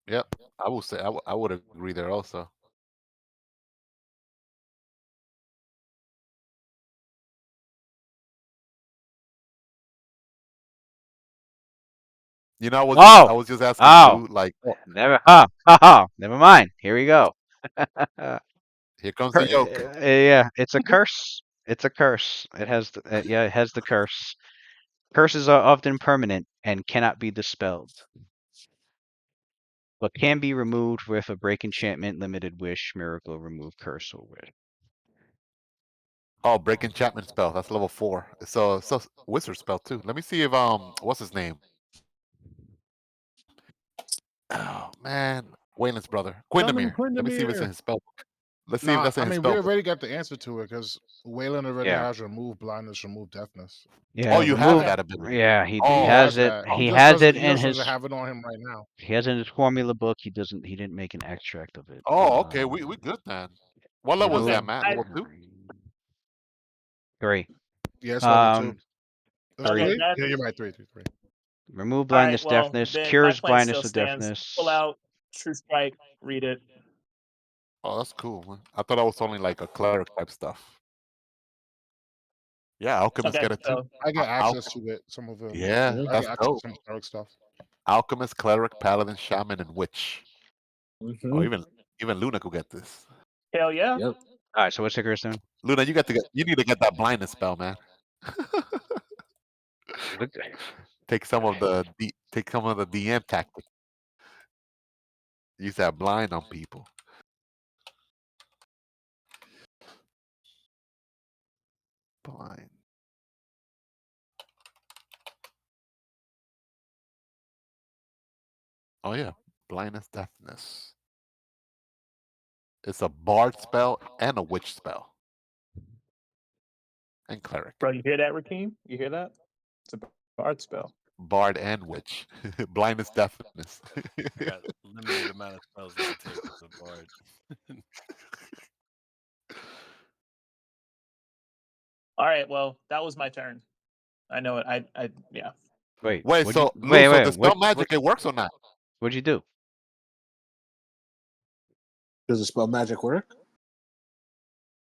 I will say I would agree there also. You know, I was just asking Lou, like, Never never mind. Here we go. here comes the yoke. Yeah, it's a curse. It's a curse. It has it has the curse. Curses are often permanent and cannot be dispelled, but can be removed with a break enchantment, limited wish, miracle, remove curse, or wish. Oh, break enchantment spell. That's level 4. So wizard spell too. Let me see if what's his name? Oh man, Waylon's brother, Summon Quindamere. Let me see if it's in Quindamere. his spell book. Let's see if Nah, that's in I his mean we spell book. already got the answer to it because Waylon already Yeah. has remove blindness, remove deafness. Yeah, Oh, you have that ability. Yeah, he Oh, has it. that. He just has it he in just his. doesn't have it on him right now. He has it in his formula book. He didn't make an extract of it. Oh, okay. We good then. What level is Okay, that, Matt? Level 2? 3. Yeah, it's level 2. Three. Okay, that's Yeah, you're right. 3. Remove all right. blindness, Well, deafness, then my cures plan still blindness or stands. deafness. Pull out True Strike, read it. Oh, that's cool, man. I thought I was only like a cleric type stuff. Yeah, alchemists Okay, get it too. so I get access to it. Some of them. Yeah, I that's get access dope. to some cleric stuff. Alchemist, cleric, paladin, shaman, and witch. Mhm. Oh, even Luna could get this. hell yeah. Yep. All right. So what's Icarus doing? Luna, you need to get that blindness spell, man. Look, Take some of the DM tactic. Use that blind on people. Blind. Oh yeah, blindness, deafness. It's a bard spell and a witch spell. And cleric. Bro, you hear that, Rakeem? You hear that? It's a bard spell. Bard and witch. Blindness, deafness. I got limited amount of spells I can take as a bard. All right, well, that was my turn. I know it. I yeah. wait. Wait, what'd so you, Lou, wait, so wait. the spell What, magic it works or not? what'd you do? Does the spell magic work?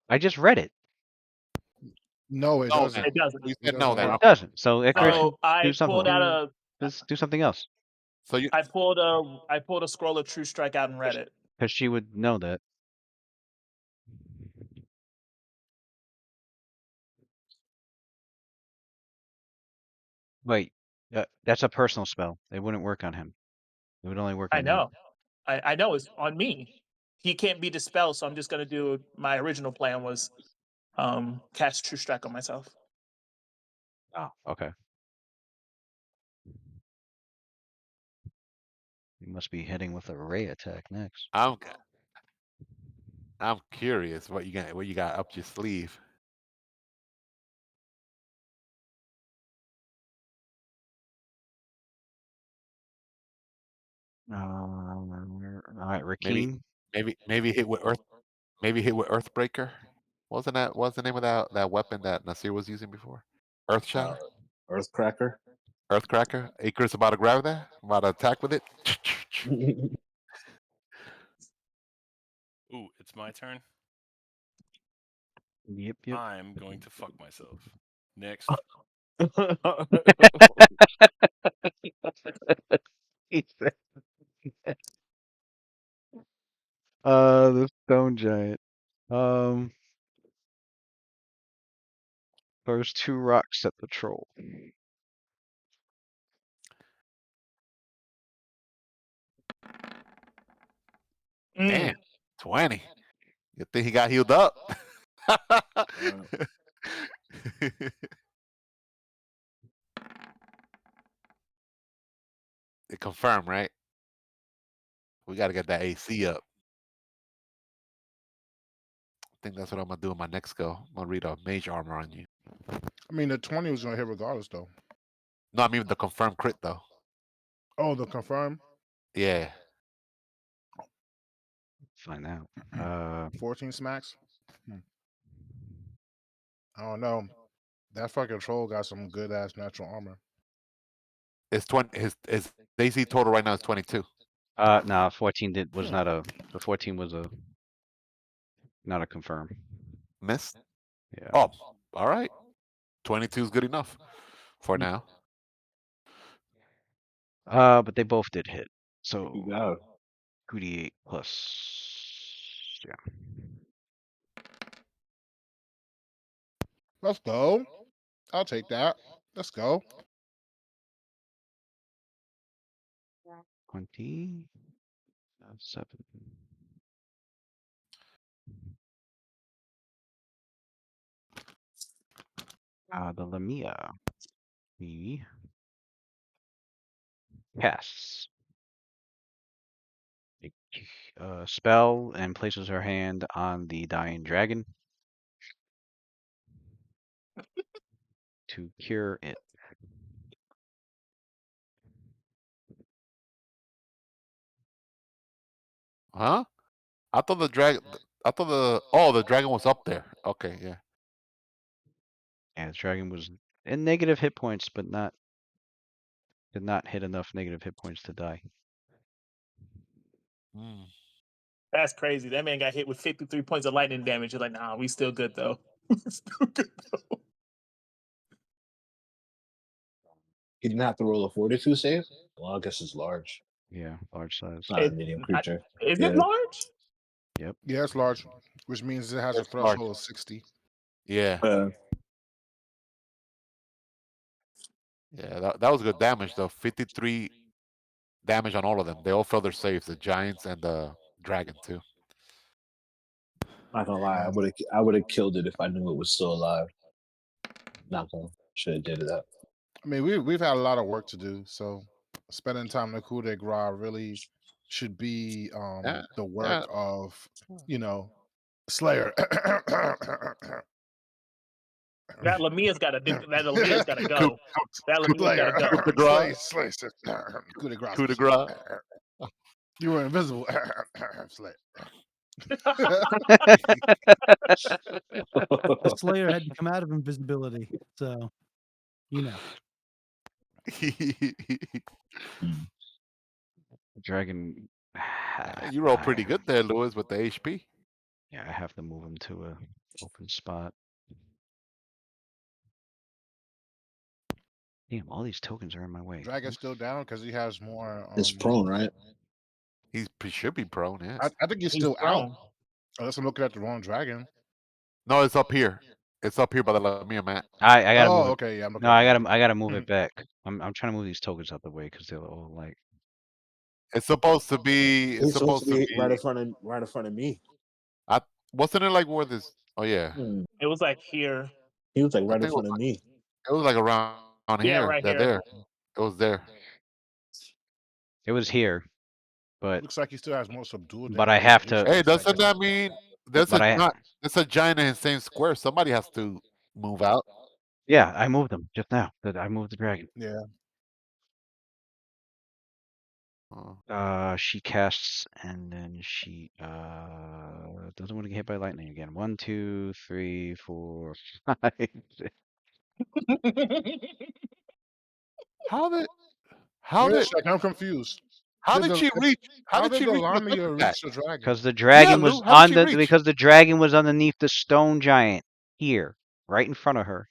I just read it. No, it No, doesn't. then. It doesn't. You It said no doesn't then. It work. Okay. doesn't. So Icarus So I do something. pulled out a Let's do something else. So you I pulled a scroll of True Strike out and read it. Because she would know that. Wait. That's a personal spell. It wouldn't work on him. It would only work I on you. know. I know it's on me. He can't be dispelled, so I'm just gonna do my original plan was cast True Strike on myself. Oh, okay. You must be hitting with a ray attack next. I'm curious what you got up your sleeve. All right, Maybe Rakeem. maybe hit with Earthbreaker. What's the name of that weapon that Nasir was using before? Earth Shatter? Earthcracker. Earthcracker? Icarus about to grab that? About to attack with it? Ooh, it's my turn. Yep. I'm going to fuck myself. Next. The stone giant. Throws 2 rocks at the troll. Damn. 20. Good thing he got healed up. It confirmed, right? We got to get that AC up. I think that's what I'm gonna do in my next go. I'm gonna read a mage armor on you. I mean, the 20 was gonna hit regardless, though. No, I mean the confirmed crit though. Oh, the confirm. Yeah. Find out. 14 smacks. I don't know. That fucking troll got some good ass natural armor. It's 20. His AC total right now is 22. No, 14 was not a. The 14 was not a confirm. Miss. Yeah. Oh, all right. 22 is good enough for now. But they both did hit. So You got it. 2d8 plus. Yeah. Let's go. I'll take that. Let's go. 20. 7. The Lamia. He casts a spell and places her hand on the dying dragon to cure it. Huh? I thought the dragon. The dragon was up there. Okay, yeah. And the dragon was in negative hit points, but did not hit enough negative hit points to die. Mm. That's crazy. That man got hit with 53 points of lightning damage. You're like, nah, we still good though. Still good though. He didn't have to roll a 42 save. Well, I guess it's large. Yeah, large size. Not a medium creature. Is Yeah. it large? Yep. Yeah, it's large. which means it has a It's large. threshold of 60. Yeah, Uh, yeah. That was good damage though. 53 damage on all of them. They all fell their saves. The giants and the dragon too. not gonna lie, Yeah. I would have killed it if I knew it was still alive. Not gonna should have did that. I mean, we've had a lot of work to do, so spending time in the coup de grace really should be Yeah, the work yeah. of, you know, Slayer. That Lamia's got to do. That Lamia's got to Coup, go. That coup, Lamia's got to Slayer, coup go. de slay, grace. slay, coup de grace. Coup de grace. You were invisible, Slayer. The Slayer had to come out of invisibility, so you know. Dragon. You roll I, pretty good there, Lewis, with the HP. yeah, I have to move him to a open spot. Damn, all these tokens are in my way. Dragon's still down because he has more. It's prone, right? He should be prone. Yeah. I think he's He's still out, prone. unless I'm looking at the wrong dragon. No, it's up here. It's up here by the Lamia mat. I gotta move Oh, it. okay, yeah, I'm looking No, at I the wrong gotta move Hmm. it back. I'm trying to move these tokens out the way because they're all like. It's supposed to be. It's It's supposed supposed to to be be. right in front of me. Wasn't it like where this? Oh yeah. It was like here. He was like I right in think front of me. it was like around Yeah, here. right That here. there. It was there. It was here, but Looks like he still has more subdual But I damage have than to- Hey, HP. doesn't that mean there's but I there's a giant in the same square? Somebody has to move out. yeah, I moved them just now. I moved the dragon. Yeah. She casts and then she doesn't want to get hit by lightning again. 1, 2, 3, 4, 5. How did? Wait a second, I'm confused. How Did did the she reach? How how did did she the reach the Lamia touch attack? reach the dragon? Because the Yeah, dragon Lou. was How did she under reach? because the dragon was underneath the stone giant here, right in front of her.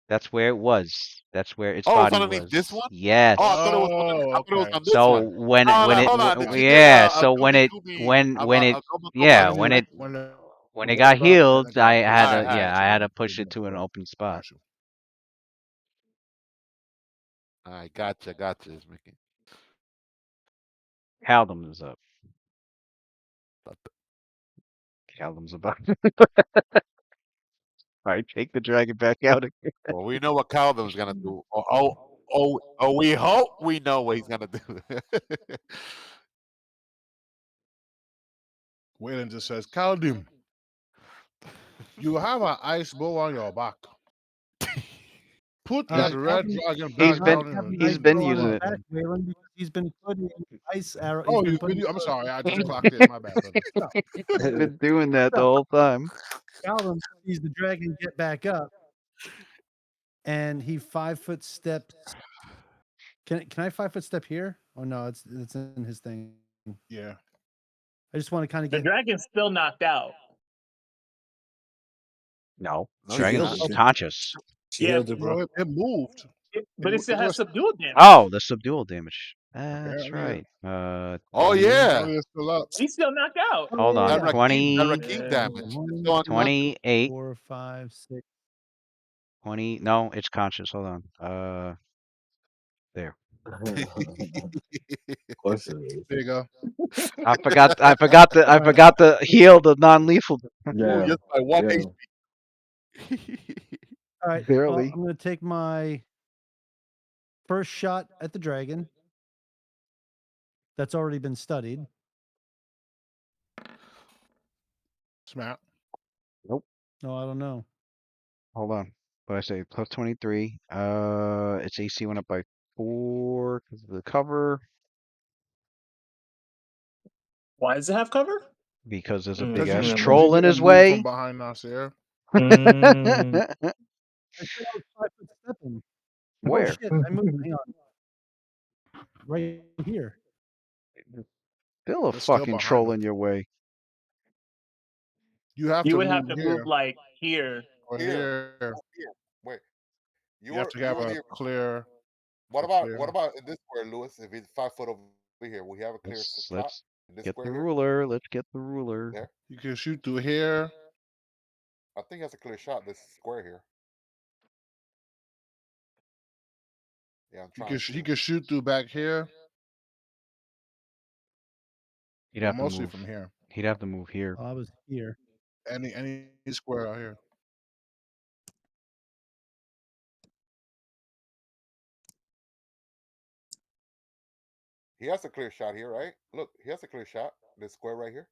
That's where it was. That's where its Oh, it's body underneath this was. one. Yes. Oh, I thought it was on. I Oh, thought it was okay. on this So one. when Oh, when like, it hold on. Did she give yeah, a so when gooby it gooby? when it A goma yeah, goma? when it When the when it got water and then healed, it got I had Alright, to alright. yeah, I had to push it to an open spot. Got you. Alright, gotcha, Mickey. Caldum is up. But Caldum's about. Alright, take the dragon back out again. well, we know what Calvin's gonna do. We hope we know what he's gonna do. Waylon just says, Kaldim, you have an ice bow on your back. Put that red Calvin, dragon He's back been down in the he's in been the using swamp. it. back, Waylon, because he's been putting ice arrow. Oh, He's been putting. I'm sorry, I just clocked in. My bad, brother. He's been doing that the whole time. Calvin sees the dragon get back up, and he 5-foot steps. Can I 5-foot step here? Oh no, it's in his thing. Yeah. I just want to kind of The get. dragon's still knocked out. No, No, She he's healed not. it. dragon's conscious. She Yeah, healed it, No, bro. it moved. but it still has was subdual damage. Oh, the subdual damage. That's apparently right. Oh 20 yeah, apparently it's still up. He's still knocked out. Hold on. that Yeah. Rakim Yeah. damage. It's 1, still 2, unconscious. 28, 4, 5, 6. 20. No, it's conscious. Hold on. There. Of course it is. There you go. I forgot the heal the non-lethal. Oh, Yeah. just by one Yeah. HP. All right. Barely. Well, I'm going to take my first shot at the dragon. That's already been studied. Smart. Nope. No, I don't know. Hold on. What I say? Plus 23. Its AC went up by 4 because of the cover. Why does it have cover? Because there's a Mm, big Because ass mm, troll in getting his moved from way. behind Nasir. mm. I said I was 5-foot stepping. Oh Where? shit! I moved. Hang on. Right here. Still a It's still fucking behind troll him. in your way. You have You to would have move to here move like here. or Here. here. Wait, You have to have a clear. What a about clear- what about in this square, Lewis? If he's 5 foot over here, we have a clear Let's spot. In this Get square the here. ruler. Let's get the ruler. There. You can shoot through here. I think that's a clear shot. This square here. Yeah, I'm You trying can to see. he can shoot through back here, He'd but have to mostly move. from here. He'd have to move here. Oh, I was here. Any square out here. He has a clear shot here, right? Look, he has a clear shot. This square right here.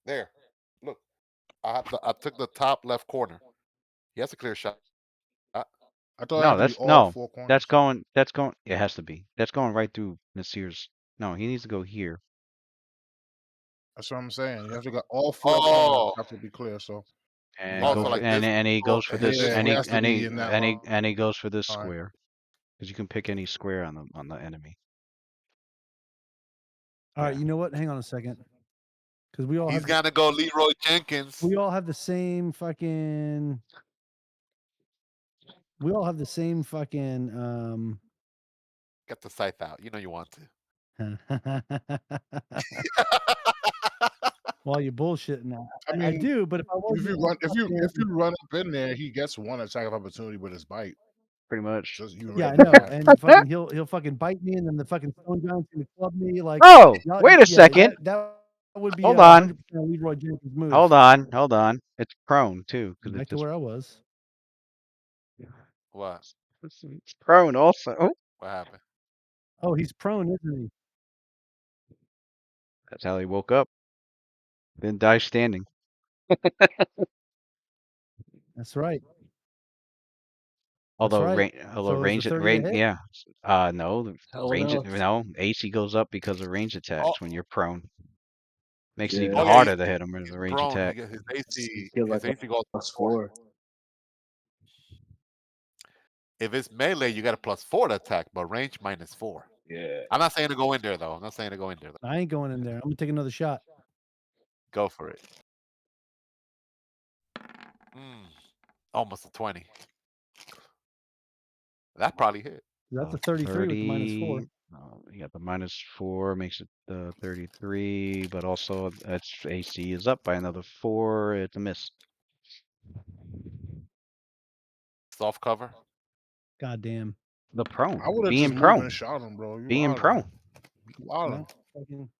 There. Look, I took the top left corner. He has a clear shot. I thought it No, had to be that's all no. four corners. That's going. That's going. It has to be. That's going right through Nasir's. No, he needs to go here. That's what I'm saying. You have to get all four corners Oh, have to be clear. So And yeah, so like this. and he Oh, goes for and hit this. this yeah, And he one. he has to and be he in that and he and he goes for this line. square because you can pick any square on the enemy. All right, Yeah. you know what? Hang on a second, because we all He's have gonna go Leroy Jenkins. we all have the same fucking. We all have the same fucking. Get the scythe out. You know you want to. While you're bullshitting now, I I mean, do. But if I if you wasn't run if you fucking- run up in there, he gets one attack of opportunity with his bite. Pretty much. Just you yeah, I already know, know that. and fucking he'll fucking bite me, and then the fucking stone giant's gonna club me like. Oh, y'all- wait a yeah, second. that would be Hold a on. 100% Leroy Jenkins move. Hold on. Hold on. It's prone too because Back to where I was. What? it's prone also. Oh, What happened? Oh, he's prone, isn't he? that's how he woke up. Then die standing. That's right. Although right. although So is the range 30 a hit? yeah. No, the Hell range no. no. AC goes up because of range attacks Oh, when you're prone. Makes it Yeah. even oh yeah, harder to hit him with he's a range prone. He attack. gets his You AC. get His like AC goes +4. If it's melee, you got a +4 to attack, but range -4. Yeah. I'm not saying to go in there though. I'm not saying to go in there though. I ain't going in there. I'm gonna take another shot. Go for it. Almost a 20. That probably hit. That's a 33 with the -4. You got the -4 makes it 33, but also its AC is up by another 4. It's a miss. Soft cover. God damn. The prone. I would have Being just moved and prone. shot him, bro. You Being wildin'. prone. You wildin'. No, fucking.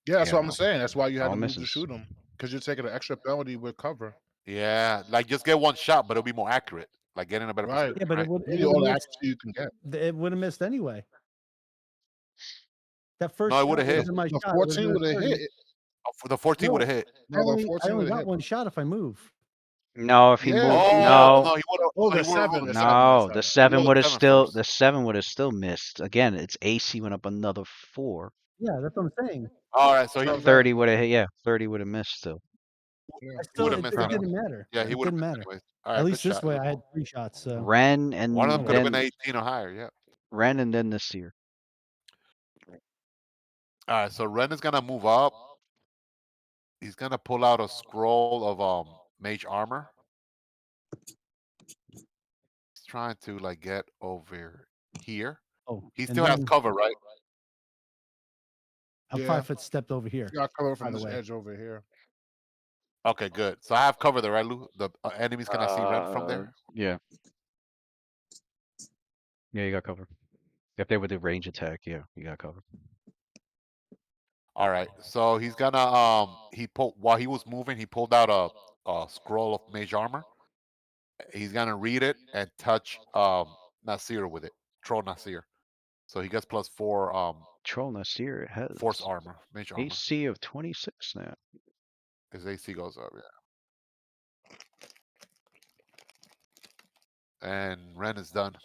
Yeah, that's Yeah, what I'm no. saying. That's why you had All to move to misses. shoot him because you're taking an extra penalty with cover. Yeah, like just get one shot, but it'll be more accurate. Like getting a better Right. perspective. Yeah, but right? it would You need all the accuracy you can get. it would have missed anyway. That first No, it shot would have hit. wasn't my The shot. 14 would have 30. hit. Oh, the 14 would No, have hit. I No, the only 14 would have got hit. one shot if I move. No, if he Yeah, moved, Oh no, no, he would have. Oh, he the would have 7, rolled the it. 7, no. the The 7. He rolled 7 would have 7 still, first. the 7 would have still missed. Again, its AC went up another 4. Yeah, that's what I'm saying. All right, so That's he what I'm 30 saying. would have hit. Yeah, 30 would have missed still. Yeah. I he still would have it, missed it anyway. didn't matter. Yeah, he It would have didn't missed matter. anyways. All At right, good least this shot. way I had 3 shots. So Ren One of them and could have been then 18 or higher. Yeah. Ren and then Nasir. All right, so Ren is gonna move up. He's gonna pull out a scroll of mage armor. He's trying to like get over here. oh, He and still has then cover, right? I'm Yeah. 5 foot stepped over here. You got cover By from the this way. edge over here. Okay, good. So I have cover there, right, Lou? The enemies cannot see Ren from there. Yeah. Yeah, you got cover. If they were the range attack, yeah, you got cover. All right. So he's gonna he pulled while he was moving, he pulled out a scroll of mage armor. He's gonna read it and touch Nasir with it. Troll Nasir. So he gets +4 Troll Nasir has force armor, mage armor. AC of 26 now. His AC goes up, yeah. And Ren is done.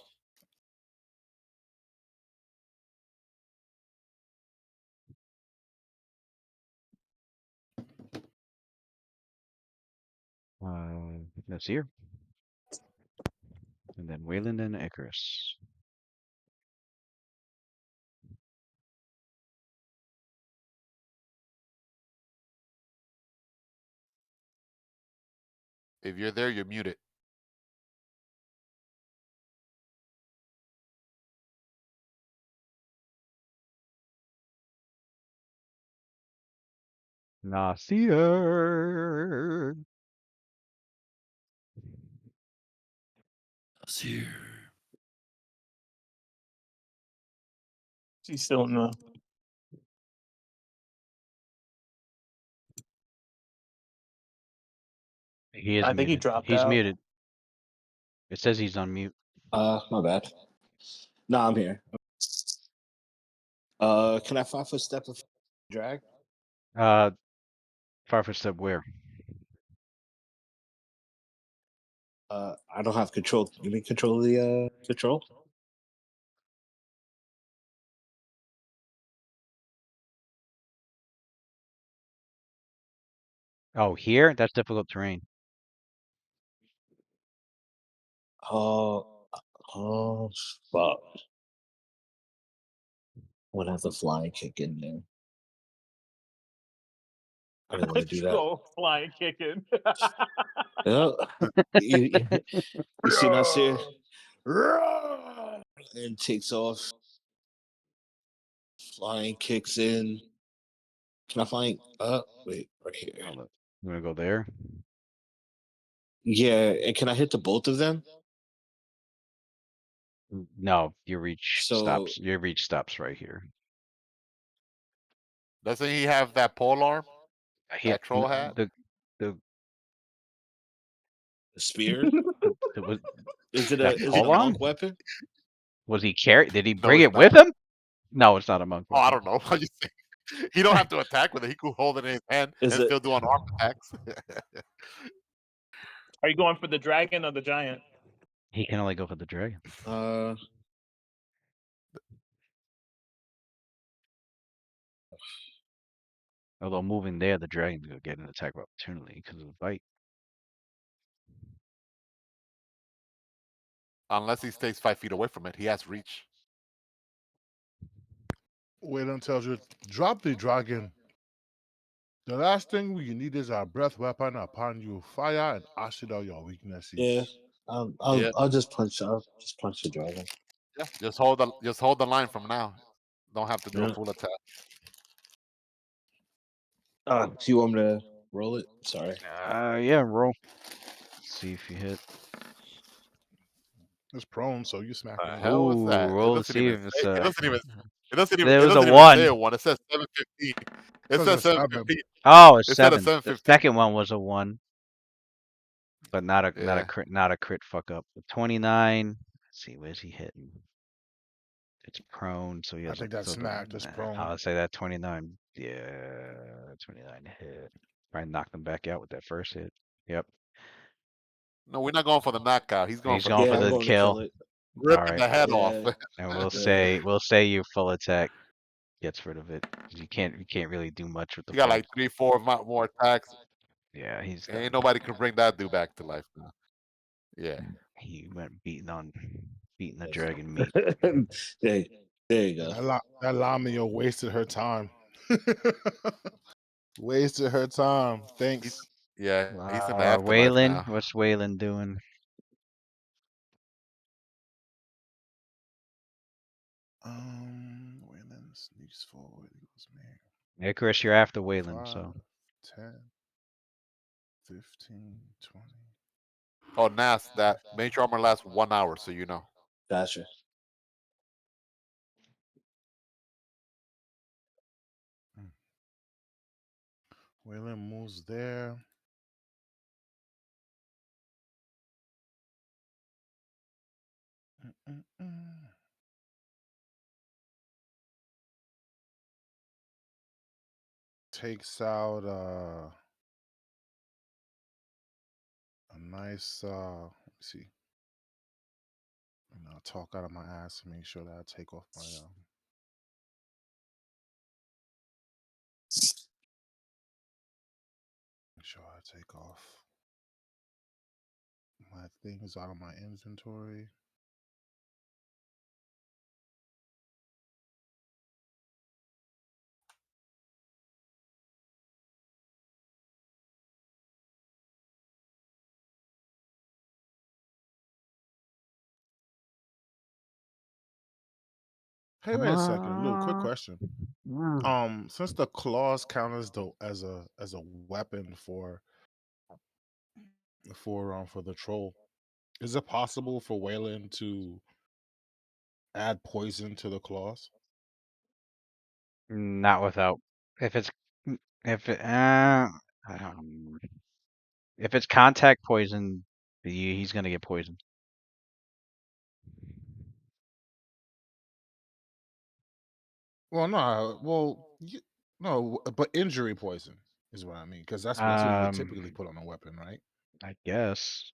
Nasir. And then Wayland and Icarus. If you're there, you're muted. Nasir. She's still in the. He is I think he muted. dropped He's out. muted. It says he's on mute. My bad. No, I'm here. Can I 5-foot step of drag? 5-foot step where? I don't have control. Give me control of the control. Oh, here? That's difficult terrain. Oh, fuck. Would have the flying kick in there. I didn't want to do that. Go flying kicking. Yeah. you see Nasir? And takes off. Flying kicks in. Can I find wait, right here. Hold up. You wanna go there? Yeah, and can I hit the both of them? No, your reach So stops. Your reach stops right here. Doesn't he have that pole arm? That troll n- hat? The the spear? was Is it that a pole arm? monk weapon? Was he carry? Did he No, bring it's it with not. him? No, it's not a monk Oh, I weapon. don't know. I just he don't have to attack with it. He could hold it in his hand Is and it still do unarmed attacks. Are you going for the dragon or the giant? He can only go for the dragon. Although moving there, the dragon's gonna get an attack of opportunity because of the bite. Unless he stays 5 feet away from it, he has reach. Wayland tells you, drop the dragon. The last thing we need is our breath weapon upon you. Fire and acid are your weaknesses. yeah. Yeah. I'll just punch the dragon. Yeah, just hold the line from now. Don't have to do a Yeah. full attack. Do you want me to roll it? Sorry. Yeah, roll. See if you hit. It's prone, so you smack The him. hell was Ooh, that? It roll to doesn't see even if it's say. It a. doesn't even. It doesn't even. There It was a doesn't even say a one. one. It says 715. It Says says a 7. 715. Oh, it's Instead of 7. The 715. second one was a 1, but not a Yeah. crit fuck up. The 29. Let's see, where's he hitting? It's prone, so he I has think that's smacked. That's prone. I'll say that 29. Yeah, 29 hit. Probably knocked him back out with that first hit. Yep. No, we're not going for the knockout. He's going He's for the going Yeah, for I'm kill. the going to kill kill. it. All Ripping right. the head off. Yeah. And Yeah. we'll say your full attack gets rid of it. 'Cause you can't really do much with the He got full. like 3, 4 more attacks. Yeah, he's done. Ain't nobody can bring that dude back to life now. Yeah. He went beating the dragon meat. there you go. That Lamia wasted her time. Wasted her time. Thanks. Yeah. He's in the afterlife Waylon, now. what's Waylon doing? Wayland sneaks forward. He goes, man. Yeah, Chris, you're after Waylon, 5, so 10, 15, 20. Oh, Nas, that major armor lasts 1 hour, so you know. Gotcha. Wayland moves there. Takes out a nice let me see. And I'll talk out of my ass to make sure that I take off my make sure I take off my things out of my inventory. Hey, Come wait a second, Lou. Quick on. question. Mm. Since the claws count as a weapon for the troll, is it possible for Waylon to add poison to the claws? Not without. If it's if it um, if it's contact poison, he's gonna get poisoned. Well, no. No, but injury poison is what I mean, because that's what you would Um, typically put on a weapon, right? I guess.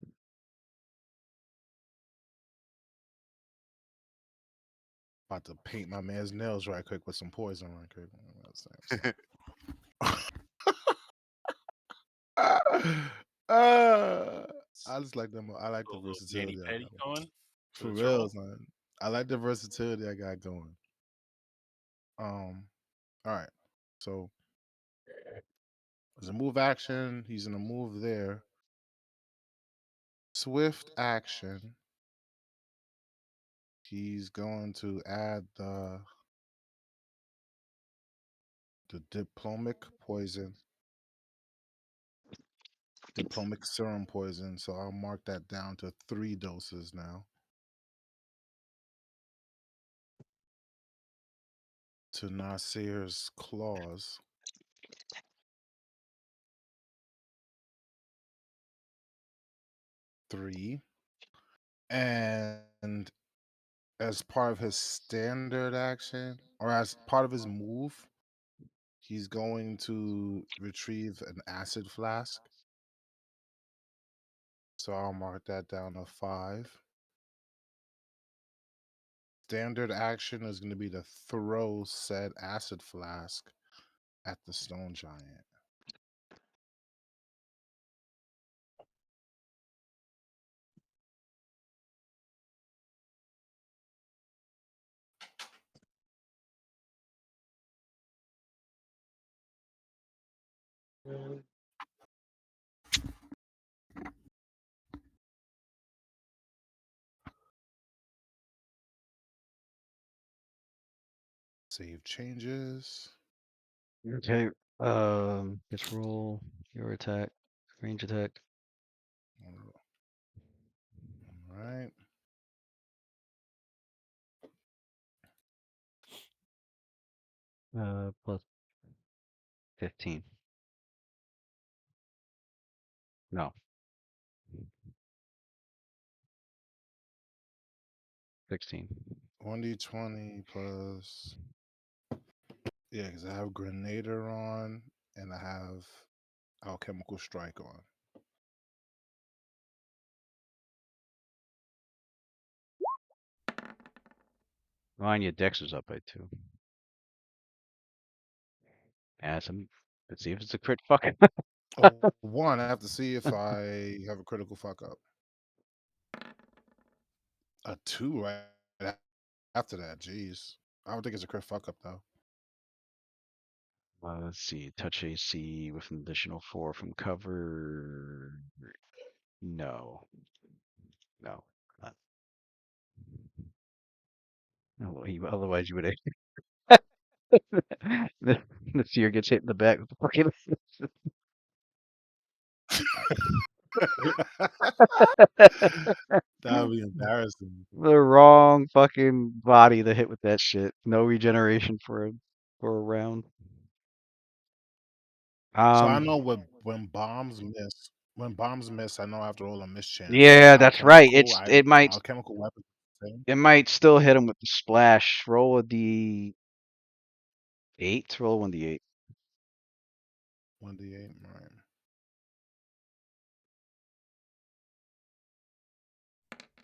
About to paint my man's nails right quick with some poison right quick. uh, I just like them. I like A the little mani versatility I petty got. going for For the real, troll. man. I like the versatility I got going. All right. So there's a move action. He's in a move there. Swift action. He's going to add the diplomic serum poison. So I'll mark that down to 3 doses now. To Nasir's claws. Three. And as part of his standard action, or as part of his move, he's going to retrieve an acid flask. So I'll mark that down to 5. Standard action is going to be to throw said acid flask at the stone giant. Save changes. Okay. Let's roll your attack, range attack. All right. Plus 15. No. 16. 1d20 plus. Yeah, because I have Grenader on and I have Alchemical Strike on. Mine, your dex is up by 2. Let's see if it's a crit fuck. Oh, 1. I have to see if I have a critical fuck up. A 2 right after that. Jeez. I don't think it's a crit fuck up though. Let's see. Touch AC with an additional 4 from cover. No. No. Otherwise, you would. The seer gets hit in the back with the fucking. That would be embarrassing. The wrong fucking body to hit with that shit. No regeneration for a round. So I know when bombs miss, I know I have to roll a miss chance. But Yeah, that's right. alchemical weapons same. It might still hit him with the splash. Roll a d8. Roll 1d8. 1d8, right.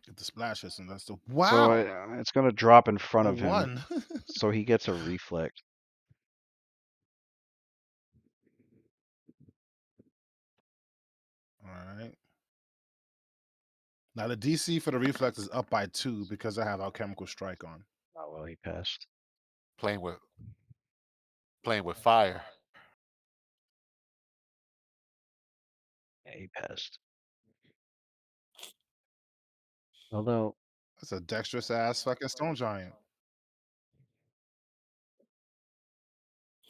If the splash hits him, that's the So wow. it's gonna drop in front A of him, 1. so he gets a reflect. Alright. Now the DC for the reflex is up by 2 because I have Alchemical Strike on. Oh well, he passed. playing with fire. Yeah, he passed. Although That's a dexterous ass fucking stone giant.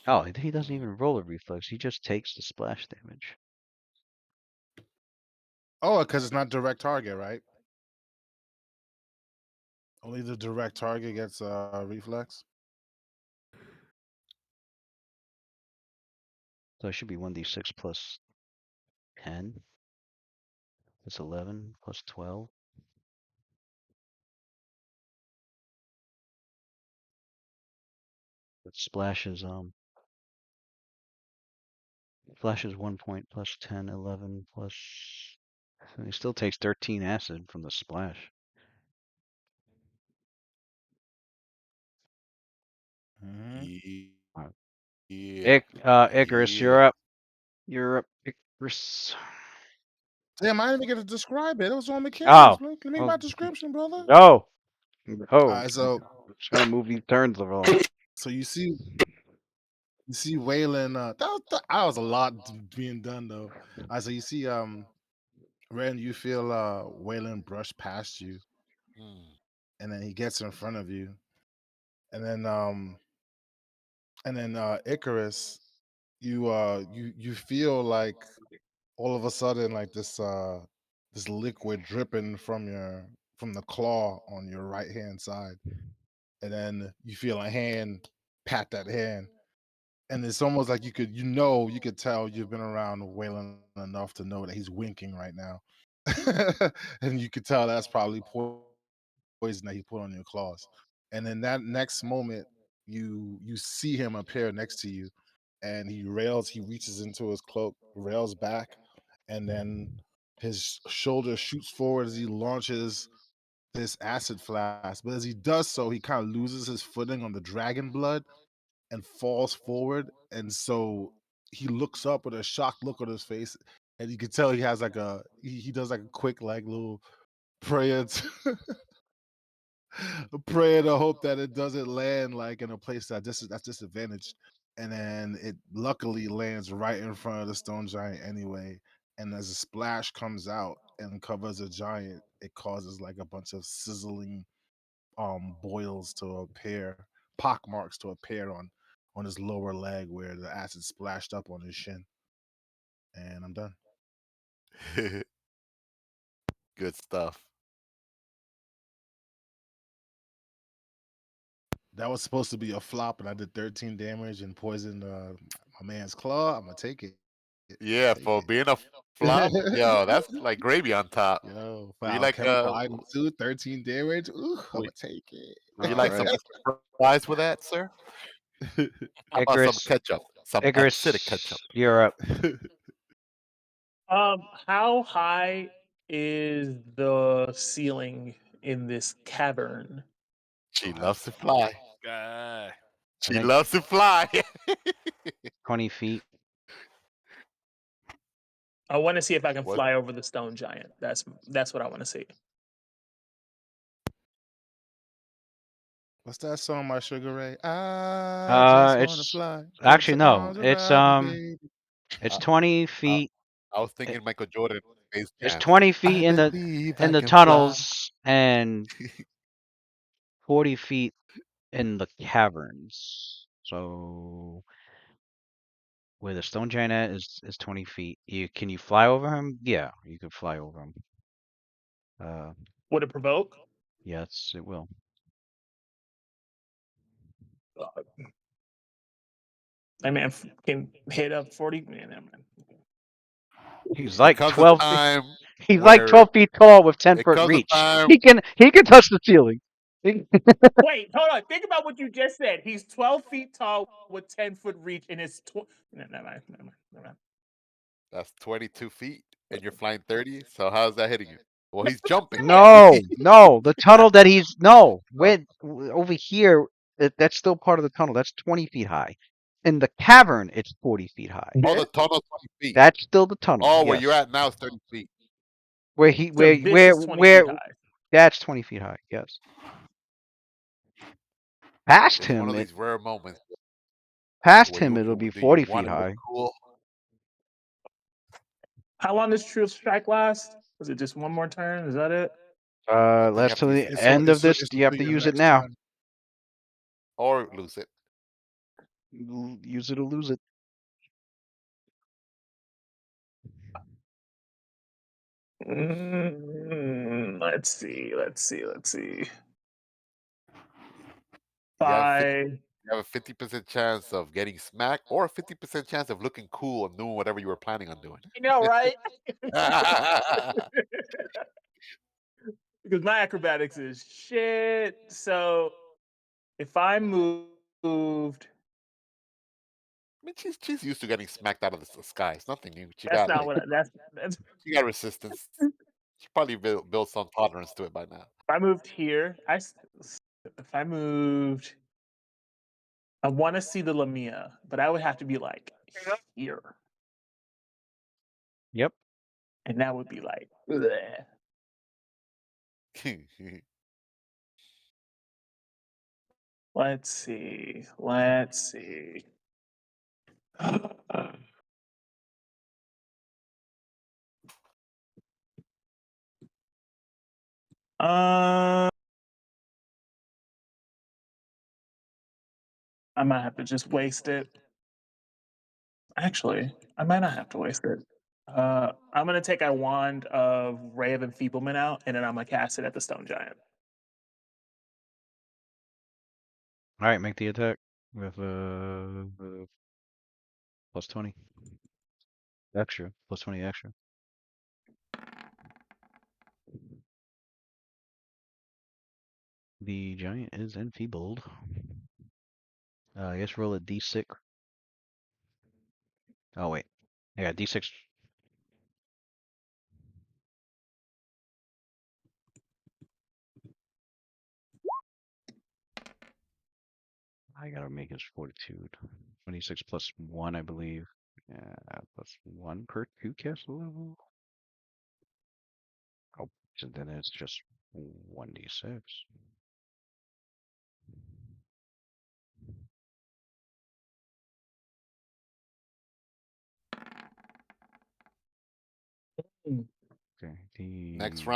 Oh, he doesn't even roll a reflex. He just takes the splash damage. Oh, because it's not direct target, right? Only the direct target gets reflex. So it should be 1d6 plus 10. That's 11 plus 12. But splash is 1 point plus 10, 11 plus. So he still takes 13 acid from the splash. Alright. Yeah. Icarus, Yeah. you're up. You're up, Icarus. Damn, I didn't even get to describe it. It was on Oh. mechanics. Let me Oh. my description, brother. No. No. All right, so I'm just gonna move these turns along. you see Waylon. That was a lot being done though. All right, so you see Ren, you feel Waylon brush past you, Mm. and then he gets in front of you, and then Icarus, you feel like all of a sudden like this liquid dripping from the claw on your right hand side, and then you feel a hand pat that hand, and it's almost like you could tell you've been around Waylon enough to know that he's winking right now. And you could tell that's probably poison that he put on your claws. And then that next moment, you see him appear next to you, and he reaches into his cloak, rails back, and then his shoulder shoots forward as he launches this acid flask. But as he does so, he kind of loses his footing on the dragon blood and falls forward. And so he looks up with a shocked look on his face, and you can tell he has like he does like a quick like little prayer to, a prayer to hope that it doesn't land like in a place that's disadvantaged. And then it luckily lands right in front of the stone giant anyway. And as a splash comes out and covers a giant, it causes like a bunch of sizzling boils to appear, pock marks to appear on his lower leg where the acid splashed up on his shin. And I'm done. Good stuff. That was supposed to be a flop, and I did 13 damage and poisoned my man's claw. I'm gonna take it. Yeah, Take for being a flop, yo, that's like gravy on top. Yo, Were you foul like chemical item 2, 13 damage. Ooh, I'm were, gonna take were you All like right. some fries with that, sir? it. How about some Icarus. ketchup? Some acidic ketchup. Icarus, you're up. How high is the ceiling in this cavern? She loves to fly. Guy. I She think loves to fly. 20 feet. I want to see if I can What? fly over the stone giant. That's what I want to see. What's that song, my Sugar Ray? I just wanna It's fly. Put actually your no. arms around me, baby. It's I, 20 I, feet. I was It, thinking Michael Jordan Space it's Jam. 20 I feet believe in I the can fly. tunnels and 40 feet in the caverns. So where the stone giant at is 20 feet. Can you fly over him? Yeah, you can fly over him. Would it provoke? Yes, it will. I mean, can hit up 40. Man, never mind. He's It like comes a 12 feet. time He's like where 12 feet tall with it 10-foot comes a reach. time. He can touch the ceiling. Wait, hold on. Think about what you just said. He's 12 feet tall with 10-foot reach, and it's never mind. Never mind. That's 22 feet, and you're flying 30. So how's that hitting you? Well, he's jumping. No, the tunnel that he's no, Oh, over here, that's still part of the tunnel. That's 20 feet high. In the cavern, it's 40 feet high. oh, the tunnel's 20 feet. That's still the tunnel. Oh, where you're Yes. at now is 30 feet. Where he So this is 20 feet high. that's 20 feet high. Yes. Past It's one him, of these rare moments where it'll be do you 40 want feet to look high. cool? How long does True Strike last? Was it just one more turn? Is that it? I think you Last have till to use the it It's again end of this. it's You have until to your use it next now. turn. or lose it. Use it or lose it. Let's see. You have, Five. you have a 50% chance of getting smacked or a 50% chance of looking cool and doing whatever you were planning on doing. You know, right? Because my acrobatics is shit. So if I moved, I mean, she's used to getting smacked out of the sky. It's nothing new. that's not what that's. She got resistance. She probably built some tolerance to it by now. If I moved here, if I moved, I want to see the Lamia, but I would have to be like here, Yep. and that would be like. Bleh. Let's see. I might have to just waste it. Actually, I might not have to waste it. I'm gonna take a wand of Ray of Enfeeblement out, and then I'm gonna cast it at the Stone Giant. All right, make the attack with plus 20 extra, plus 20 extra. The giant is enfeebled. I guess roll a d6. Oh wait, yeah, d6. I gotta make his fortitude. 26 plus 1, I believe. Plus 1 per 2 castle level. Oh, so then it's just 1d6. Okay, Next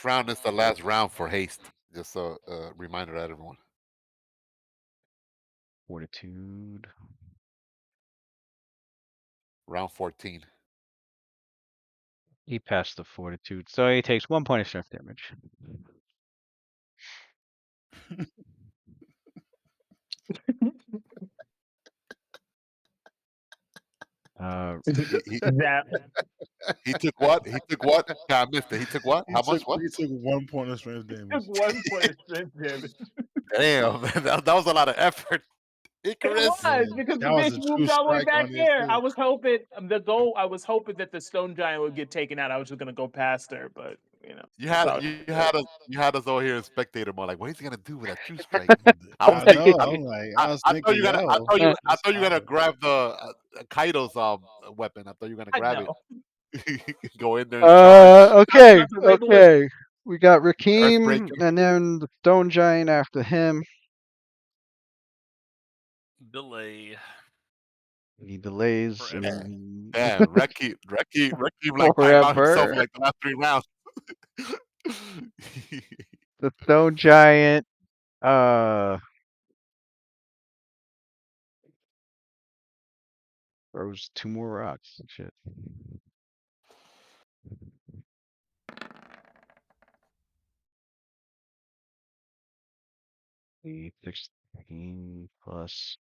round is the last round for haste. Just a reminder to everyone. fortitude. Round 14. He passed the fortitude, so he takes 1 point of strength damage. He, That he took what? He took what? I missed it. He took what? How much? What? He took 1 point of strength damage. took 1 point of strength damage. Damn, that was a lot of effort. It Icarus. was because the That was bitch a moved true all the way strike back on his there. I face. was hoping the goal. I was hoping that the Stone Giant would get taken out. I was just gonna go past her, but you know, You that's had all you good. had us you had us all here in spectator mode. Like, what is he gonna do with that true strike? I was I thinking. know. I'm like, I was I thought thinking, you gonna. yo, I let's thought you stop gonna it. grab the Kaido's weapon. I thought you were gonna I grab it. know. Go in there and charge. Okay, That's what they do. okay. We got Earthbreaker. Rakim, and then the stone giant after him. Delay. He delays Forever. Damn, Reki like timed out himself forever. like the last 3 rounds. The stone giant, throws 2 more rocks and shit. The 16 plus,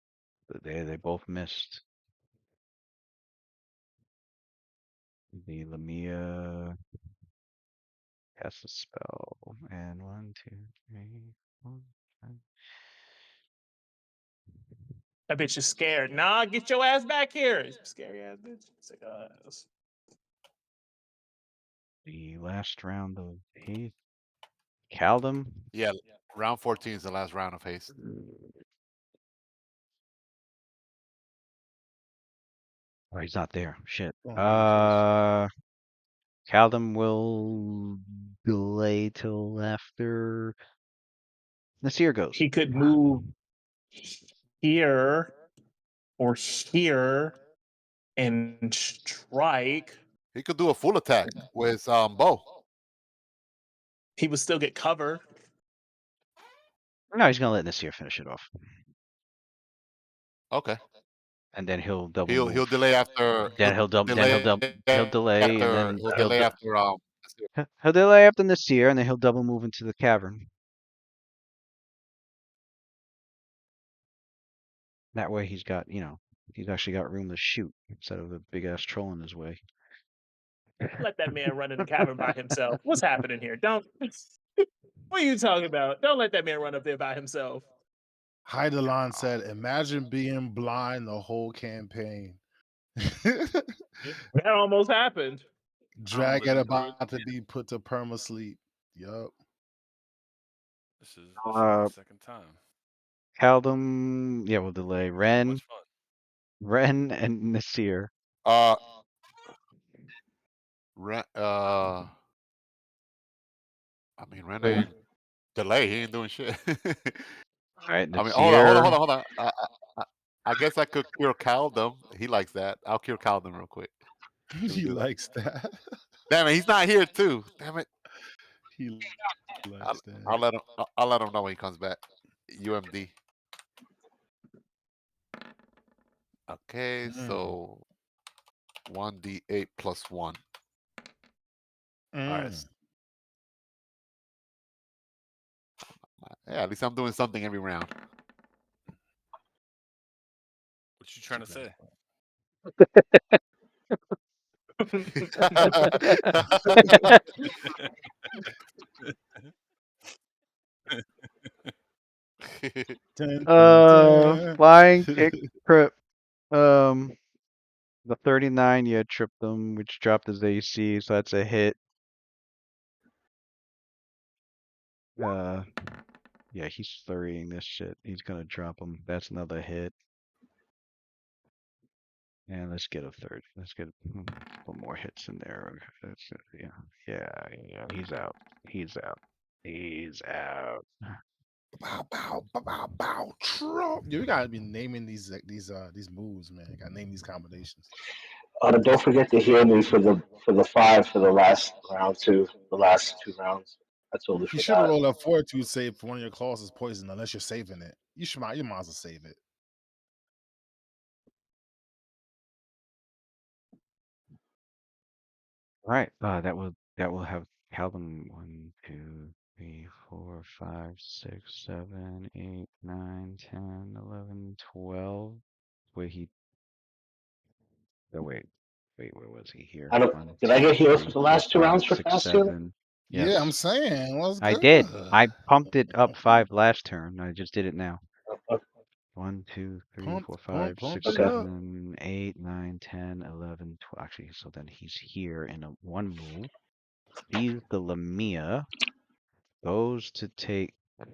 they both missed. The Lamia casts a spell, and 1, 2, 3, 4, 5. That bitch is scared. Nah, get your ass back here, scary ass bitch. Sick ass. The last round of haste. Caldum. Yeah, round 14 is the last round of haste. Oh, he's not there. Shit. Oh, my Caldum will delay till after Nasir goes. He could move here or here and strike. He could do a full attack with bow. He would still get cover. No, he's gonna let Nasir finish it off. Okay. and then he'll double He'll move. delay after. Then he'll delay, and then he'll delay after he'll delay after Nasir, and then he'll double move into the cavern. That way, he's actually got room to shoot instead of a big ass troll in his way. Let that man run in the cavern by himself. What's happening here? Don't. What are you talking about? Don't let that man run up there by himself. Heidelon said, "Imagine being blind the whole campaign." That almost happened. Dragon living through it. about to be put to perma sleep. Yup. This is the second time. Kaldum, yeah, we'll delay. So Ren, much fun. Ren, and Nasir. I mean, Ren ain't delay. He ain't doing shit. All right, I mean, Nasir. hold on. I guess I could cure Caldum. He likes that. I'll cure Caldum real quick. He likes that. Damn it, he's not here too. Damn it. He likes that. I'll let him know when he comes back. UMD. Okay, so 1d8 plus 1. All right. Yeah, at least I'm doing something every round. What you trying to say? Flying kick trip. The 39, yeah, tripped him, which dropped his AC, so that's a hit. Yeah, he's flurrying this shit. He's gonna drop him. That's another hit. And let's get a third. Let's get a couple more hits in there. Yeah. He's out. He's out. Bow. Trump. You gotta be naming these moves, man. You gotta name these combinations. Don't forget to heal me for the 5 for the last round too. The last 2 rounds. I totally You should have forgot. rolled a fortitude save for one of your clauses poison, unless you're saving it. You might as well save it. Right. That will have Calvin 1, 2, 3, 4, 5, 6, 7, 8, 9, 10, 11, 12. Wait, where was he here? Did I get healed for the last 2 rounds for fast healing? 7. Yeah, Yes. I'm saying. What's I good? did. I pumped it up 5 last turn. I just did it now. 1, 2, 3, 4, 5, 6, 7, 8, 9, 10, 11, 12. Actually, so then he's here in a 1 move. Sees the Lamia. Goes to take a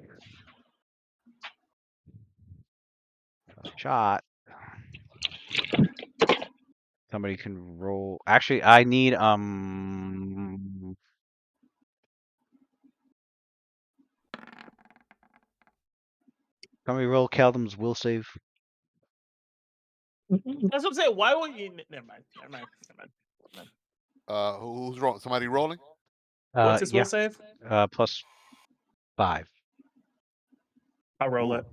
shot. Somebody can roll. Actually, I need somebody roll Caldum's will save. That's what I'm saying. Why would you? Never mind. Who's rolling? Somebody rolling? What's his will save? Plus 5. I'll roll it.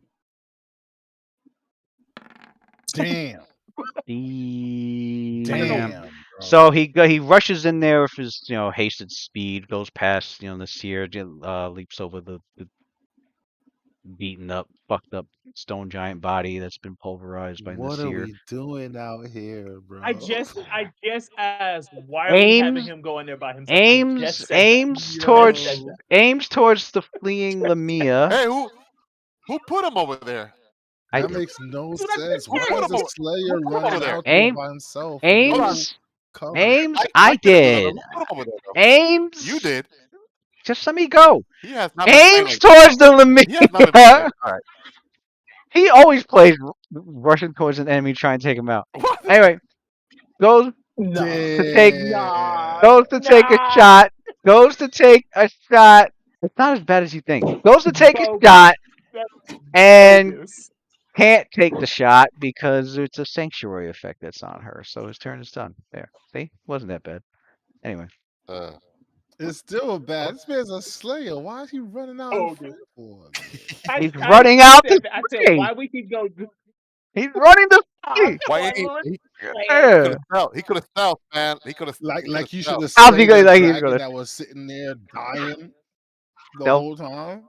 Damn. Damn. So he rushes in there with his hasted speed, goes past Nasir, leaps over the beaten up, fucked up stone giant body that's been pulverized by What are Nasir. we doing out here, bro? I just asked, why are we having him go in there by himself? Aims towards the fleeing Lamia. Hey, who put him over there? That makes no sense. Why is the Slayer running out there by himself? Aims. I did. Aims. You did. Just let me go. He has not Aims towards the Lamia. He has not been playing like, all right. He always plays rushing towards an enemy trying to take him out. Anyway, goes to take a shot. Goes to take a shot. It's not as bad as you think. Goes to take a shot and can't take the shot because it's a sanctuary effect that's on her. So his turn is done. There. See? Wasn't that bad. Anyway. It's still bad. This man's a Slayer. Why is he running out for? He's running out the I said, why we keep going? He's running the I'm city. Why ain't he? going. He could Yeah. have stealth. He could have stealth, man. He could have you should stealth. have How's he slain gonna that like he's dragon gonna that was sitting there dying the stealth? whole time.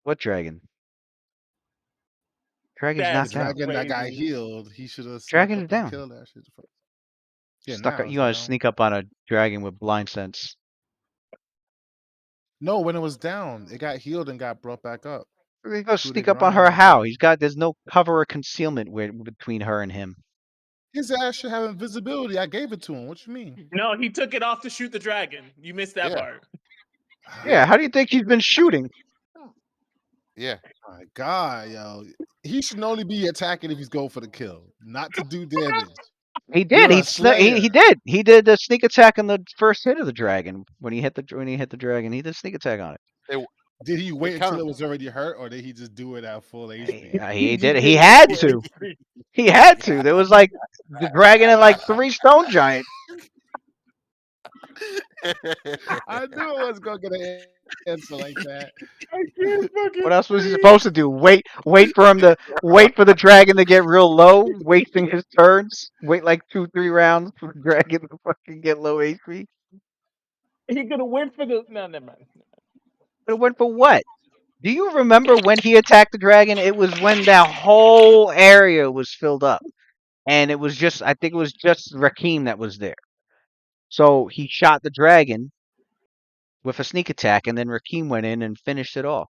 What dragon? Dragon's That's The knocked out. dragon that got crazy. healed, he should have snuck Dragon is up and down. killed that shit first. Yeah, Stuck. now You it's gonna down. sneak up on a dragon with blind sense? No, when it was down, it got healed and got brought back up. You gonna So it sneak didn't up on run her? away. How? There's no cover or concealment between her and him. His ass should have invisibility. I gave it to him. What you mean? No, he took it off to shoot the dragon. You missed that Yeah. part. Yeah. How do you think he's been shooting? Yeah. My God, yo. He should only be attacking if he's going for the kill, not to do damage. He did. You're He a snuck. He slayer. did. He did the sneak attack on the first hit of the dragon when he hit the dragon. He did sneak attack on it. Did he wait kind until of- it was already hurt, or did he just do it at full HP? He did. just He did it had for to. free. He had to. There was like the dragon and like 3 stone giants. I knew it was gonna get an answer like that. I can't fucking What else was he breathe. supposed to do? Wait for the dragon to get real low, wasting his turns. Wait like 2-3 rounds for the dragon to fucking get low HP. He could have went for the. No, never mind. But it went for what? Do you remember when he attacked the dragon? It was when that whole area was filled up. And it was just, I think it was just Rakim that was there. So he shot the dragon with a sneak attack, and then Rakim went in and finished it off.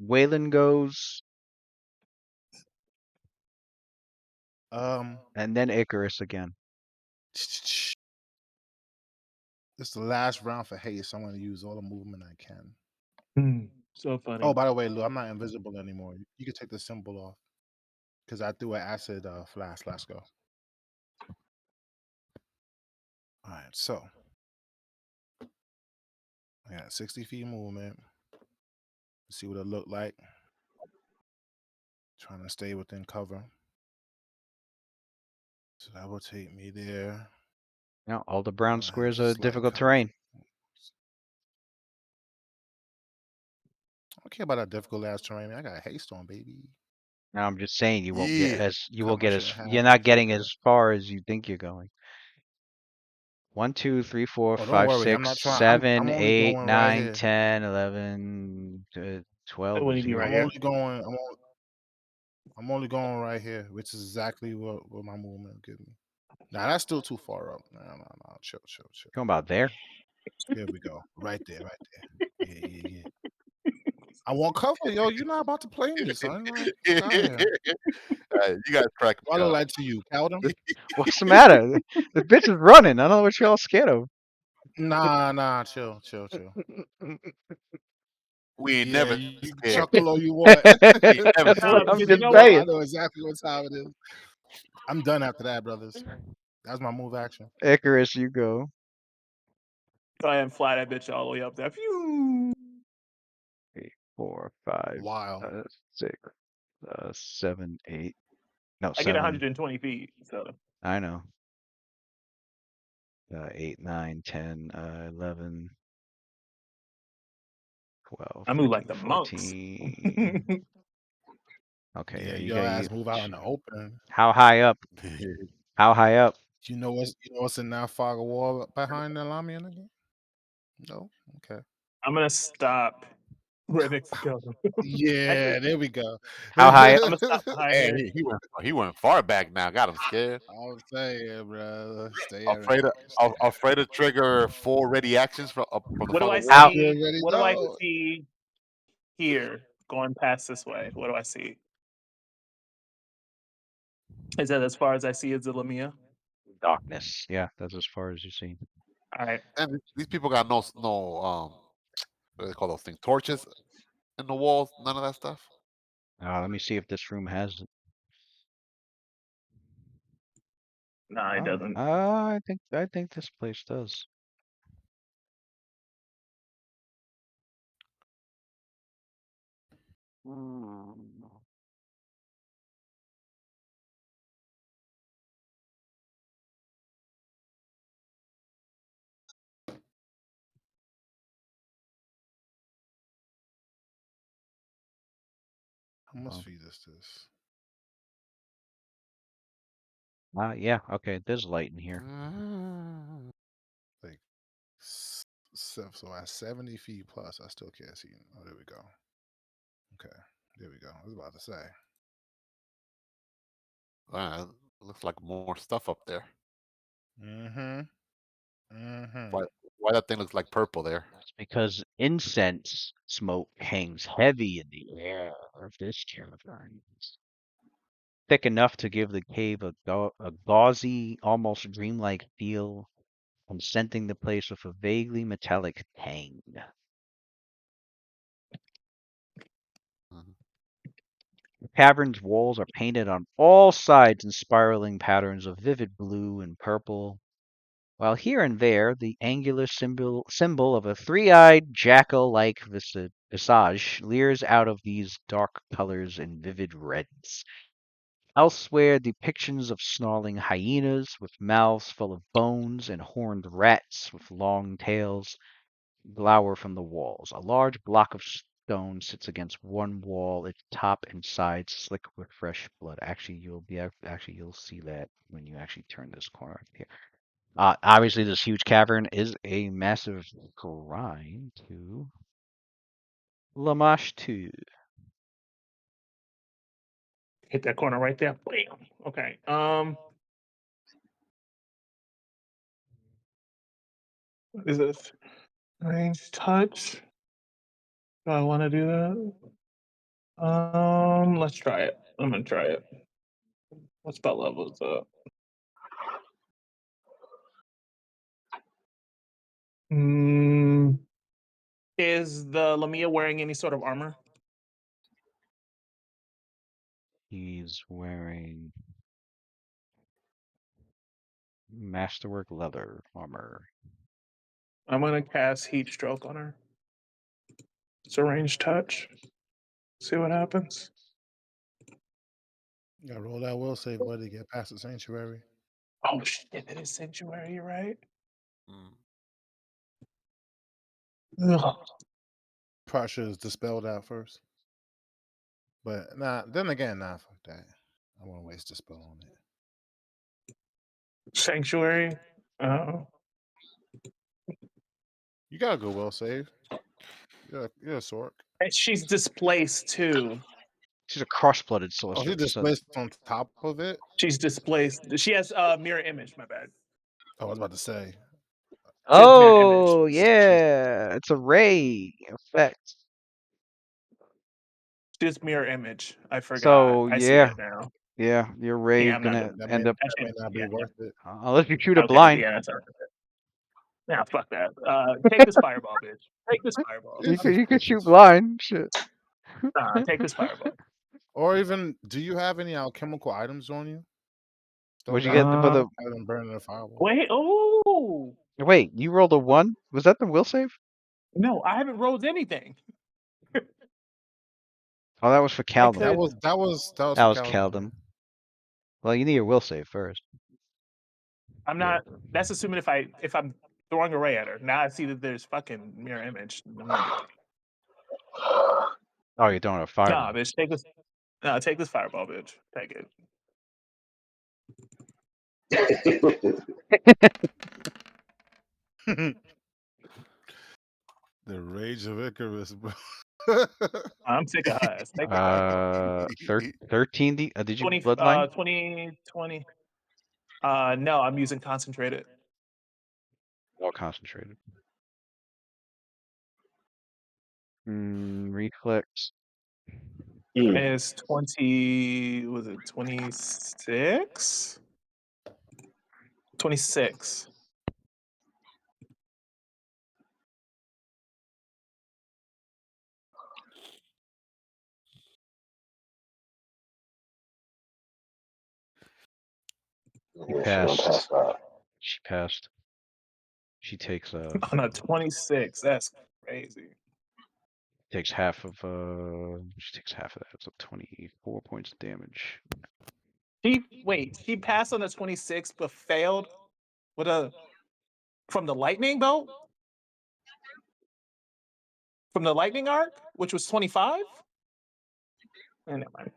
Waylon goes, and then Icarus again. It's the last round for haste. I'm gonna use all the movement I can. So funny. Oh, by the way, Lou, I'm not invisible anymore. You can take the symbol off because I threw an acid flash. Let's go. All right, so I got 60 feet movement. Let's see what it looked like. Trying to stay within cover. So that will take me there. Now, all the brown I have squares are slight difficult cover. terrain. I don't care about that difficult ass terrain. I got haste on, baby. Now, I'm just saying you won't Yeah. get as you Cut will my get shit as in half you're and not shit getting like as far as you think you're going. 1, 2, 3, 4, Oh, don't 5, worry. I'm 6, not trying. 7, I'm only 8, going right 9, here. 10, 11, 12 What do is you mean here. right I'm here? only going. I'm only going right here, which is exactly what my movement will give me. Nah, that's still too far up. No. Chill. Talking about there? Here we go. Right there. Yeah. I want cover, yo. You're not about to play me, son. Like, fuck out here. You guys crack What I me look up. like to you, Cowden? What's the matter? The bitch is running. I don't know what y'all scared of. Nah. Chill. We ain't Yeah, never you scared. chuckle all you want. We ain't never That's what scared. I'm because you just know No, what? I saying. know exactly what time it is. I'm done after that, brothers. That's my move action. Icarus, you go. I am fly that bitch all the way up there. Phew. 3, 4, 5, Wow. 6, 7, 8. No, I get 7. 120 feet. So I know. 8, 9, 10, 11, 12, I move 13, like the monks. 14. Okay, Yeah, you your got ass you. move out in the open. How high up? How high up? You know what's in that fog of war behind the Lamian again? No? Okay. I'm gonna stop right next to Kelvin. Yeah, there we go. How high up? I'm gonna stop behind Hey, here. he went far back now. Got him scared. I'm saying, bro. Stay Afraid of afraid to trigger 4 ready actions from the What do fog I of war. How? You see? already What do I know. see here going past this way? What do I see? Is that as far as I see is the Lamia? Darkness. Yeah, that's as far as you see. All right. And these people got no what do they call those things? Torches in the walls. None of that stuff. Let me see if this room has it. No, it Oh, doesn't. I think this place does. How much Oh. feed is this? Yeah, okay, there's light in here. Like, so at 70 feet plus, I still can't see. Oh, there we go. Okay, there we go. I was about to say. Looks like more stuff up there. Mm-hmm. Mm-hmm. Why that thing looks like purple there? It's because incense smoke hangs heavy in the air of this cavern. It's thick enough to give the cave a gauzy, almost dreamlike feel, and scenting the place with a vaguely metallic tang. Mhm. The cavern's walls are painted on all sides in spiraling patterns of vivid blue and purple, while here and there the angular symbol of a three-eyed jackal-like visage leers out of these dark colors and vivid reds. Elsewhere, depictions of snarling hyenas with mouths full of bones and horned rats with long tails glower from the walls. A large block of stone sits against one wall, its top and sides slick with fresh blood. Actually, you'll see that when you actually turn this corner up here. Obviously, this huge cavern is a massive grind to Lamash 2. Hit that corner right there. Bam. Okay. What is this? Range touch. Do I want to do that? Let's try it. I'm gonna try it. What spell level is up? Is the Lamia wearing any sort of armor? He's wearing masterwork leather armor. I'm gonna cast Heat Stroke on her. It's a range touch. See what happens. You gotta roll that will save, buddy, to get past the sanctuary. Oh shit, it is Sanctuary, you're right? Mm. Ugh. Probably should have dispelled that first. But then again, fuck that. I won't waste dispel on it. Sanctuary. Oh. You got a good will save. You're a Sork. And she's displaced too. She's a cross-blooded Oh, she sorceress. So displaced on top of it? She's displaced. She has mirror image, my bad. Oh, I was about to say. She has mirror image. oh yeah, it's a ray effect. She has mirror image. I forgot. So I see yeah, it now. your ray Yeah, I'm not gonna doing That end up may not be yeah. worth it. unless you shoot a Okay, blind. yeah, that's all right. Nah, fuck that. Take this fireball, bitch. Take this fireball. You It's could shoot suspicious. blind. Shit. Take this fireball. Or even, do you have any alchemical items on you? What'd you Stone's get for the? Other than burning the fireball. Wait, oh Wait, you rolled a 1. Was that the will save? no, I haven't rolled anything. Oh, that was for I Caldum. could. That was That was for Caldum. Well, you need your will save first. I'm not. That's assuming if I'm throwing a ray at her. Now I see that there's fucking mirror image. I'm gonna do it. Oh, you're throwing a fireball. Nah, bitch. Take this. No, take this fireball, bitch. Take it. The Rage of Icarus, bro. I'm sick of her ass. Take it. 13. Did you 20, bloodline? 20. No, I'm using concentrated. All concentrated. Reflex. Is 20. Was it 26? 26. She passed. She passed. She takes On a 26. That's crazy. takes half of she takes half of that. It's 24 points of damage. She passed on the 26 but failed with a from the lightning bolt? From the lightning arc, which was 25? Never mind.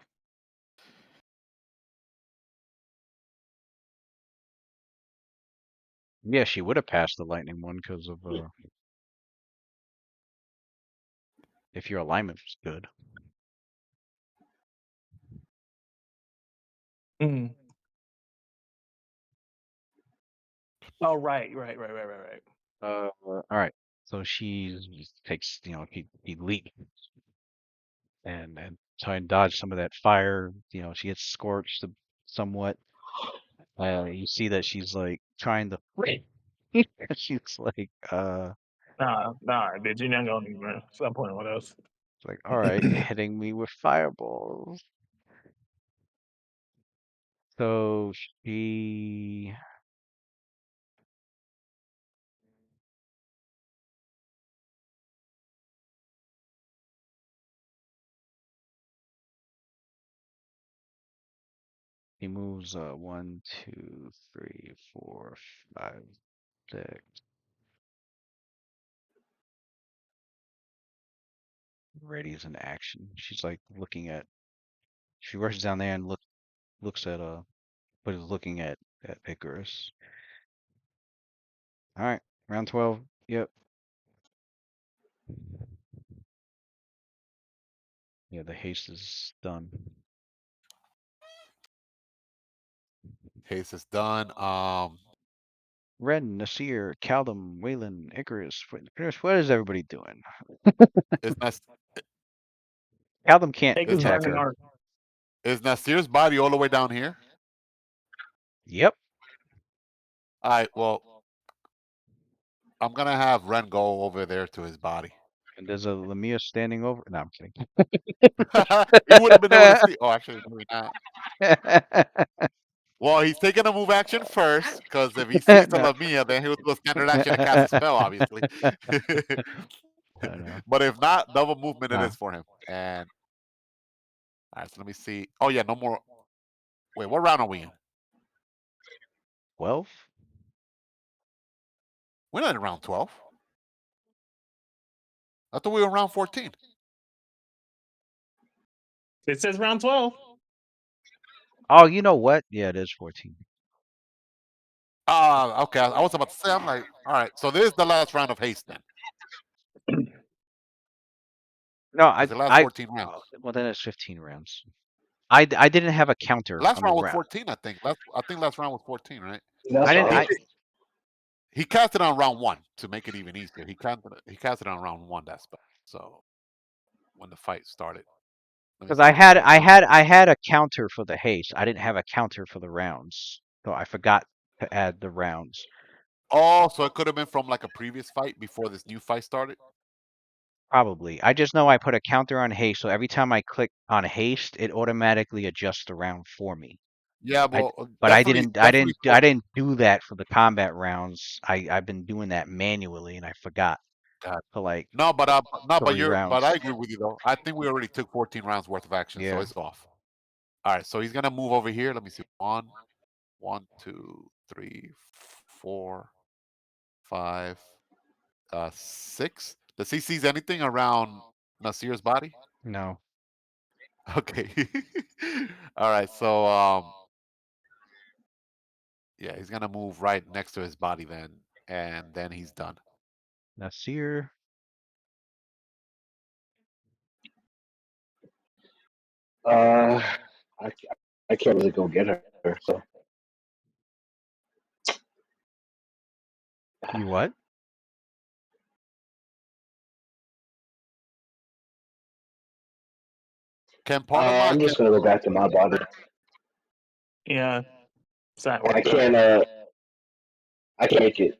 Yeah, she would have passed the lightning one because of if your alignment was good. Mm. Oh, right. All right. So she takes, he leaps and try and dodge some of that fire. She gets scorched somewhat. You see that she's like trying to. She's like, Nah, bitch, you're not going anywhere. Stop playing with us. it's like, all right, hitting me with fireballs. So she moves 1, 2, 3, 4, 5, 6. Ready as an action. She's like looking at. She rushes down there and looks at but is looking at Icarus. All right, round 12. Yep. Yeah, the haste is done. Haste is done. Ren, Nasir, Kaldum, Waylon, Icarus. What is everybody doing? Is Nas- Kaldum can't Take is, his Na- attack burning her. arc. is Nasir's body all the way down here? Yep. All right. Well, I'm gonna have Ren go over there to his body. And there's a Lamia standing over. No, I'm kidding. He would have been able to see. Oh, actually, maybe not. Well, he's taking a move action first, because if he sees the No. Lamia, then he'll do a standard action and cast a spell, obviously. I know. But if not, double movement it Nah. is for him. And all right, so let me see. Oh yeah, no more. Wait, what round are we in? 12? We're not in round 12. I thought we were in round 14. It says round 12. Oh, you know what? Yeah, it is 14. Okay. I was about to say, I'm like, all right, so this is the last round of haste then. No, Because the last 14 rounds. well, then it's 15 rounds. I didn't have a counter Last on the round was round. 14, I think. I think last round was 14, right? I didn't. He cast it on round 1 to make it even easier. He cast it on round 1, that spell. So when the fight started. Because I had a counter for the haste. I didn't have a counter for the rounds, so I forgot to add the rounds. Oh, so it could have been from like a previous fight before this new fight started? Probably. I just know I put a counter on haste, so every time I click on haste, it automatically adjusts the round for me. Yeah, But I definitely, didn't definitely. I didn't do that for the combat rounds. I've been doing that manually, and I forgot God. for like No, but 3 rounds. I agree with you though. I think we already took 14 rounds worth of action, so Yeah. it's off. All right, so he's gonna move over here. Let me see. 1, 2, 3, 4, 5, 6. Does he sees anything around Nasir's body? No. Okay. All right, so yeah, he's gonna move right next to his body then, and then he's done. Nasir. I can't really go get her. So You what? Can part of my I'm just gonna go back to my body. Yeah. Sorry. I can't. I can't make it.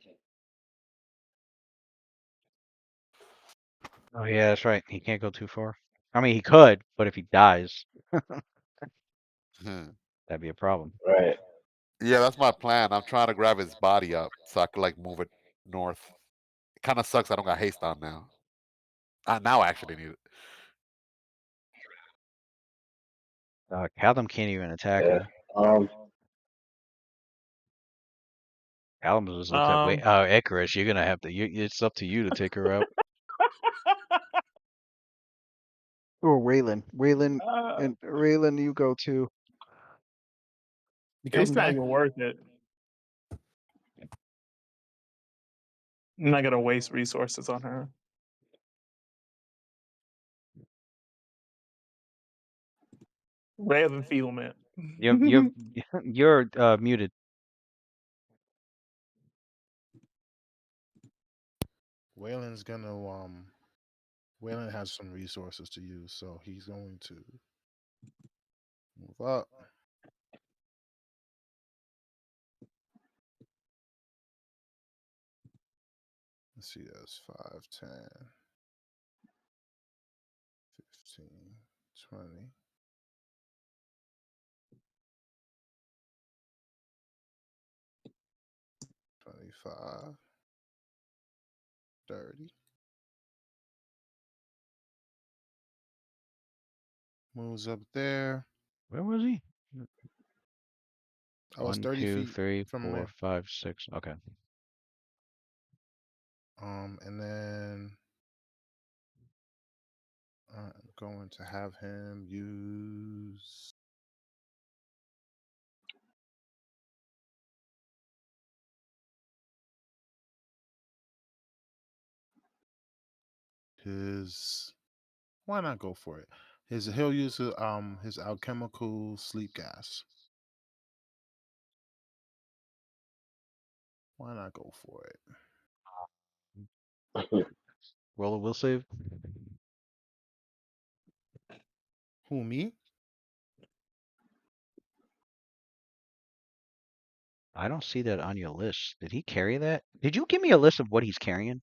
Oh yeah, that's right. He can't go too far. I mean, he could, but if he dies, that'd be a problem. Right. Yeah, that's my plan. I'm trying to grab his body up so I could like move it north. It kind of sucks I don't got haste on now. Now I actually need it. Callum can't even attack Yeah. her. Callum just looks at wait. Um, Oh, Icarus, you're gonna have to. It's up to you to take her out. Or Waylon. Waylon Uh, and Raylan, you go too. You it's coming not back? even worth it. I'm not gonna waste resources on her. Ray of enfeeblement. You're you're muted. Waylon's gonna Waylon has some resources to use, so he's going to move up. Let's see, that's 5, 10, 15, 20. 25, 30. Moves up there. Where was he? I was 1, 30 2, feet 3, from 4, there. 5, 6. Okay. And then I'm going to have him use his. Why not go for it? He'll use his alchemical sleep gas. Why not go for it? Roll a will save. Who, me? I don't see that on your list. Did he carry that? Did you give me a list of what he's carrying?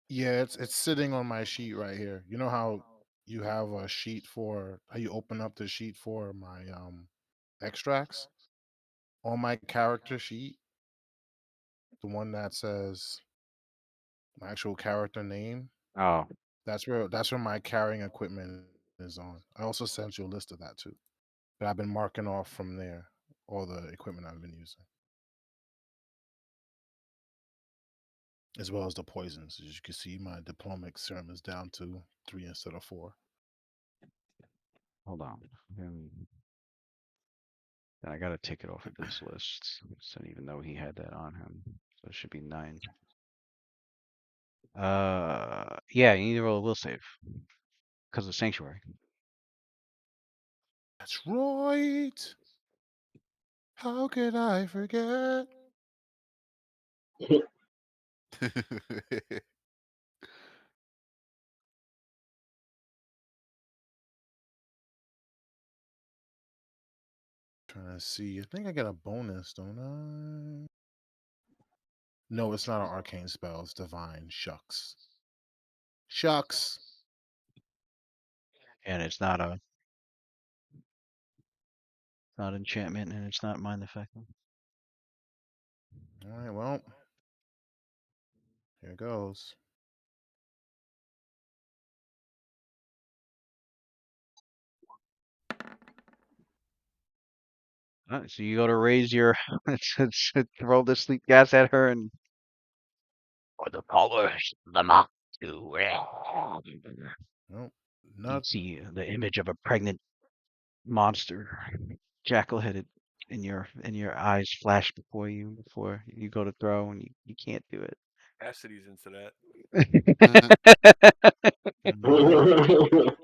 Yeah, it's sitting on my sheet right here. You know how you have a sheet for how you open up the sheet for my extracts? On my character sheet, the one that says my actual character name, Oh, that's where my carrying equipment is on. I also sent you a list of that too. But I've been marking off from there all the equipment I've been using. As well as the poisons. As you can see, my diplomic serum is down to 3 instead of 4. hold on. I gotta take it off of this list. So I didn't even know he had that on him. So it should be 9. Yeah, you need to roll a will save. Because of Sanctuary. That's right. How could I forget? Trying to see. I think I get a bonus, don't I? No, it's not an arcane spell. It's divine. Shucks. Shucks. And it's not enchantment and it's not mind effective. All right, well, here goes. So you go to raise your roll the sleep gas at her and for the powers the mock to Nope. you Not. see the image of a pregnant monster, jackal-headed, in your eyes flash before you go to throw and you can't do it. Cassidy's into that. Mhm.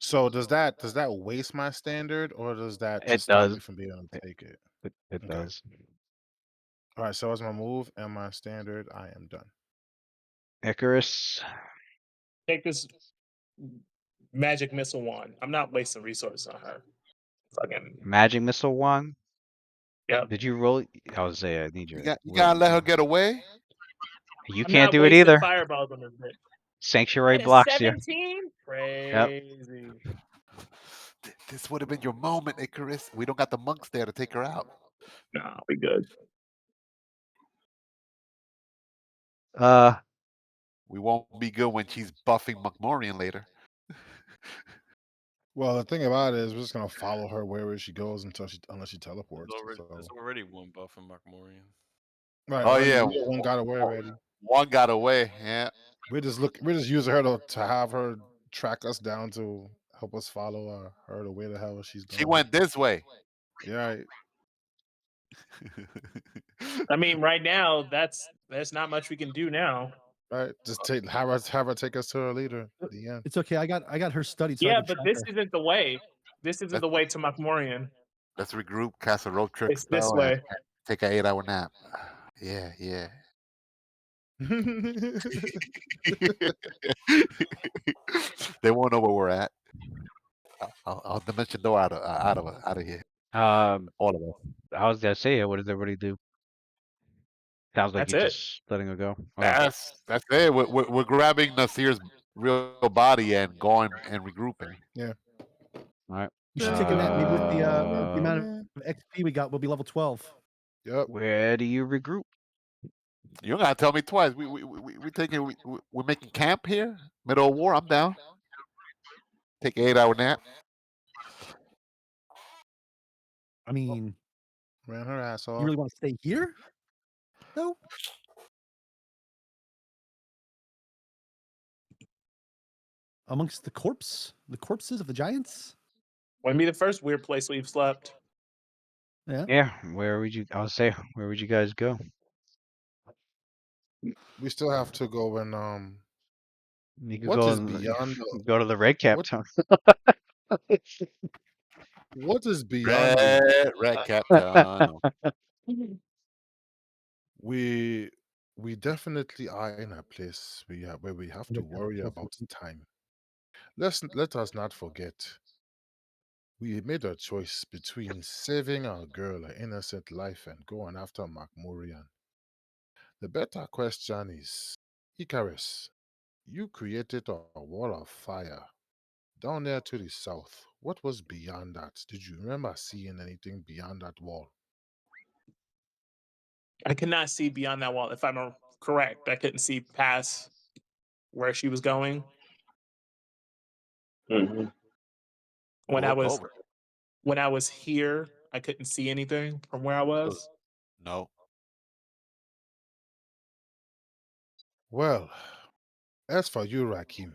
So does that waste my standard, or does that It just stop does. me from being able to take it? It Okay. does. All right. So as my move and my standard, I am done. Icarus. Take this magic missile wand. I'm not wasting resources on her. Fucking Magic missile wand. yep. Did you roll? I was say I need You your. got you gotta let her get away. You I'm can't not do it wasting either. fireballs on this bitch. Sanctuary At a blocks you. 17? Yep. Crazy. This would have been your moment, Icarus. We don't got the monks there to take her out. Nah, we good. Uh, We won't be good when she's buffing McMorian later. Well, the thing about it is, we're just gonna follow her wherever she goes unless she There's teleports. already, So there's already one buff in Markmorian. right, Oh already yeah, one got away already. one got away. Yeah. We're just using her to have her track us down to help us follow her to where the hell she's She going. went this way. Yeah, right. I mean, right now, there's not much we can do now. Right. Just have her take us to her leader. The end. It's okay. I got her studied so I Yeah, can but track this her. isn't the way. This isn't let's, the way to Makmorian. let's regroup, cast a road trick It's this spell, and way. take an 8-hour nap. Yeah, yeah. They won't know where we're at. I'll dimension door out of here. Um, All of us. I was gonna say, what does everybody do? Sounds like That's you're it. just letting her go. Okay. That's it. We're grabbing Nasir's real body and going and regrouping. Yeah. All right. We should take a nap. Maybe with the amount Yeah. of XP we got, we'll be level 12. Yep. Where do you regroup? You don't gotta tell me twice. We're making camp here, middle of war. I'm down. Take an 8-hour nap. I mean, Ran her ass you off. really want to stay here? No. Amongst the corpses of the giants? Wouldn't be the first weird place we've slept. Yeah. Yeah. Where would you? I'll say, where would you guys go? We still have to go and You could what go is and beyond go to the red cap what town. what is beyond the Red cap tunnel. we we definitely are in a place where we have to Red cap worry town. about time. Let us not forget we made a choice between saving our girl an innocent life and going after Macmorian. The better question is, Icarus, you created a wall of fire down there to the south. What was beyond that? Did you remember seeing anything beyond that wall? I could not see beyond that wall. If I'm correct, I couldn't see past where she was going. Mhm. When Go I look was over. when I was here, I couldn't see anything from where I was. No. Well, as for you, Rakim,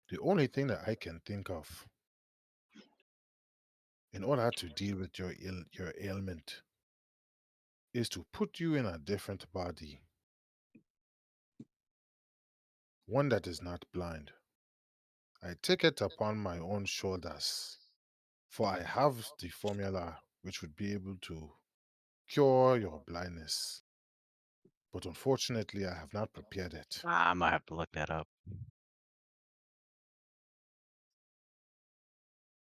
the only thing that I can think of in order to deal with your ailment is to put you in a different body, one that is not blind. I take it upon my own shoulders, for I have the formula which would be able to cure your blindness. But unfortunately, I have not prepared it. I might have to look that up.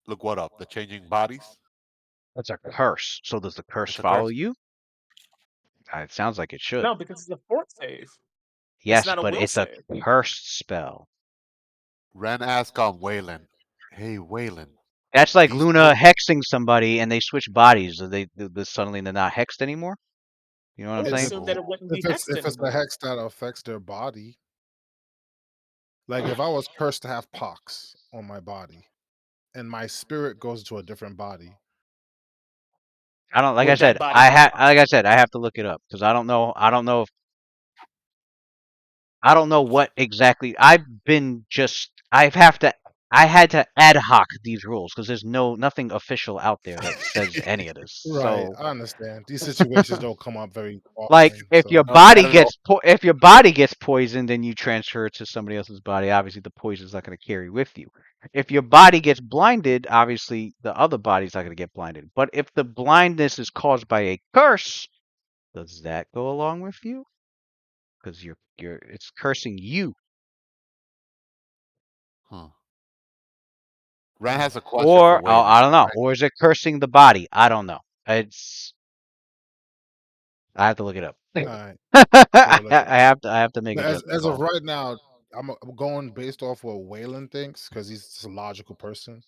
Look what up? The changing bodies. That's a curse. So does the curse It's a follow curse. you? It sounds like it should. No, because it's a fort save. It's Yes, not a but will it's a save. cursed spell. Ren asked on Waylon. Hey Waylon, That's like these Luna no hexing somebody and they switch bodies. Suddenly they're not hexed anymore. You know what I I'm would If saying? assume that people it wouldn't if be it's hexed if it's a anymore. hex that affects their body, like if I was cursed to have pox on my body and my spirit goes to a different body, I don't like I Would that said. body have Like I pox? said, I have to look it up because I don't know. I don't know what exactly. I had to ad hoc these rules because there's nothing official out there that says any of this. right? So I understand these situations don't come up very like often. if your So no, body that is all. if your body gets poisoned and you transfer it to somebody else's body, obviously the poison's not going to carry with you. If your body gets blinded, obviously the other body's not going to get blinded. But if the blindness is caused by a curse, does that go along with you? Because it's cursing you. Huh. Ren hmm. has a question for Or Waylon. I don't know. Right? Or is it cursing the body? I don't know. I have to look it up. All right, I go look it up. have to make a As judgment of call. right now, I'm going based off what Waylon thinks because he's just a logical person.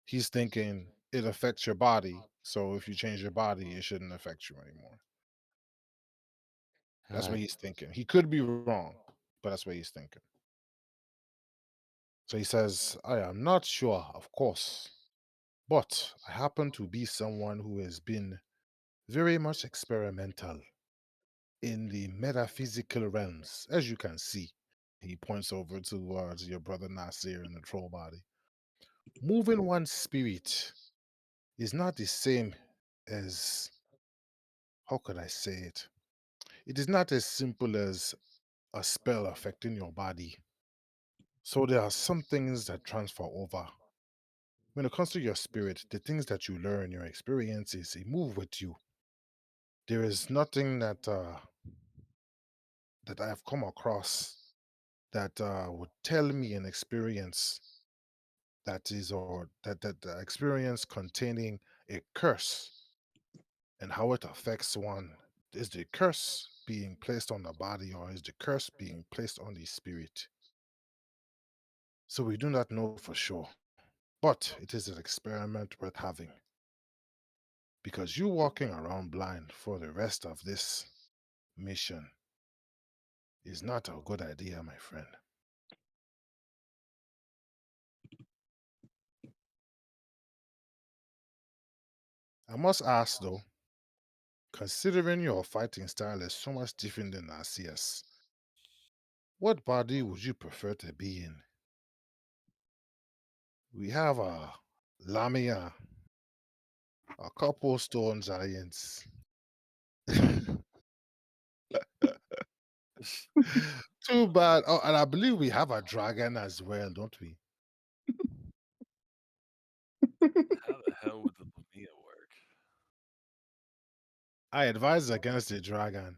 He's thinking it affects your body, so if you change your body, it shouldn't affect you anymore. All That's what right. he's thinking. He could be wrong, but that's what he's thinking. So he says, I am not sure, of course, but I happen to be someone who has been very much experimental in the metaphysical realms, as you can see. He points over towards your brother Nasir in the troll body. Moving one's spirit is not the same as, how could I say it? It is not as simple as a spell affecting your body. So there are some things that transfer over. When it comes to your spirit, the things that you learn, your experiences, they move with you. There is nothing that I have come across that would tell me an experience that is or that the experience containing a curse and how it affects one. Is the curse being placed on the body or is the curse being placed on the spirit? So we do not know for sure. But it is an experiment worth having. Because you walking around blind for the rest of this mission is not a good idea, my friend. I must ask though, considering your fighting style is so much different than Arceus, what body would you prefer to be in? We have a Lamia, a couple stone giants. Too bad. Oh, and I believe we have a dragon as well, don't we? How the hell would the Lumia work? I advise against the dragon.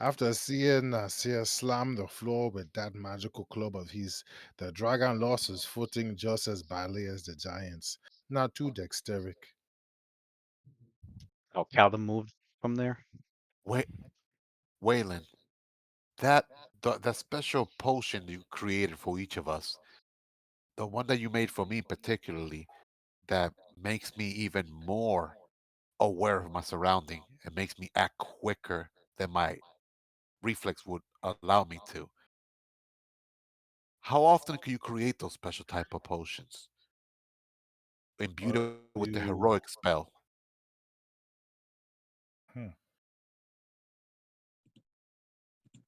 After seeing Nasir slam the floor with that magical club of his, the dragon lost his footing just as badly as the giants. Not too dexteric. Oh, Calvin moved from there. Wait, Waylon, that that special potion you created for each of us, the one that you made for me particularly, that makes me even more aware of my surrounding and makes me act quicker than my reflex would allow me to. How often can you create those special type of potions imbued Are with the heroic you spell? hmm,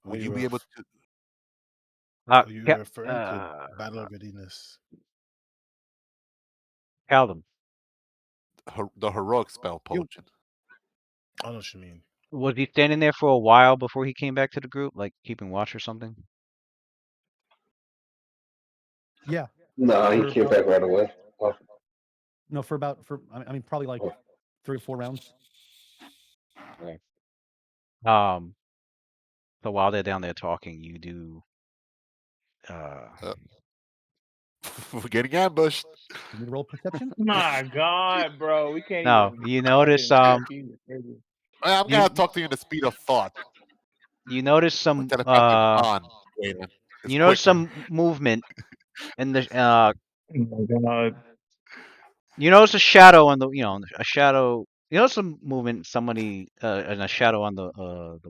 Will are you you be able ref- to Uh, are you Ca- referring to uh, battle readiness? Calvin, the heroic spell you potion? I know what you mean. was he standing there for a while before he came back to the group, like keeping watch or something? Yeah, No, he for came about back right away. Oh, no, for about for I mean probably like oh. 3 or 4 rounds. Right. Um, so while they're down there talking, you do. Uh, Uh, we're getting ambushed. You need to roll perception. My God, bro, we can't no, even you notice. fucking talk. Jesus crazy. I'm gonna You have to talk to you in the speed of thought you notice or some. telepathic bond, Waylon. It's You notice quicker. some movement in the. Oh my God. You notice a shadow on the. A shadow. You notice some movement. Somebody. And a shadow on the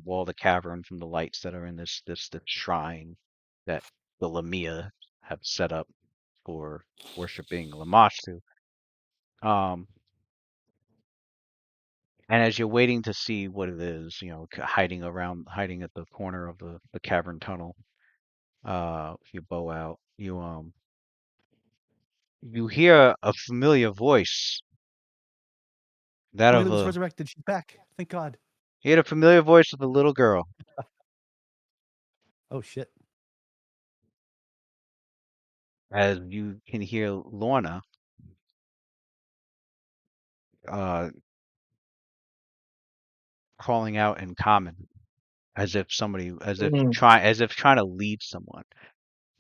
wall of the cavern from the lights that are in this shrine that the Lamia have set up for worshiping Lamashtu. Um, and as you're waiting to see what it is, hiding at the corner of the cavern tunnel, you bow out. You hear a familiar voice, that of Whaley was a resurrected. She's back. Thank God. you hear the familiar voice of a little girl, Oh shit. as you can hear Lorna uh, calling out in common, Mm. as if trying to lead someone.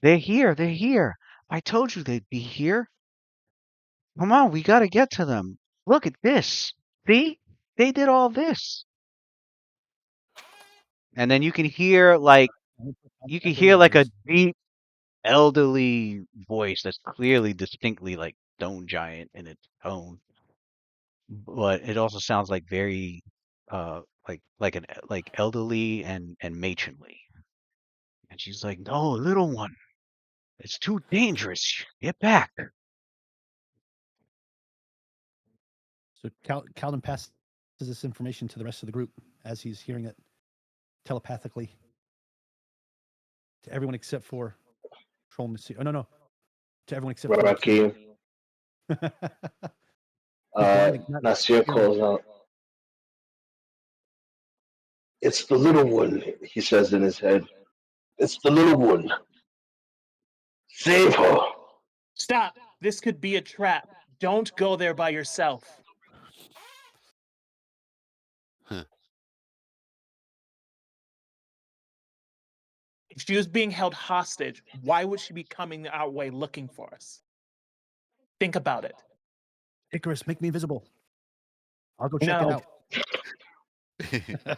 They're here. They're here. I told you they'd be here. Come on, we gotta get to them. Look at this. See? They did all this. And then you can hear like a deep elderly voice that's clearly distinctly like stone giant in its tone. But it also sounds like very like elderly and matronly. And she's like, "No, little one. It's too dangerous. Get back." So Calvin passes this information to the rest of the group as he's hearing it telepathically. To everyone except for Troll Monsieur. Oh no. To everyone except for Rakim. He's blinding. Nasir calls out. It's the little one, he says in his head. It's the little one. Save her. Stop. This could be a trap. Don't go there by yourself. Huh. If she was being held hostage, why would she be coming our way looking for us? Think about it. Icarus, make me invisible. I'll go check No. it out.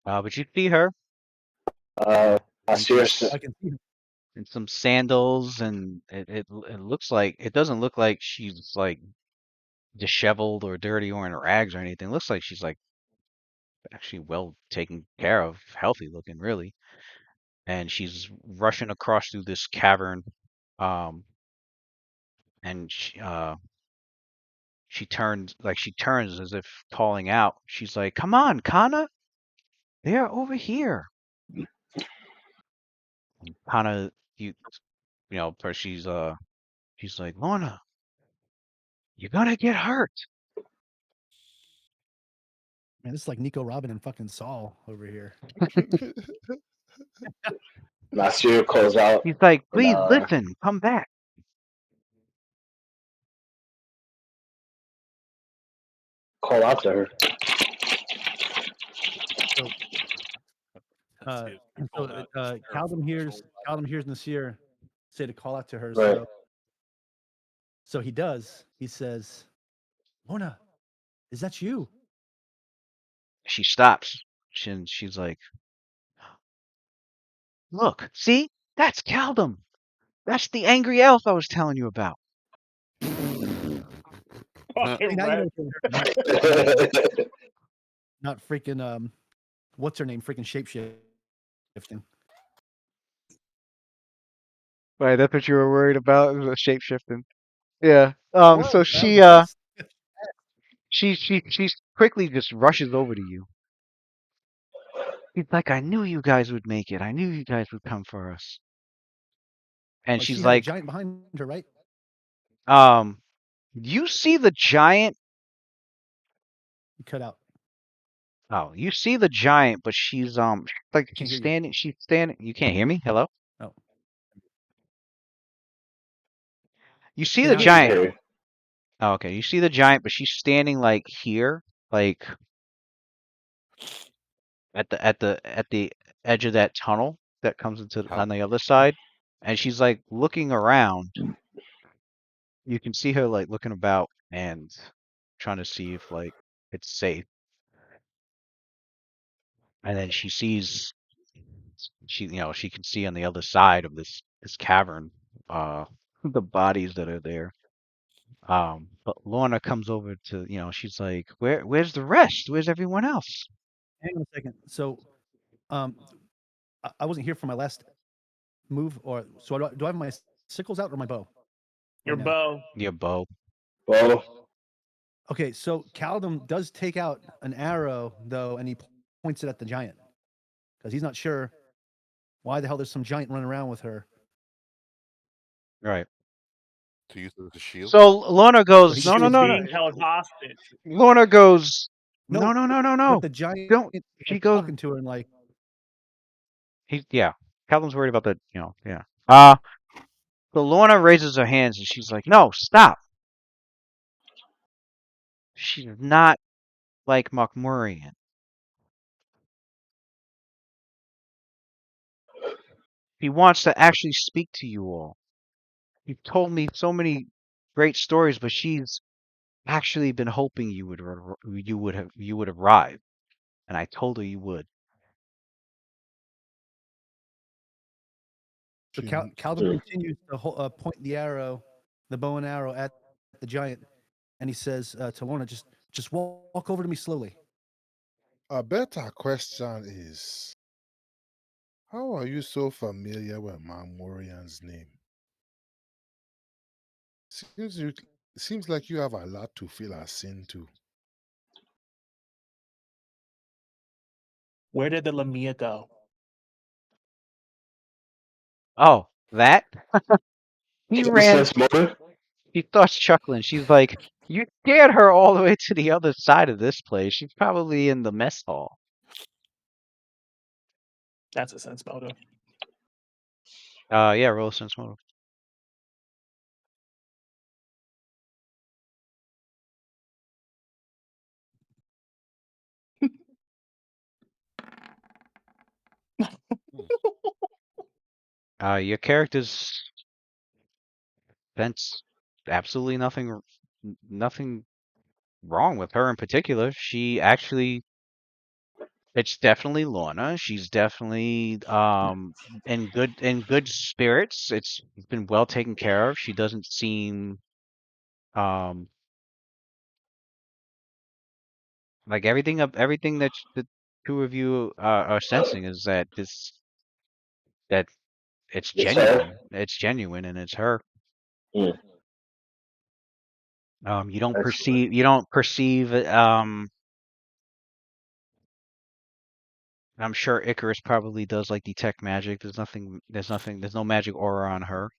But you see her Nasir I can see him. in some sandals, and it looks like it doesn't look like she's like disheveled or dirty or in rags or anything. It looks like she's like actually well taken care of, healthy looking, really. And she's rushing across through this cavern, and she turns as if calling out. She's like, "Come on, Kana, they're over here." And Kana, but she's like, "Lorna, you're gonna get hurt." Man, this is like Nico Robin and fucking Saul over here. Nasir calls out. He's like, And, "Please listen, come back." call out to her. Caldum hears Nasir say to call out to her. Right. So he does. He says, "Lorna, is that you?" She stops. She's like, "Look, see? That's Caldum. That's the angry elf I was telling you about." Fucking Now you right. know not freaking what's her name? Freaking shapeshifting. Right, that's what you were worried about, was shape shifting. Yeah. So she quickly just rushes over to you. She's like, "I knew you guys would make it. I knew you guys would come for us." And She she's had a like, giant behind her, right? "You see the giant?" You cut out. Oh, you see the giant, but she's like Can't she's hear you. standing. You can't hear me? Hello? Oh. You see Yeah, the now I can hear giant. Oh, okay. You see the giant, but she's standing like here, like at the edge of that tunnel that comes into on the other side, and she's like looking around. You can see her like looking about and trying to see if like it's safe. And then she sees she can see on the other side of this cavern the bodies that are there. But Lorna comes over to, she's like, where's the rest? Where's everyone else? Hang on a second. So, I wasn't here for my last move, or so do I have my sickles out or my bow? Your bow. Your bow. Bow. Okay, so Caldum does take out an arrow though, and he points it at the giant because he's not sure why the hell there's some giant running around with her. Right. To use it as a shield. So Lorna goes, She was being held hostage. Lorna goes, No. no. But the giant Don't. is She goes. talking to her and like, Caldum's worried about the, yeah. So Lorna raises her hands and she's like, no, stop. She's not like Mokmurian. He wants to actually speak to you all. You've told me so many great stories, but she's actually been hoping you would arrive, and I told her you would. so Caldum continues to point the bow and arrow at the giant, and he says to Lorna, just walk over to me slowly. A better question is, how are you so familiar with Marmorian's name? Seems like you have a lot to feel a sin to. Where did the Lamia go? Oh, that? He Sixth ran. sense motive. She starts chuckling. She's like, "You scared her all the way to the other side of this place. She's probably in the mess hall." That's a sense motive. Yeah, roll a sense motive. Your character's sense absolutely nothing wrong with her in particular. She actually, it's definitely Lorna. She's definitely in good spirits. It's been well taken care of. She doesn't seem um like everything that the two of you are sensing is that it's It's her. genuine. It's genuine and it's her. Mm, excellent. You don't perceive I'm sure Icarus probably does like detect magic. There's no magic aura on her.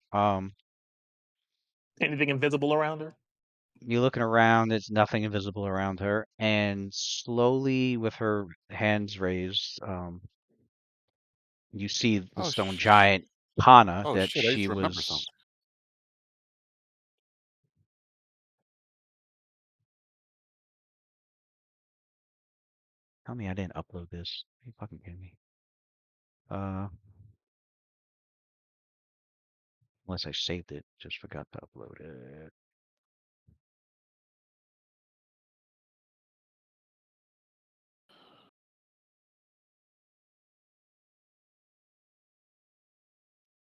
Anything invisible around her? You're looking around, there's nothing invisible around her, and slowly with her hands raised, you see the Oh, stone giant Pana oh that shit! I used she to remember something. was. Tell me I didn't upload this. Are you fucking kidding me? Uh, unless I saved it, just forgot to upload it.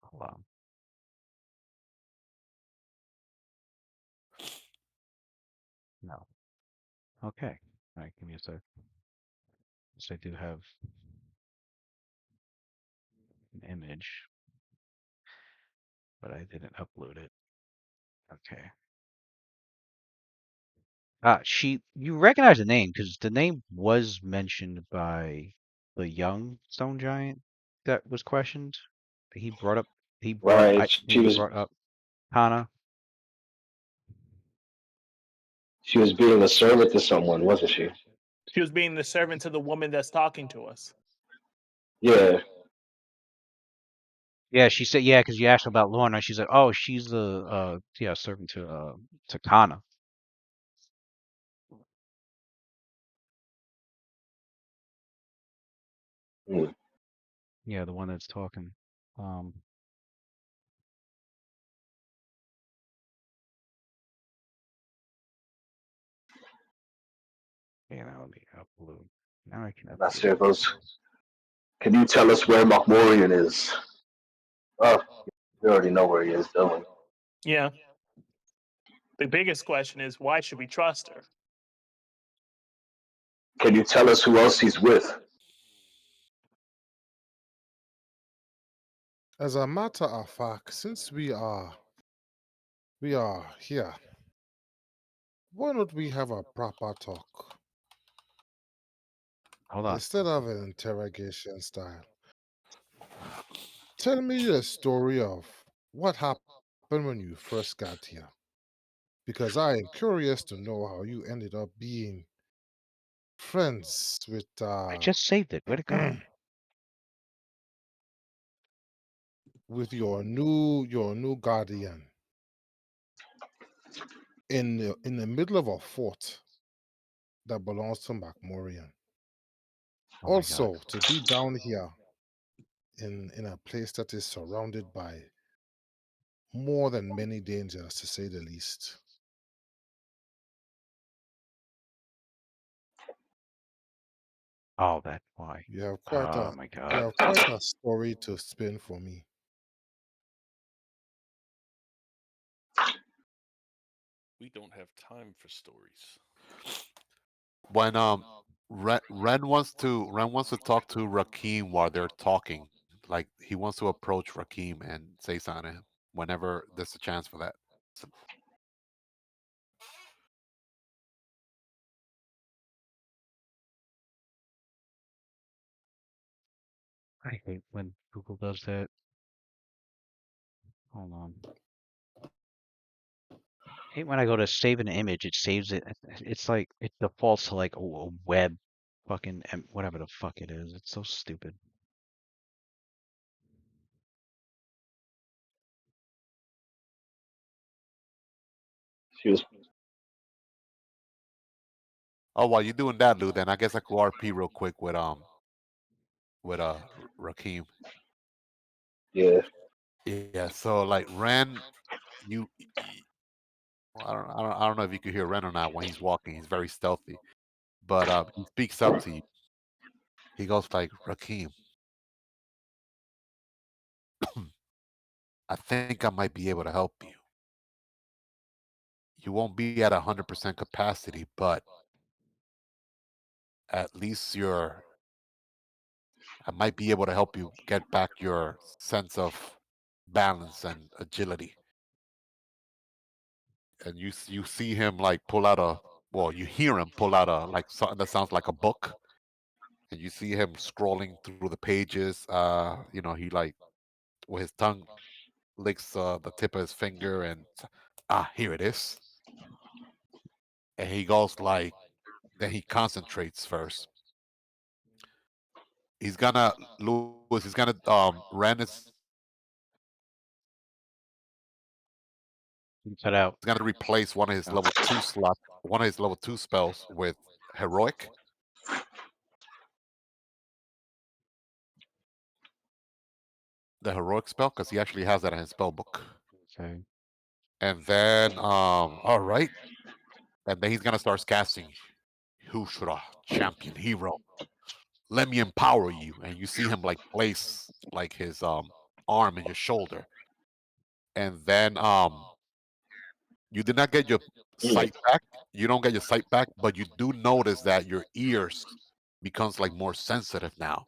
Hold on. No. Okay. All right, give me a sec. So I do have an image, but I didn't upload it. Okay. You recognize the name because the name was mentioned by the young stone giant that was questioned. He brought up, Right. he brought up Hana. She was being a servant to someone, wasn't she? She was being the servant to the woman that's talking to us. Yeah. Yeah, she said, yeah, because you asked about Lorna. She said, oh, she's the, yeah, servant to Kana. Mm. Yeah, the one that's talking. Um, yeah, now let me upload. Now I can That's upload here it. goes. Can you tell us where Makmorian is? Oh, we already know where he is, don't we? Yeah. The biggest question is why should we trust her? Can you tell us who else he's with? As a matter of fact, since we are here, why don't we have a proper talk Hold on. instead of an interrogation style? Tell me the story of what happened when you first got here, because I am curious to know how you ended up being friends with I just saved it. Where'd it go? with your new guardian in the middle of a fort that belongs to Macmorian. Oh my God. Also, to be down here in a place that is surrounded by more than many dangers, to say the least. Oh, that's why. You have quite Oh a my you God. have quite a story to spin for me. We don't have time for stories. When Ren wants to talk to Rakim while they're talking. Like he wants to approach Rakim and say something to him whenever there's a chance for that. So, I hate when Google does that. Hold on. I hate when I go to save an image, it saves it. It's like it defaults to like a web, fucking whatever the fuck it is. It's so stupid. Excuse me. Oh, while you're doing that, Lou, then I guess I could RP real quick with Rakim. Yeah. Yeah. So like Ren, I don't know if you could hear Ren or not when he's walking. He's very stealthy, but he speaks up to you. He goes like, Rakim, I think I might be able to help you. You won't be at 100% capacity, but at least I might be able to help you get back your sense of balance and agility. And you see him like pull out you hear him pull out like something that sounds like a book, and you see him scrolling through the pages. He like with his tongue licks the tip of his finger and here it is. And he goes like, then he concentrates first. He's gonna Lewis. He's gonna Ren is Cut out. gonna replace one of his level 2 slot, one of his level 2 spells with heroic. The heroic spell, because he actually has that in his spell book. Okay. And then all right. And then he's gonna start casting Hushra, champion hero. Let me empower you. And you see him like place like his arm in your shoulder. And then you did not get your Yeah. sight back. You don't get your sight back, but you do notice that your ears becomes like more sensitive now.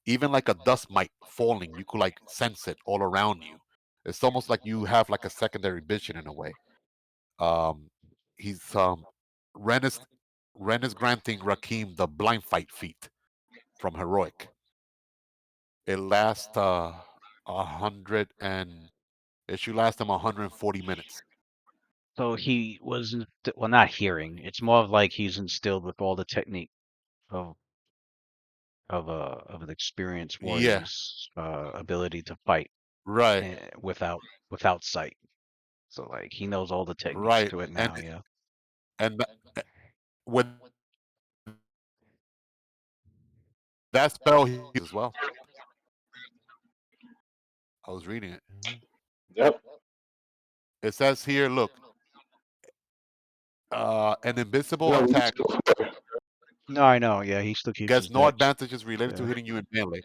Even like a dust mite falling, you could like sense it all around you. It's almost like you have like a secondary vision in a way. Um, he's Ren is Ren is granting Rakim the blind fight feat from heroic. It lasts 100 and it should last him 140 minutes. So he was well, not hearing. It's more of like he's instilled with all the technique of of an experienced Yeah, warrior's ability to fight right, without sight. So like he knows all the techniques right. to it And now. Yeah. and with that spell he uses as well. I was reading it. Yep. It says here, look, an invisible No, we attack just go for it. No, I know. Yeah, he still keeps his gets no dex. advantages related to Yeah. hitting you in melee.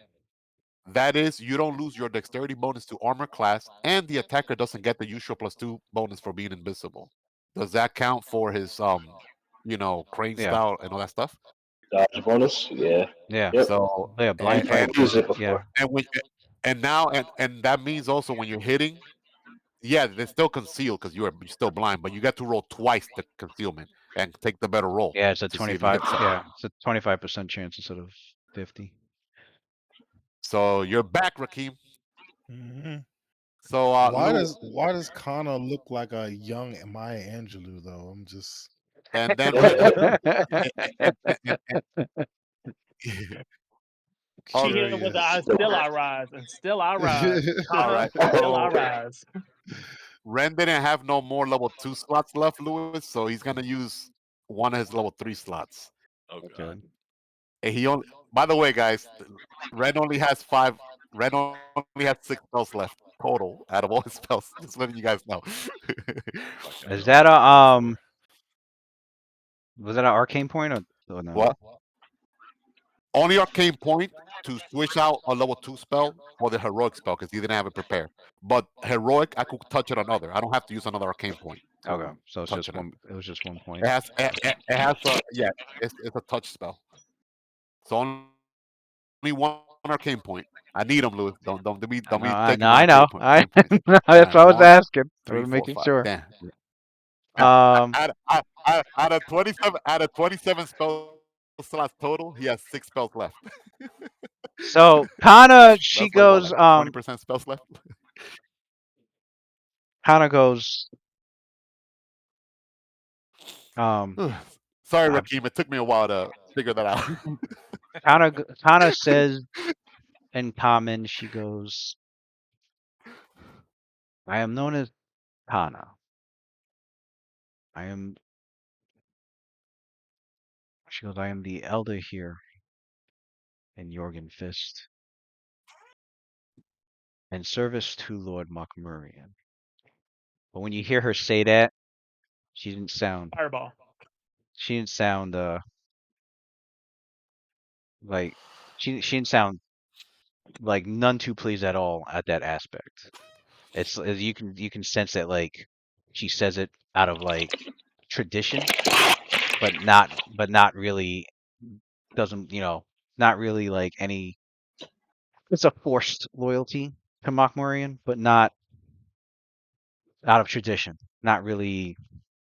That is, you don't lose your dexterity bonus to armor class, and the attacker doesn't get the usual +2 bonus for being invisible. Does that count for his crane Yeah. style and all that stuff? Dodge bonus. Yeah. Yeah. Yep. So Yeah. Blind fight. I've used it Yeah. before. and when and now and that means also when you're hitting, yeah, they're still concealed because you're still blind, but you get to roll twice the concealment and take the better roll Yeah. It's a to see if you 25. hit something. Yeah. It's a 25% chance instead of 50. So you're back, Rakim. hmm So Lou, why does Kana look like a young Maya Angelou though? I'm just and then She hit him with the curious. "I still I rise" and "Still I rise." all Kana, right. still I So rise. Ren didn't have no more level 2 slots left, Lewis, so he's gonna use one of his level 3 slots. Oh Okay. god. And he only, by the way, guys, Ren only has five. Ren only has 6 spells left total out of all his spells. Just letting you guys know. Fucking Is hell. that a Go for. was that an arcane point or no? What? Only arcane point to switch out a level 2 spell or the heroic spell because he didn't have it prepared. But heroic, I could touch it on other. I don't have to use another arcane point Okay. to So it's touch just it. one. It was just one It point. has yeah, it's a touch spell. So only one arcane point. I need them, Louis. Don't be No, taking my I know. arcane points. All That's right, why I was 1, asking. I 3, was 4, making 5. sure. Damn. Um. Out of 27 spell slots total, he has 6 spells left. So Kana, she That's like what, goes. like 20% spells left. Hana goes, um, Sorry, I, Rakeem. It took me a while to figure that out. Hana says in common, she goes, I am known as Hana. I am, she goes, I am the elder here in Jorgenfist, in service to Lord Mokmurian. But when you hear her say that, she didn't sound, Fireball. she didn't sound, like, she didn't sound like none too pleased at all at that aspect. It's you can sense that like she says it out of like tradition, but not really doesn't not really like any. It's a forced loyalty to Mokmurian, but not out of tradition. Not really.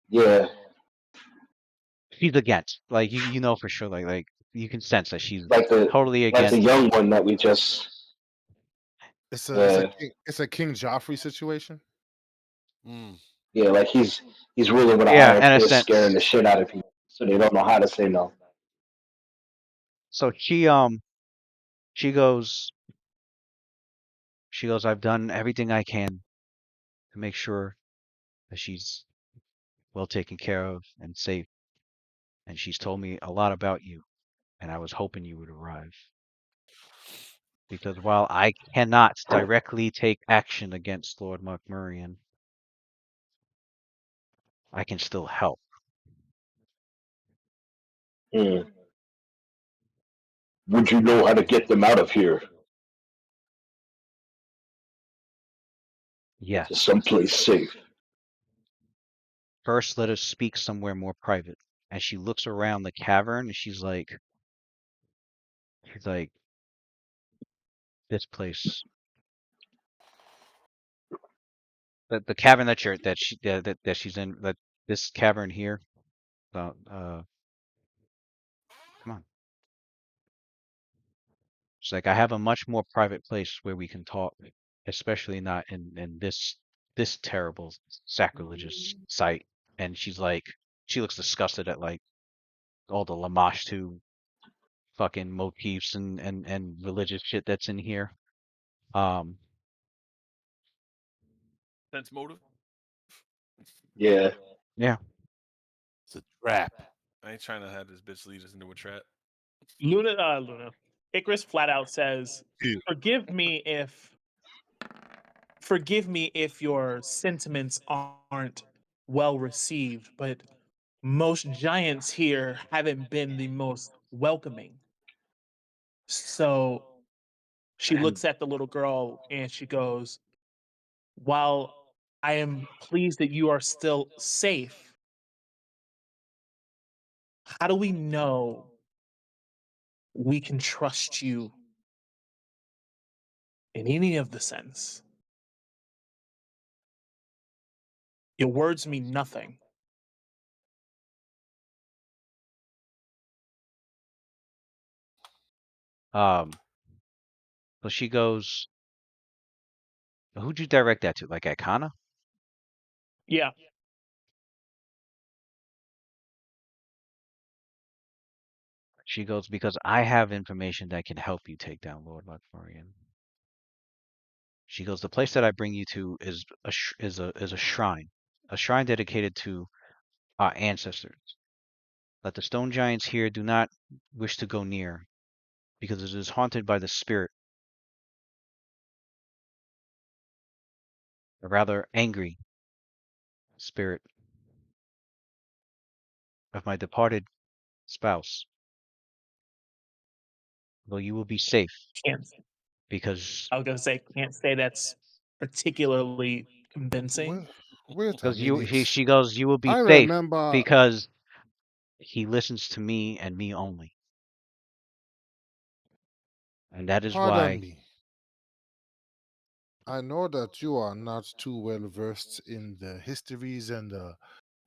Yeah, She's against. Like you know for sure. Like you can sense that she's like the totally like the against. young one that we just. Yeah, It's a King Joffrey situation. Mm. yeah, like he's ruling with an Yeah, iron in a fist, scaring sense. the shit out of people, so they don't know how to say no. So she goes I've done everything I can to make sure that she's well taken care of and safe. And she's told me a lot about you, and I was hoping you would arrive. Because while I cannot directly take action against Lord Mokmurian, I can still help. Hmm. Would you know how to get them out of here to Yes. someplace safe? First, let us speak somewhere more private. And she looks around the cavern and she's like, this place, the cavern that she's in, that this cavern here, come on. She's like, I have a much more private place where we can talk, especially not in this terrible sacrilegious site. And she's like, she looks disgusted at like all the Lamashtu fucking motifs and religious shit that's in here. Um, Sense motive. Yeah, yeah. It's a trap. I ain't trying to have this bitch lead us into a trap. Luna. Icarus flat out says, Yeah. forgive me if your sentiments aren't well received, but most giants here haven't been the most welcoming. So she And looks at the little girl and she goes, while I am pleased that you are still safe, how do we know we can trust you in any of the sense? Your words mean nothing. um, so she goes, who'd you direct that to? Like Ikana? Yeah. She goes, because I have information that can help you take down Lord Mokmurian. She goes, the place that I bring you to is a shrine dedicated to our ancestors. That the stone giants here do not wish to go near, because it is haunted by the spirit, a rather angry spirit of my departed spouse. Though you will be safe Can't because I was gonna say can't say that's particularly convincing. Wait, wait a because you minute. she goes, you will be I safe remember. because he listens to me and me only. And that is Pardon why me. I know that you are not too well versed in the histories and the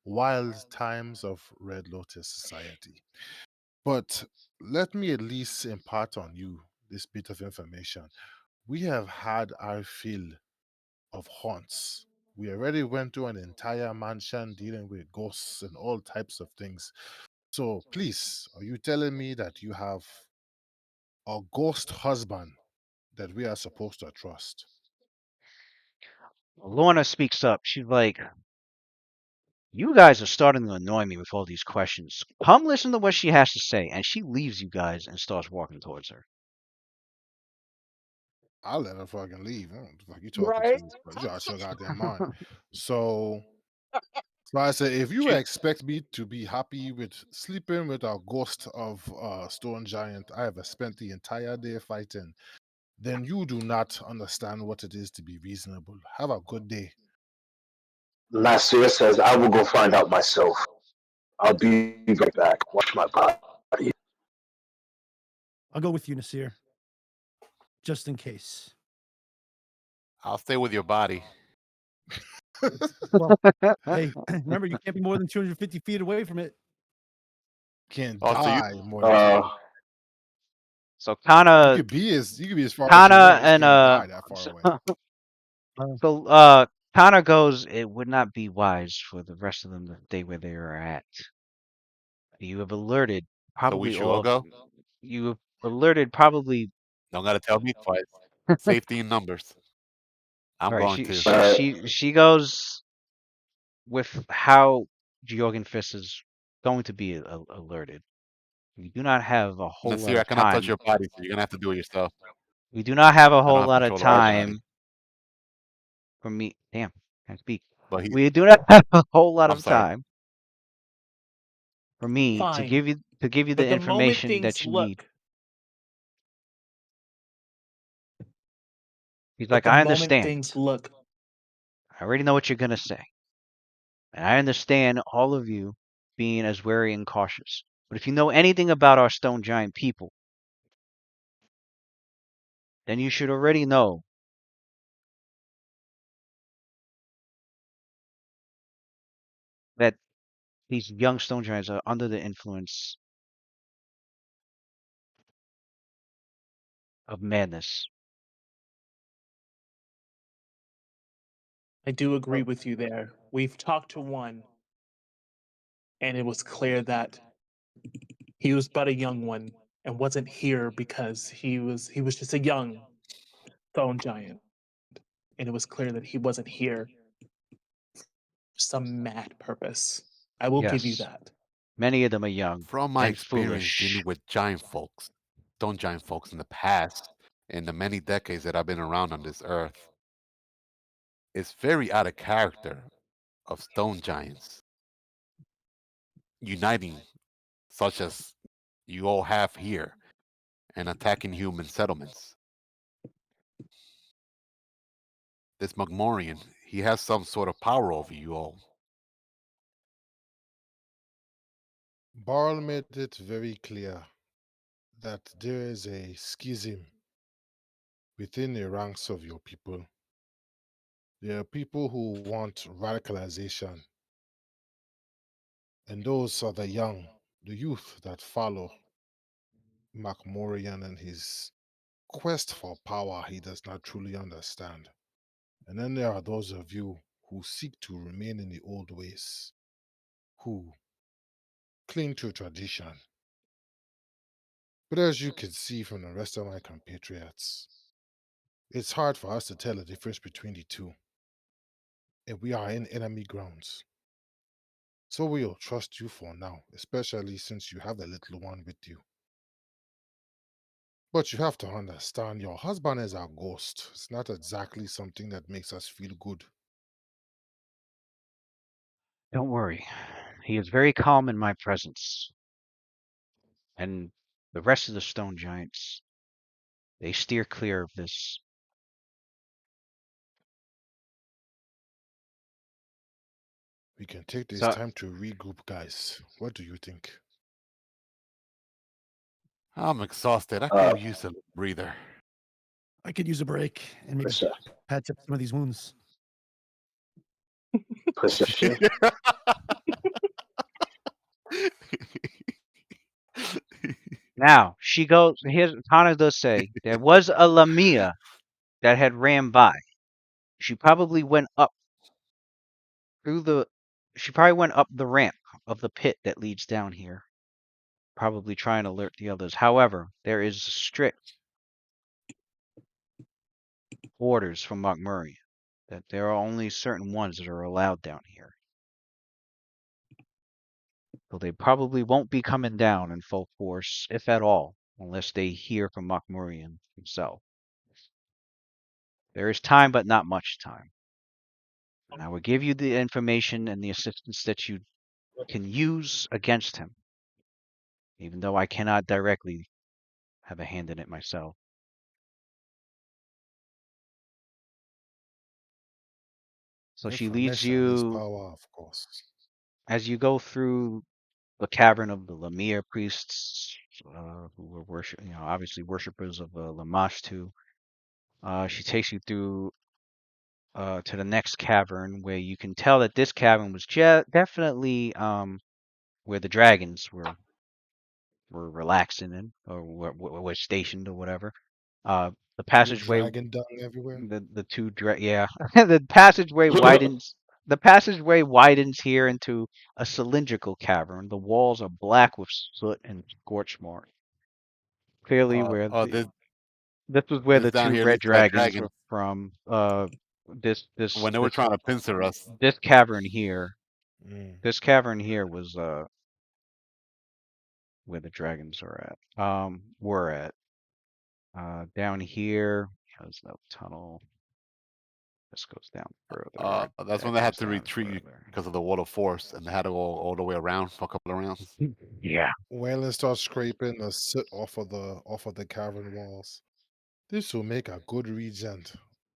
wild times of Red Lotus society, but let me at least impart on you this bit of information. We have had our fill of haunts We already went through an entire mansion dealing with ghosts and all types of things. So please, are you telling me that you have a ghost husband that we are supposed to trust? Lorna speaks up. She's like, "You guys are starting to annoy me with all these questions. Come listen to what she has to say." And she leaves you guys and starts walking towards her. I'll let her fucking leave. I don't know what the fuck you talking Right? to. But you out your goddamn mind. So, so I said, if you expect me to be happy with sleeping with a ghost of stone giant I have spent the entire day fighting, then you do not understand what it is to be reasonable. Have a good day. Nasir says, I will go find out myself. I'll be right back. Watch my body. I'll go with you, Nasir. Just in case. I'll stay with your body. Well, hey, remember, you can't be more than 250 feet away from it. Can't Oh, so you die more than two. So You Kana, could be as far as you Kana, want, just and can't die that far away. so Kana goes. It would not be wise for the rest of them to stay where they are at. You have alerted so we probably should all all. go. You have alerted probably. Don't gotta tell me twice. Safety in numbers. I'm All right, going she to. she she she goes with how Jorgenfist is going to be alerted. We do not have a whole lot Nasir, I of cannot touch time. your body, so you're gonna have to do it yourself. We do not have a I don't whole have lot of control over your body. time for me. Damn, can't speak. But he, We do not have a whole lot I'm of sorry. time for me to Fine. give you the But the moment information things that you need. look, He's but like, the I moment understand. things look, I already know what you're gonna say, and I understand all of you being as wary and cautious. But if you know anything about our stone giant people, then you should already know that these young stone giants are under the influence of madness. I do agree with you there. We've talked to one, and it was clear that he was but a young one and wasn't here because he was just a young stone giant. And it was clear that he wasn't here for some mad purpose. I will give you Yes, that. many of them are young From my and experience foolish. dealing with giant folks, stone giant folks in the past, in the many decades that I've been around on this earth, it's very out of character of stone giants uniting, such as you all have here, and attacking human settlements. This Magmorian, he has some sort of power over you all. Barl made it very clear that there is a schism within the ranks of your people. There are people who want radicalization, and those are the young, the youth that follow Macmorian and his quest for power he does not truly understand. And then there are those of you who seek to remain in the old ways, who cling to tradition. But as you can see from the rest of my compatriots, it's hard for us to tell the difference between the two. And we are in enemy grounds. So we'll trust you for now, especially since you have the little one with you. But you have to understand, your husband is a ghost. It's not exactly something that makes us feel good. Don't worry. He is very calm in my presence. And the rest of the stone giants, they steer clear of this. We can take this So time to regroup, guys. What do you think? I'm exhausted. I could use a breather. I could use a break and maybe patch up some of these wounds. Perception. now she goes. Here's Tana does say there was a Lamia that had ran by. She probably went up She probably went up the ramp of the pit that leads down here, probably trying to alert the others. However, there is strict orders from Montmurray that there are only certain ones that are allowed down here. So they probably won't be coming down in full force, if at all, unless they hear from Montmurray himself. There is time, but not much time. And I will give you the information and the assistance that you can use against him, even though I cannot directly have a hand in it myself. So she leads Information is you, power, of course. as you go through the cavern of the Lemire priests, who were obviously worshippers of Lamashtu. She takes you through to the next cavern, where you can tell that this cavern was definitely where the dragons were relaxing in, or were stationed, or whatever. The Little passageway, dragon dung everywhere. yeah, the passageway widens. The passageway widens here into a cylindrical cavern. The walls are black with soot and scorch marks. Clearly, where this was where this the down two here red leads to that dragons dragon. were from. This this When they were this trying to pincer us. this cavern here. Mm. This cavern here was where the dragons were at. Down here has no tunnel. This goes down further. That's when That they had goes to down retreat further. because of the water force, and they had to go all the way around for a couple of rounds. Yeah. Whalen starts scraping the soot off of the cavern walls. This will make a good regent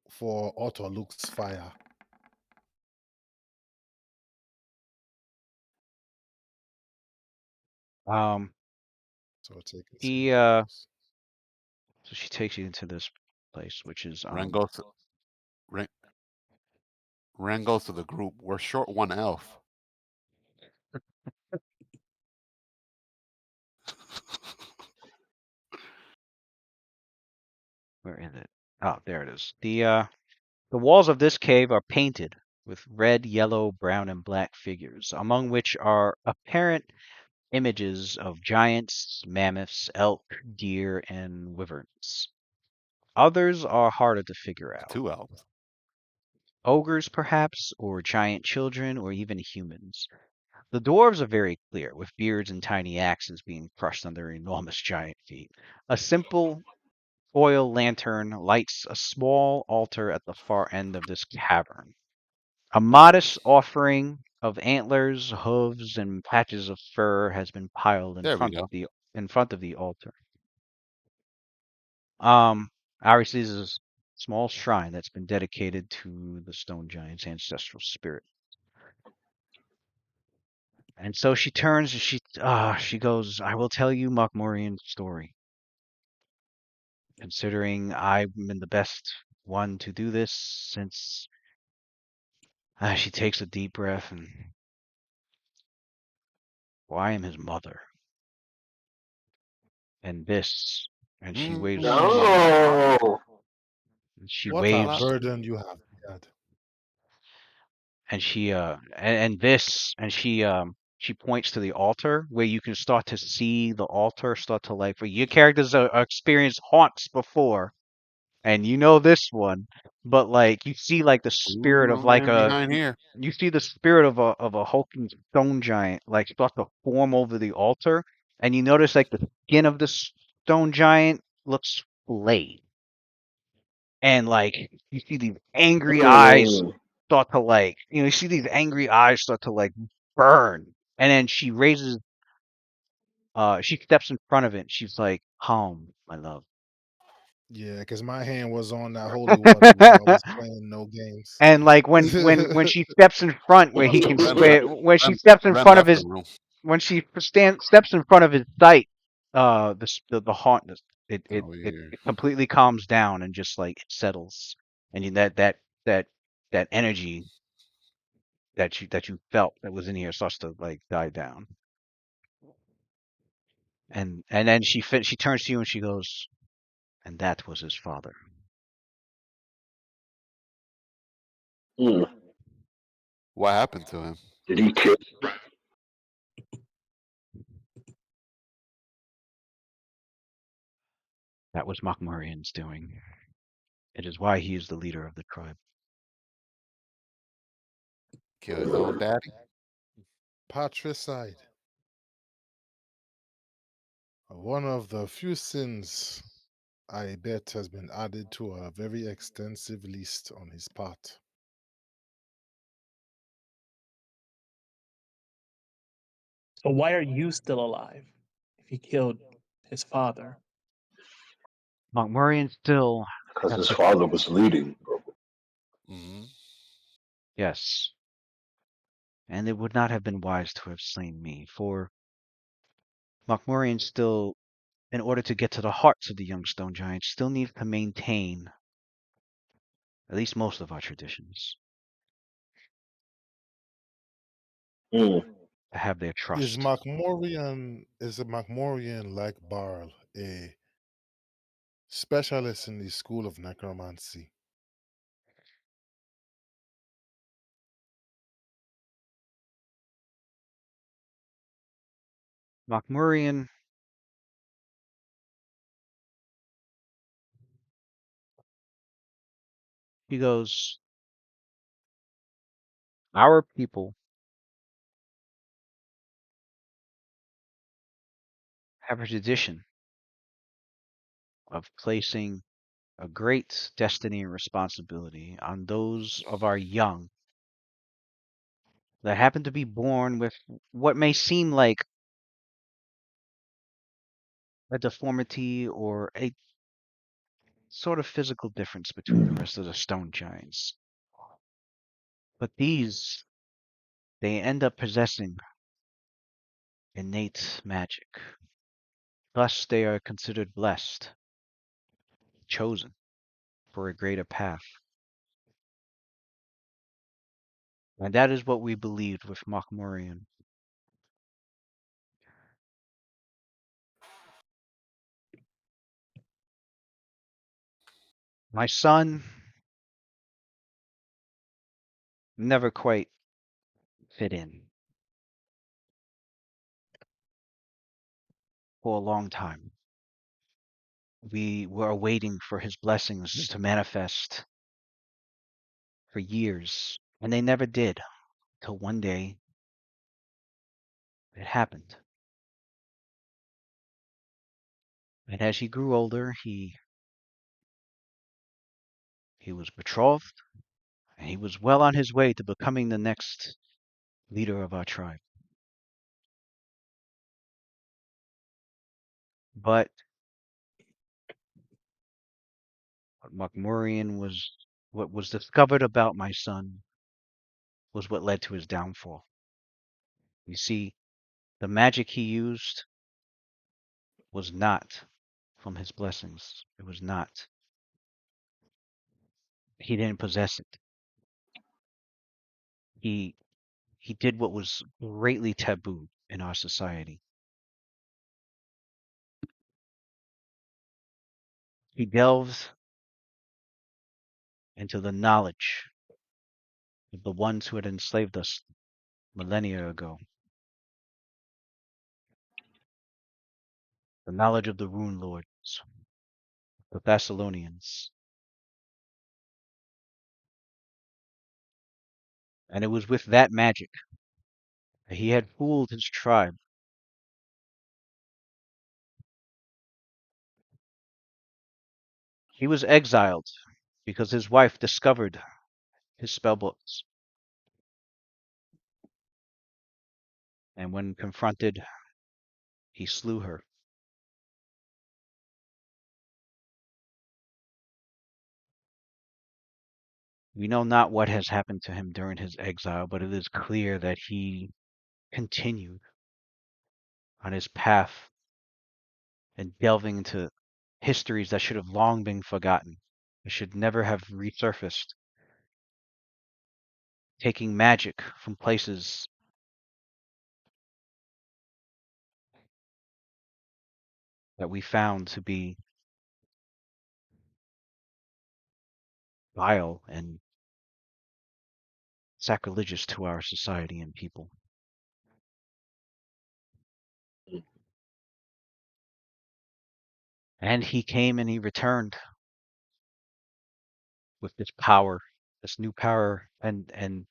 for Otto Luke's fire. So taking some He notes. so she takes you into this place, which is Ren goes to Ren, Ren goes to the group. We're short one elf. where is it? Oh, there it is. The walls of this cave are painted with red, yellow, brown, and black figures, among which are apparent images of giants, mammoths, elk, deer, and wyverns. Others are harder to figure out. Two elves. Ogres, perhaps, or giant children, or even humans. The dwarves are very clear, with beards and tiny axes being crushed under enormous giant feet. A simple oil lantern lights a small altar at the far end of this cavern. A modest offering of antlers, hooves, and patches of fur has been piled There we go. in front of the altar. Obviously, this is a small shrine that's been dedicated to the stone giant's ancestral spirit. And so she turns and she goes, "I will tell you Mokmorian's story. Considering I'm the best one to do this, since she takes a deep breath, and I am his mother. And this," and she waves, No. she What a waves, burden you have had. and and this, and she points to the altar, where you can start to see the altar start to, like, for your characters are experienced haunts before, and you know this one, but like you see like the Ooh, spirit no of like man behind here. you see the spirit of a hulking stone giant like start to form over the altar, and you notice like the skin of the stone giant looks flayed, and like you see these angry eyes Mm. start to, like, you see these angry eyes start to like burn, and then she steps in front of it, and she's like, "Home, my love." Yeah, because my hand was on that holy water while I was playing no games. And like when she steps in front, where he can Ren left. when she Ren, steps in Ren front of left the his room. when she steps in front of his sight, the haunt, Oh, yeah. it completely calms down, and just like it settles, and that that energy that you felt that was in here starts to like die down, and then she turns to you and she goes, "And that was his father." Mm. What happened to him? Did he kill? That was Makmurian's doing. It is why he is the leader of the tribe. Kill his own daddy? Patricide. One of the few sins I bet has been added to a very extensive list on his part. So why are you still alive if he killed his father? Makmurian still Because has his to. father was leading. Mm-hmm. Yes. And it would not have been wise to have slain me, for Makmurian still, in order to get to the hearts of the young stone giants, still needs to maintain at least most of our traditions, Mm. to have their Is trust. a Macmorian like Barl a specialist in the school of necromancy? Makmurian, he goes, our people have a tradition of placing a great destiny and responsibility on those of our young that happen to be born with what may seem like a deformity or a sort of physical difference between the rest of the stone giants. But these, they end up possessing innate magic. Thus, they are considered blessed, chosen for a greater path. And that is what we believed with Makmurian. My son never quite fit in for a long time. We were waiting for his blessings to manifest for years, and they never did, till one day it happened. And as he grew older, he was betrothed, and he was well on his way to becoming the next leader of our tribe. But what was discovered about my son was what led to his downfall. You see, the magic he used was not from his blessings. It was not. He didn't possess it. He he did what was greatly taboo in our society. He delved into the knowledge of the ones who had enslaved us millennia ago, the knowledge of the Runelords, the Thessalonians. And it was with that magic that he had fooled his tribe. He was exiled because his wife discovered his spellbooks. And when confronted, he slew her. We know not what has happened to him during his exile, but it is clear that he continued on his path and delving into histories that should have long been forgotten, that should never have resurfaced, taking magic from places that we found to be vile and sacrilegious to our society and people. And he came and he returned with this power, this new power, and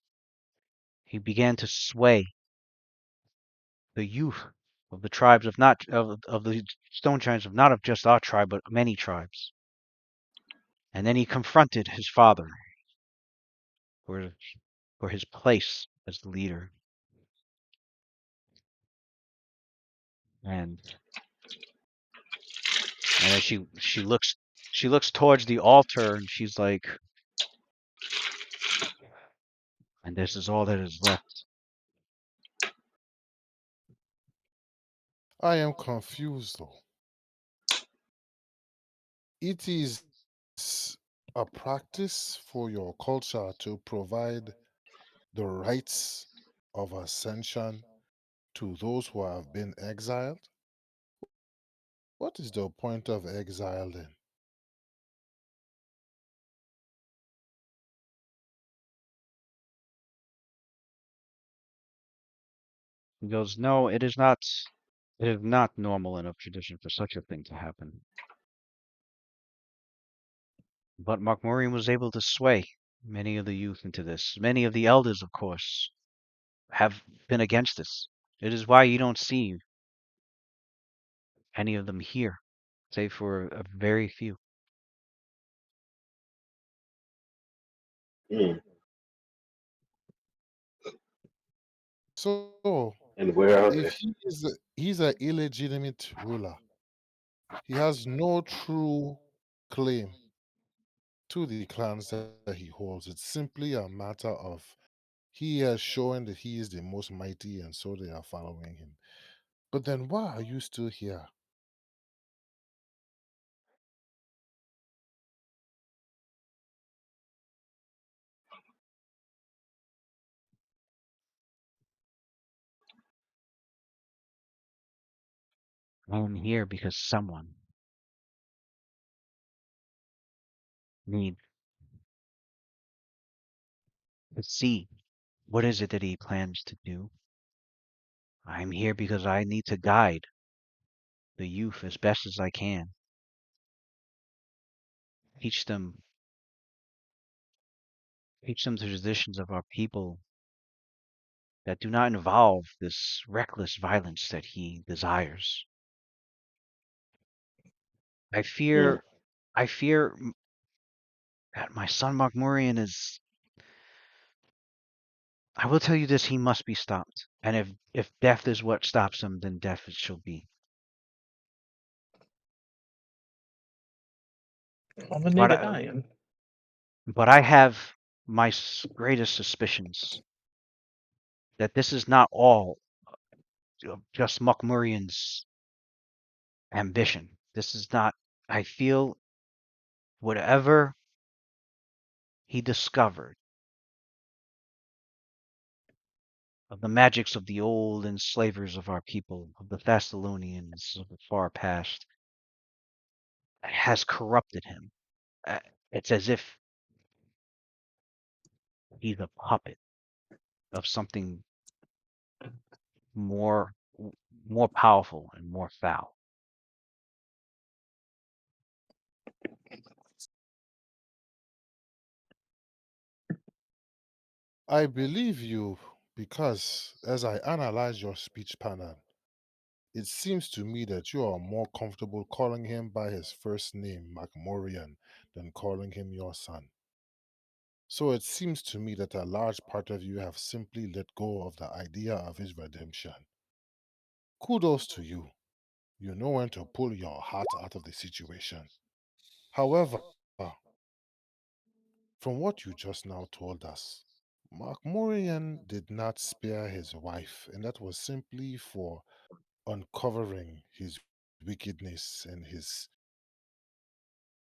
he began to sway the youth of the tribes of not of the stone tribes of not of just our tribe but many tribes. And then he confronted his father for for his place as the leader. And and then she looks towards the altar and she's like, and this is all that is left. I am confused though. It is a practice for your culture to provide the rights of ascension to those who have been exiled. What is the point of exile then? He goes, no, it is not normal enough tradition for such a thing to happen. But Makmurian was able to sway many of the youth into this. Many of the elders, of course, have been against this. It is why you don't see any of them here, save for a very few. Mm. So, And where are if they? he's an illegitimate ruler, he has no true claim to the clans that he holds. It's simply a matter of he has shown that he is the most mighty, and so they are following him. But then, why are you still here? I'm here because someone needs to see what is it that he plans to do. I'm here because I need to guide the youth as best as I can. Teach them teach them the traditions of our people that do not involve this reckless violence that he desires. I Mm. fear I fear that my son Makmurian is I will tell you this, he must be stopped. And if death is what stops him, then death it shall be. I'm gonna need But to I, dying. but I have my greatest suspicions that this is not all just Makmurian's ambition. This is not. I feel whatever he discovered of the magics of the old enslavers of our people, of the Thessalonians of the far past, has corrupted him. Uh, It's as if he's a puppet of something more more powerful and more foul. I believe you because as I analyze your speech pattern, it seems to me that you are more comfortable calling him by his first name, Macmorian, than calling him your son. So it seems to me that a large part of you have simply let go of the idea of his redemption. Kudos to you. You know when to pull your heart out of the situation. However, from what you just now told us, Macmorian did not spare his wife, and that was simply for uncovering his wickedness and his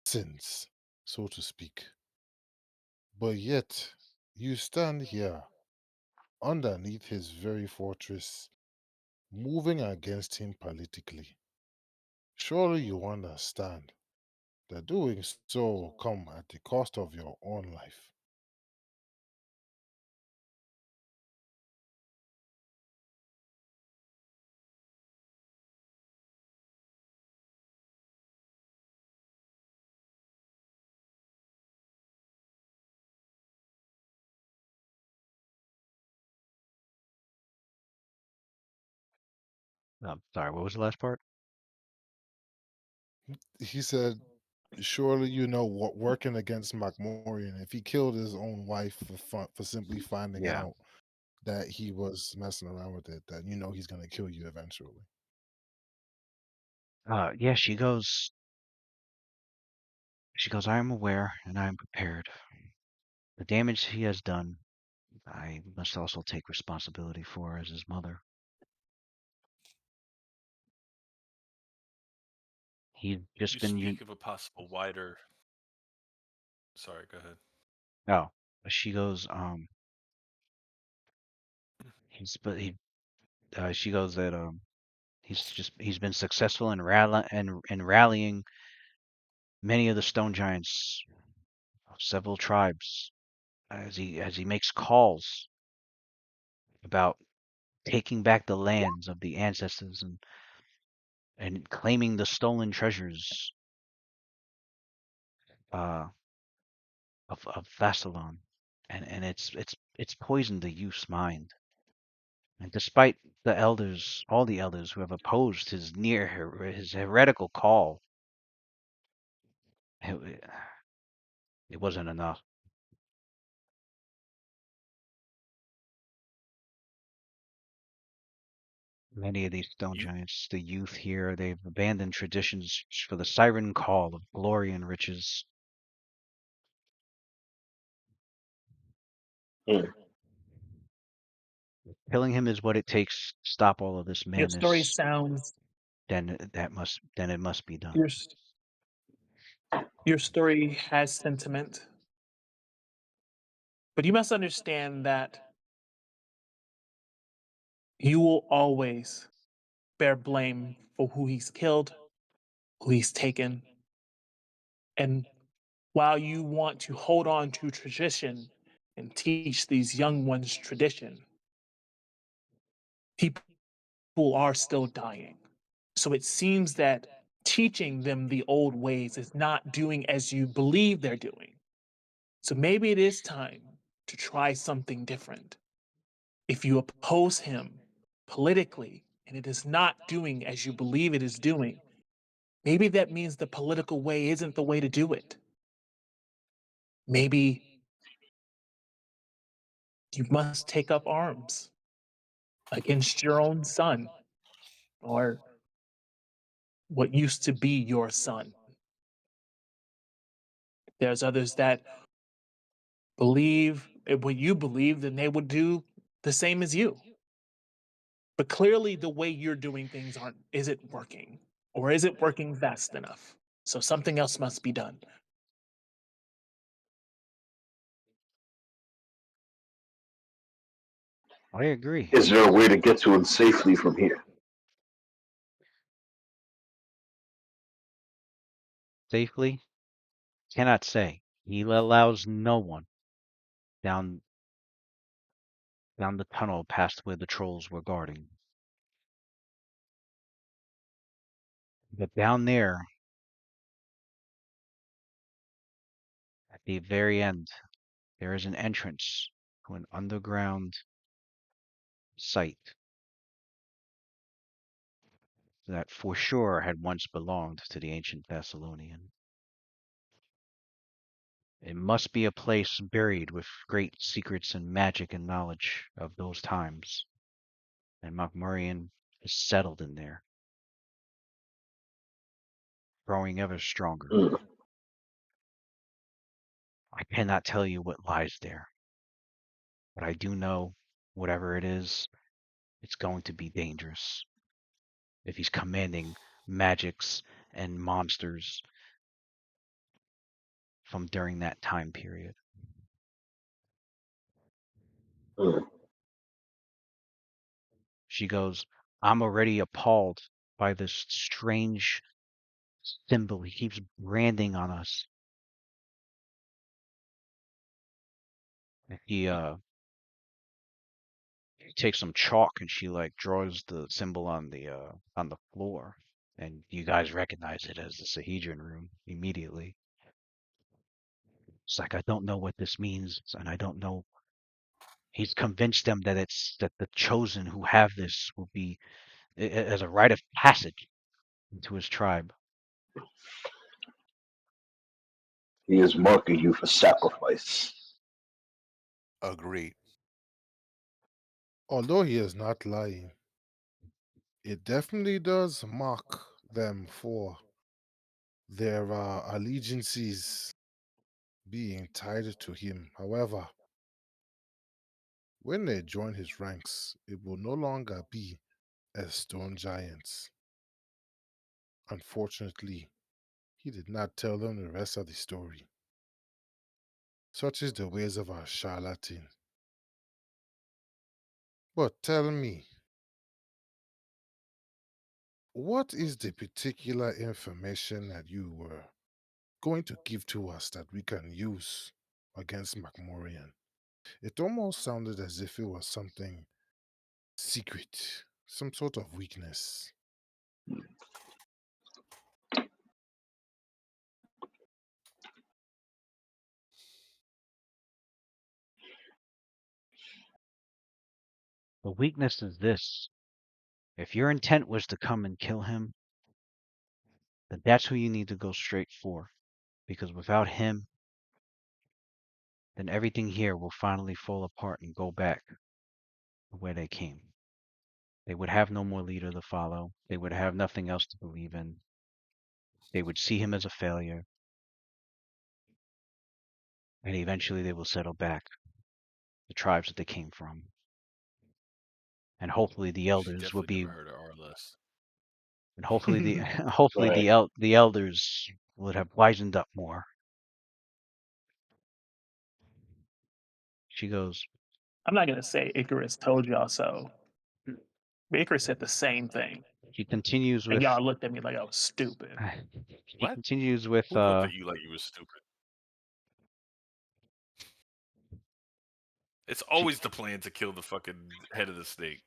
sins, so to speak. But yet, you stand here underneath his very fortress, moving against him politically. Surely you understand that doing so will come at the cost of your own life. Sorry, what was the last part? He said, "Surely you know what working against Macmorian. If he killed his own wife for simply finding Yeah. out that he was messing around with it, then you know he's gonna kill you eventually." Yeah, she goes, I am aware and I am prepared. The damage he has done, I must also take responsibility for as his mother. He's just You been, speak of a possible wider. Sorry, go ahead. oh, she goes, she goes that, he's been successful in rallying many of the stone giants of several tribes as he makes calls about taking back the lands of the ancestors and claiming the stolen treasures uh, of Vasalon, and it's poisoned the youth's mind. And despite all the elders who have opposed his heretical call, it, it wasn't enough. Many of these stone You giants, the youth here, they've abandoned traditions for the siren call of glory and riches. Mm. Killing him is what it takes to stop all of this Your story madness. sounds Then it must be done. your your story has sentiment, but you must understand that you will always bear blame for who he's killed, who he's taken, and while you want to hold on to tradition and teach these young ones tradition, people are still dying. So it seems that teaching them the old ways is not doing as you believe they're doing. So maybe it is time to try something different. If you oppose him politically and it is not doing as you believe it is doing, maybe that means the political way isn't the way to do it. Maybe you must take up arms against your own son or what used to be your son. There's others that believe what you believe, then they would do the same as you. But clearly the way you're doing things aren't isn't working. Or is it working fast enough? So something else must be done. I agree. Is there a way to get to him safely from here? Safely, cannot say. He allows no one down the tunnel past where the trolls were guarding. But down there, at the very end, there is an entrance to an underground site that for sure had once belonged to the ancient Thessalonian. It must be a place buried with great secrets and magic and knowledge of those times. And Macmurian is settled in there, growing ever stronger. Mm. I cannot tell you what lies there, but I do know, whatever it is, it's going to be dangerous. If he's commanding magics and monsters from during that time period. Mm. She goes, I'm already appalled by this strange symbol he keeps branding on us. He takes some chalk and she like draws the symbol on the floor. And you guys recognize it as the Sahedron room immediately. It's like I don't know what this means, and I don't know. He's convinced them that the chosen who have this will be as a rite of passage into his tribe. He is marking you for sacrifice. Agreed. Although he is not lying, it definitely does mock them for their allegiances being tied to him. However, when they join his ranks, it will no longer be as stone giants. Unfortunately, he did not tell them the rest of the story. Such is the ways of our charlatan. But tell me, what is the particular information that you were going to give to us that we can use against McMorian? It almost sounded as if it was something secret, some sort of weakness. The weakness is this: if your intent was to come and kill him, then that's who you need to go straight for. Because without him, then everything here will finally fall apart and go back to where they came. They would have no more leader to follow. They would have nothing else to believe in. They would see him as a failure. And eventually they will settle back the tribes that they came from. And hopefully the She elders will definitely be, never heard of RLS. and hopefully the hopefully Right. the elders would have wisened up more. She goes, I'm not gonna say Icarus told y'all so. But Icarus said the same thing, she continues and with, y'all looked at me like I was stupid. she What? continues with, Who looked at you like you was stupid? It's she, always the plan to kill the fucking head of the snake.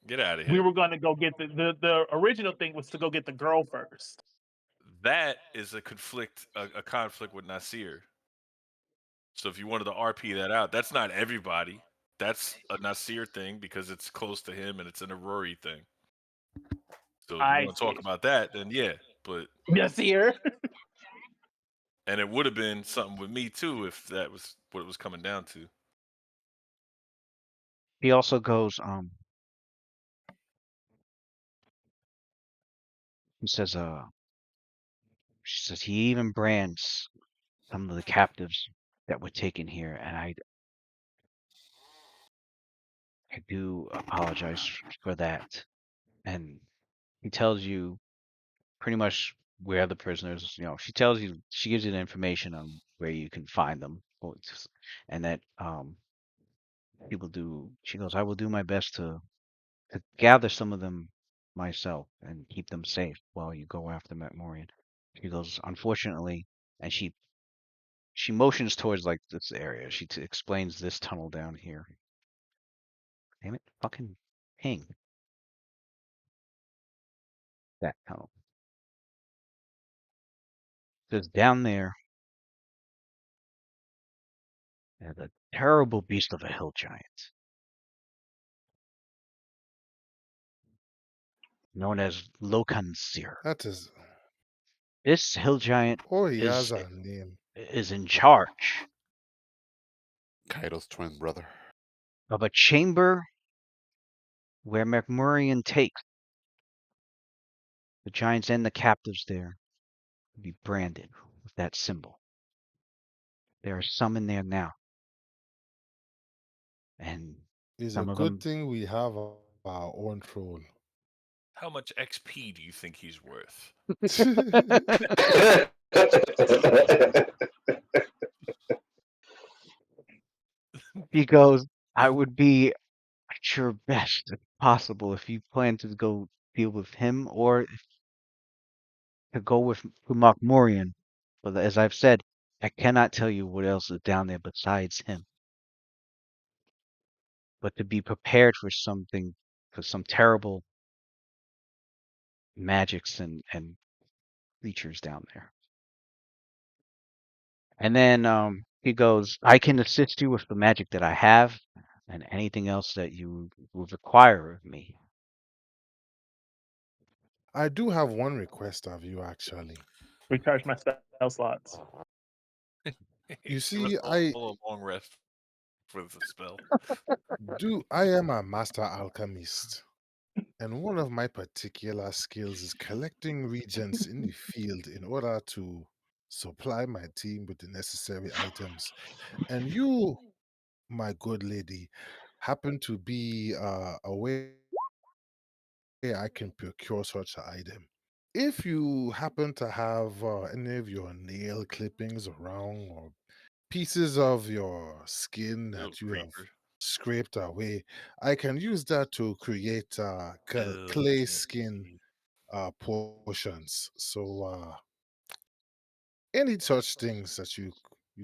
Get out of We here. were gonna go get the original thing was to go get the girl first. That is a conflict with Nasir. So if you wanted to RP that out, that's not everybody. That's a Nasir thing because it's close to him and it's an Aurori thing. So if you I want to talk see. about that, then yeah. But Yes, here. and it would have been something with me too if that was what it was coming down to. he also goes, he says, she says he even brands some of the captives that were taken here, and I do apologize for that. And he tells you pretty much where the prisoners, she tells you, she gives you the information on where you can find them, and that she goes, I will do my best to gather some of them myself and keep them safe while you go after McMorian. She goes, unfortunately, and she motions towards like this area. She explains this tunnel down here. Damn it, fucking ping that tunnel. Says down there, there's a terrible beast of a hill giant known as Lokansir. That is. This hill giant Oh, he has is a name. is in charge Kaido's twin brother. of a chamber where McMurrian takes the giants and the captives there to be branded with that symbol. There are some in there now, and It's a some of good them. thing we have our own troll. How much XP do you think he's worth? He goes, I would be at your best if possible if you plan to go deal with him or to go with Morian. But as I've said, I cannot tell you what else is down there besides him. But to be prepared for something, for some terrible magics and creatures down there. And then he goes, I can assist you with the magic that I have and anything else that you would require of me. I do have one request of you, actually. Recharge my spell slots. You Give us see, all a long rest for the spell. I am a master alchemist, and one of my particular skills is collecting reagents in the field in order to supply my team with the necessary items. And you, my good lady, happen to be a way I can procure such an item. If you happen to have any of your nail clippings around or pieces of your skin Little that you have creeper. scraped away, I can use that to create Little clay skin creeper. potions. So any such things that you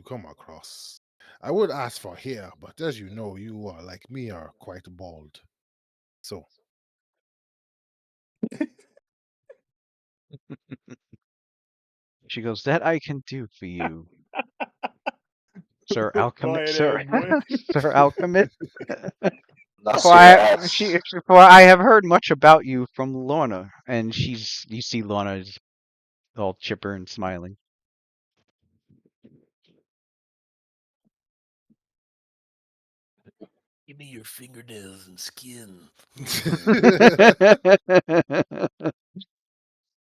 come across, I would ask for here, but as you know, you are like me are quite bald. So She goes, "That I can do for you, Sir Go Alchemist, ahead, Sir, boy. Sir Alchemist. For Nasir I, asks, for I have heard much about you from Lorna." And you see Lorna is all chipper and smiling. Give me your fingernails and skin.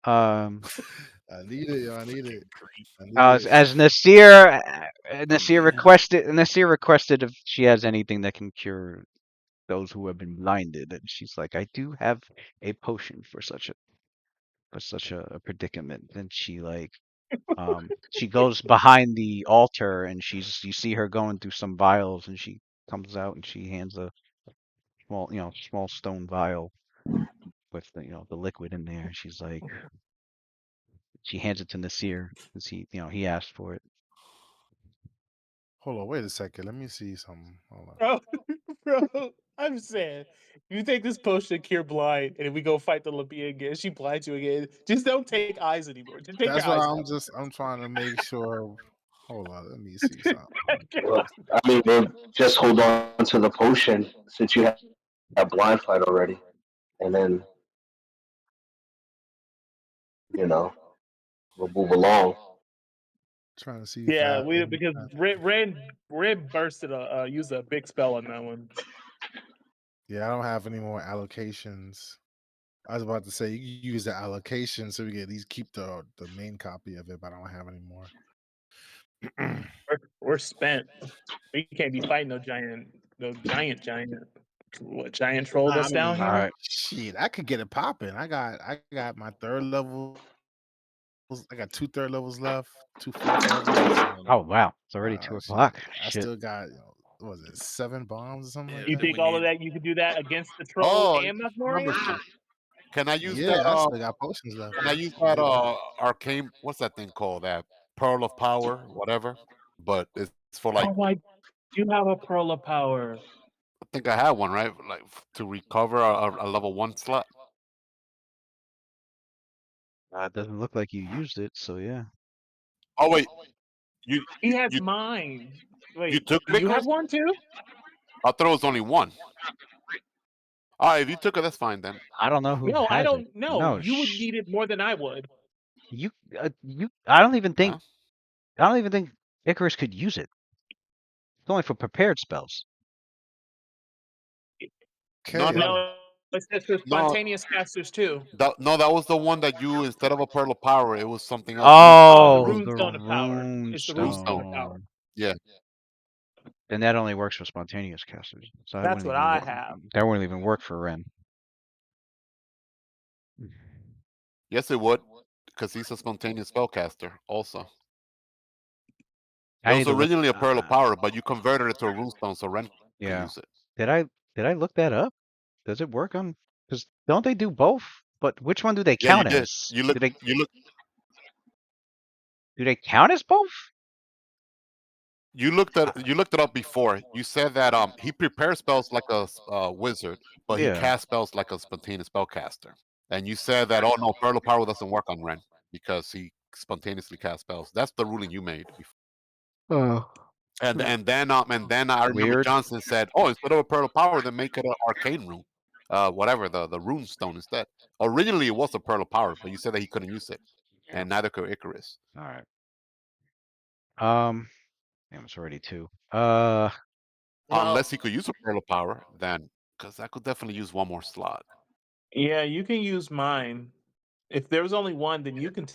um, I need it, yo, I need it. Creep. I need it. as Nasir Yeah. requested if she has anything that can cure those who have been blinded, and she's like, "I do have a potion for such a predicament." And she goes behind the altar, and you see her going through some vials, and she comes out and she hands a small stone vial with the liquid in there. She hands it to Nasir because he asked for it. Hold on, wait a second. Let me see something. Hold on. Bro, bro, I'm saying, you take this potion to cure blind, and if we go fight the Labia again, she blinds you again. Just don't take eyes anymore. Just take your That's why eyes out. I'm trying to make sure. Hold on, let me see something. well, I mean, then just hold on to the potion since you have blind fight already, and then you know we'll move along. Trying to see if I Yeah, have we any. because Red bursted used a big spell on that one. Yeah, I don't have any more allocations. I was about to say you can use the allocation so we can at least keep the main copy of it, but I don't have any more. We're spent. We can't be fighting no giant. What giant troll I that's down mean, All here? right. shit, I could get it popping. I got my third levels. I got two third levels left, two fourth levels. So Oh wow, it's already two shit, o'clock. I Shit. still got what was it 7 bombs or something Yeah, like You then that? think we all of need. that you could do that against the troll Oh, and remember Magmorian? something. Can I use that? Yeah, I still got potions left. Can I use I can that? do that. Arcane. What's that thing called? That Pearl of Power, whatever. But it's for like. Oh my! You have a pearl of power. I think I have one right, like to recover a level one slot. It doesn't look like you used it, so yeah. Oh wait, you He has you mine. you Wait, took do you Vickers? have one too? I thought it was only one. All right, if you took it, that's fine then. I don't know who No, I has it. don't know. No, You would need it more than I would. you. I don't even think. Huh? I don't even think Icarus could use it. It's only for prepared spells. Okay, No, No, it's just for no, spontaneous casters too. no. That was the one that you instead of a Pearl of Power, it was something else. The Oh, the rune stone of power. rune It's the rune stone of power. stone. Yeah. And that only works for spontaneous casters. So that That's wouldn't what even I work. have. That wouldn't even work for Ren. Yes, it would, because he's a spontaneous spellcaster. Also, it I was need to look. originally a Pearl of Power, but you converted it to a Runestone so Ren could Yeah. use it. Did I did I look that up? Does it work on? Because don't they do both? But which one do they Yeah, you count did. as? You look. Do they count as both? You looked it up before. You said that he prepares spells like a wizard, but he Yeah. casts spells like a spontaneous spellcaster. And you said that oh no, Pearl of Power doesn't work on Ren because he spontaneously casts spells. That's the ruling you made before. Oh. And then I remember Weird. Johnson said, oh, instead of a Pearl of Power, then make it an arcane rune, whatever the rune stone instead. Originally, it was a pearl of power, but you said that he couldn't use it, and neither could Icarus. All right. Damn, it's already 2. Unless he could use a pearl of power, then because I could definitely use one more slot. Yeah, you can use mine. If there was only one, then you can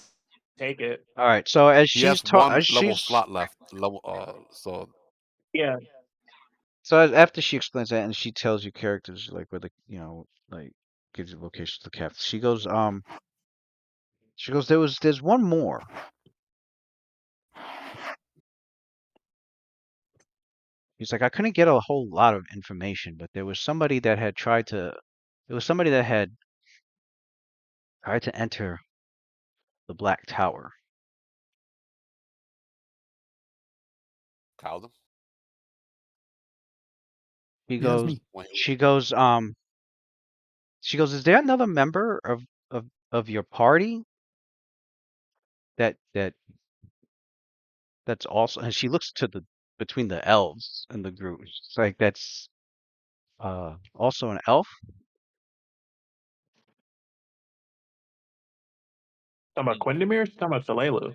take it. All right. So as He she's has one level slot left. So Yeah. So after she explains that and she tells you characters like where the like gives you locations to the cats. She goes there's one more. He's like, I couldn't get a whole lot of information, but there was somebody that had tried to enter the Black Tower. Cowden. He Yeah, that's goes me. she goes, is there another member of your party that's also, and she looks to the between the elves in the group. It's like that's also an elf. Talking about Quindamir? Talking about Shalelu?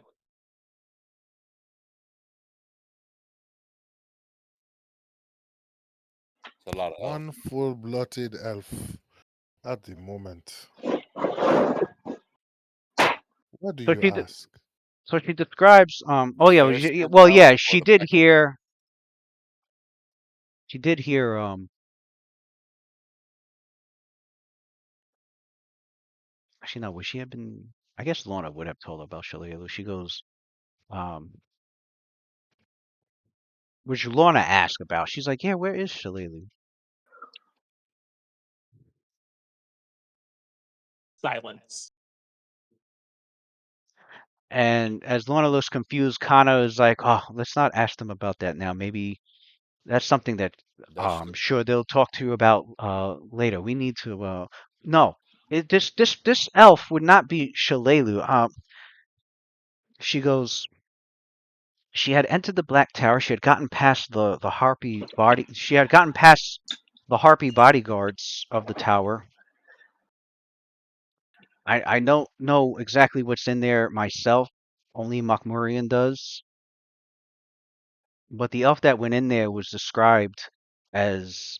It's a lot of elves. One full-blooded elf at the moment. What do So you ask? So she describes oh yeah, Fair skinned well elf yeah, or she the did black hear actually no, would she have been, I guess Lorna would have told her about Shalelu. She goes, which Lorna asked about. She's like, yeah, where is Shalelu? Silence. And as Lorna looks confused, Kana is like, oh, let's not ask them about that now. Maybe that's something that That's I'm sure they'll talk to you about later. We need to no. This elf would not be Shalelu. She goes, she had entered the Black Tower. She had gotten past the harpy body. She had gotten past the harpy bodyguards of the tower. I don't know exactly what's in there myself. Only Makmurian does. But the elf that went in there was described as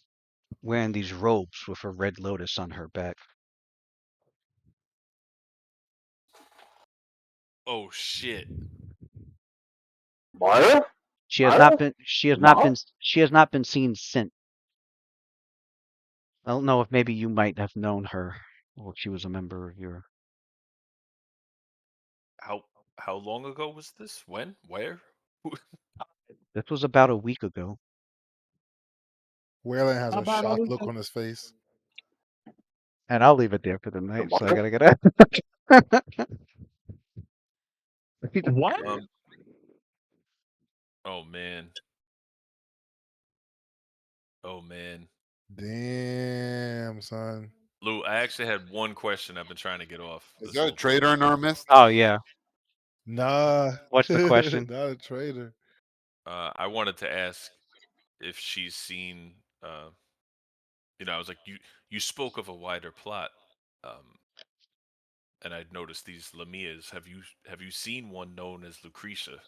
wearing these robes with a red lotus on her back. Oh shit. Mara? She has Mara? Mom? she has not been seen since. I don't know if maybe you might have known her or if she was a member of your. How long ago was this? When? Where? This was about a week ago. Whalen has a About a shocked week look ago. on his face. And I'll leave it there for the night, so I Mara? gotta get out. What? Oh man. Oh man. Damn, son. Lou, I actually had one question I've been trying to get off. Is This there a whole traitor in our midst? Oh yeah. Nah. What's the question? Not a traitor. I wanted to ask if she's seen I was like, you spoke of a wider plot. And I'd noticed these Lamias. Have you seen one known as Lucretia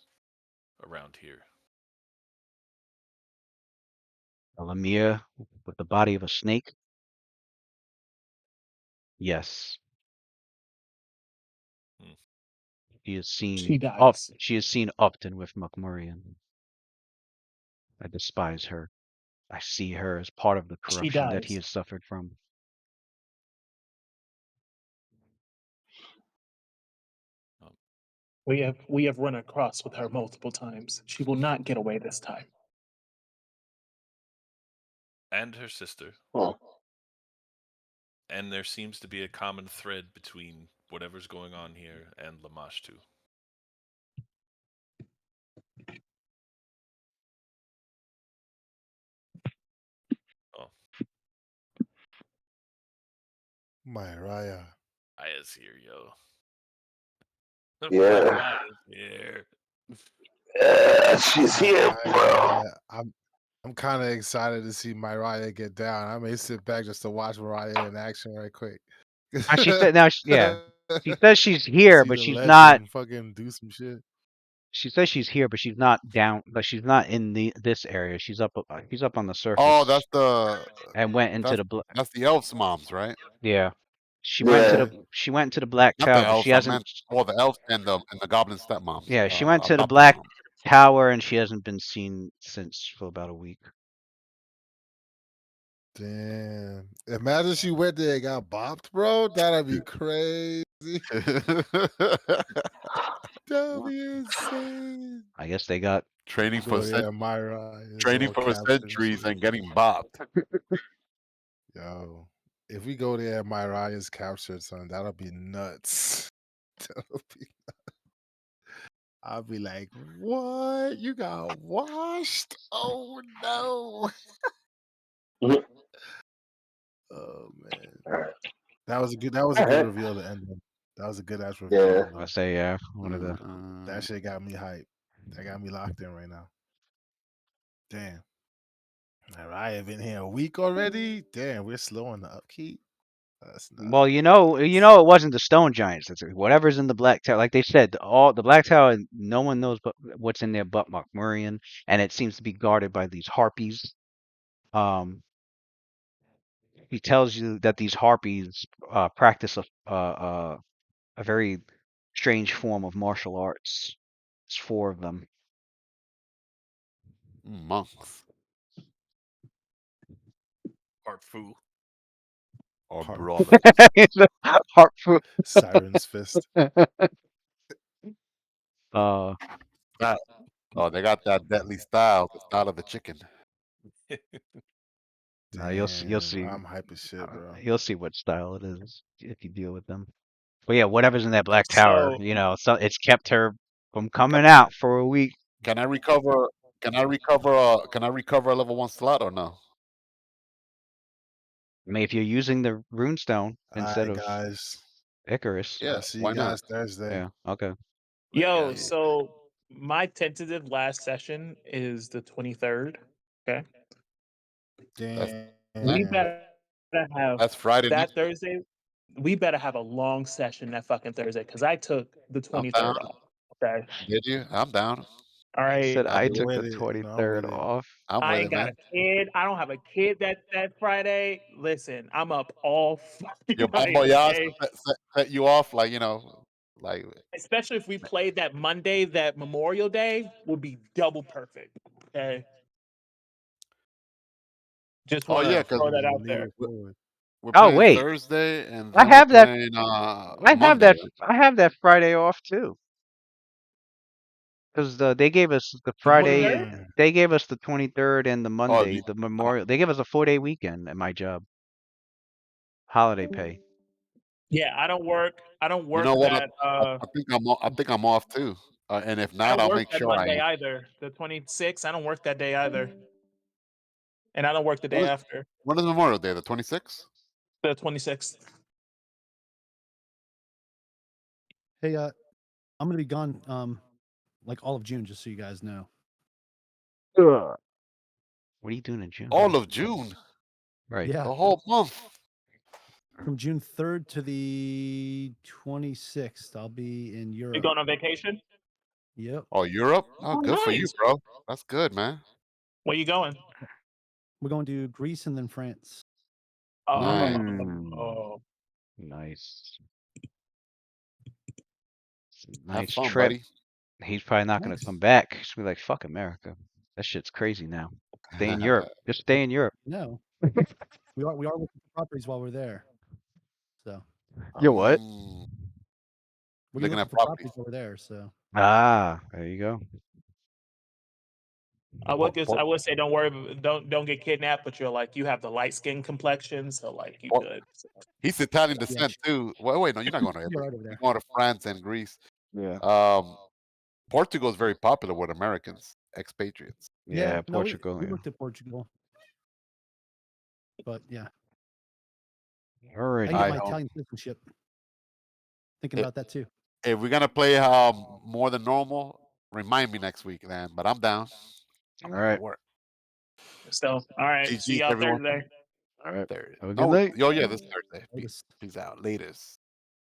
around here? A Lamia with the body of a snake? Yes. Hmm. She has seen She dies. She has seen Upton with Macmurian. I despise her. I see her as part of the She corruption that he dies. has suffered from. We have run across with her multiple times. She will not get away this time. And her sister. Oh. And there seems to be a common thread between whatever's going on here and Lamashtu. Oh, My Raya. Aya's here, yo. Yeah. Aya's here. She's here, bro. I'm kind of excited to see Mariah get down. I may sit back just to watch Mariah in action right quick. She said now. Yeah, she says she's here, See but the she's not. legend fucking do some shit. She says she's here, but she's not down. But she's not in this area. She's up. She's up on the Oh, surface and went into that's the. that's the elves' moms, right? Yeah, she went to Yeah. the. She went into the black Not the tower, but she elves. I hasn't. meant the elves and the goblin stepmoms, Yeah, she went to the adopted black mom. tower, and she hasn't been seen since for about a week. Damn. Imagine she went there and got bopped, bro. That'd be crazy. That'd be insane. I guess they got. training for Go there, Myra is training all for captured and centuries shit. and getting bopped. Yo, if we go there, Myra is captured, son, that'll be nuts. That'll be. I'll be like, what? You got washed? Oh no. Mhm. Oh man. All right. That was a good All right. reveal to end on. That was a good ass reveal to Yeah. end I on. say yeah, one of the. That shit got me hyped. That got me locked in right now. Damn. Mariah been here a week already? Damn, we're slow on the upkeep. That's not Well, it wasn't the stone giants. It's whatever's in the black tower. Like they said, all the black tower, no one knows what's in there but Murian, and it seems to be guarded by these harpies. Um, he tells you that these harpies practice a very strange form of martial arts. It's four of them. Monks Harpu. or Harp. brothers. Harp. Siren's Fist. uh, Oh, they got that deadly style, the style of the chicken. you'll see. You'll Damn, see. I'm hype as shit, bro. You'll see what style it is if you deal with them. But yeah, whatever's in that black tower, So so it's kept her from coming out for a week. Can I recover? Can I recover a level 1 slot or no? I mean, if you're using the runestone All instead right, of guys. Icarus, Yeah, I'll see you why not? guys Thursday. yeah, okay. yo, Yeah. so my tentative last session is the 23rd. Okay. That's We Damn. better have that's Friday that next. Thursday. We better have a long session that fucking Thursday because I took the I'm 23rd down. off. Okay. Did you? I'm down. All He right. said I I do I'm it. took the with it. You know, I'm 23rd with it. off. I'm I with ain't it, got man. a kid. I don't have a kid that Friday. Listen, I'm up all Your fucking bon night. voyage Okay. set you off, like like Especially if we played that Monday, that Memorial Day would be double perfect. Okay. Just oh want yeah, to because throw that We out need there. it forward. we're Oh playing wait, Thursday and I then we're have that. playing I have Monday, that. right? I have that Friday off too. Because they gave us the The Friday, 23rd? Mm. they gave us the 23rd and the Oh, Monday, the Memorial. They gave us a 4-day weekend at my job, holiday pay. Yeah, I don't work. I don't you work know what? that. I think I'm off too. And if I not, don't I'll work make that sure I Monday am. either. The 26th. I don't work that day either, and I don't work the day When is, after when is Memorial Day? The 26th? the 26th. Hey, I'm gonna be gone like all of June, just so you guys know. Ugh. What are you doing in June? All of June, Right. Yeah, the whole month. from June 3rd to the 26th, I'll be in You Europe. going on vacation? Yep, Oh, Europe? Oh, Oh, good for you, nice. bro. That's good, man. Where you going? we're going to Greece and then France. Nice. Oh, Nice. It's a Have nice fun, trip. buddy. He's probably not gonna Nice. come back. He's gonna be like, "Fuck America. That shit's crazy now. Stay in Europe. Just stay in Europe." No, we are looking for properties while we're there. So You what? we're Looking looking at for properties. properties while we're there. So Ah, there you go. I Port, would I would say don't worry, don't get kidnapped. But you're like you have the light skin complexion, so like you Port, good. he's Italian yeah, descent too. Well, wait, no, you're not going to you're Italy. right over You're there. going to France and Greece. Yeah. Portugal is very popular with Americans, expatriates. Yeah, Yeah, no, Portugal. we Yeah. looked at Portugal, but yeah, I can Alrighty. get I my don't. Italian citizenship. Thinking If, about that too. if we're gonna play more than normal, remind me next week, then. But I'm down. All I'm not gonna right. work. So, all right. See GG, y'all everyone. Thursday. All right. There. Have a good Oh, night. oh yeah, this Thursday. Latest. Peace out. Latest.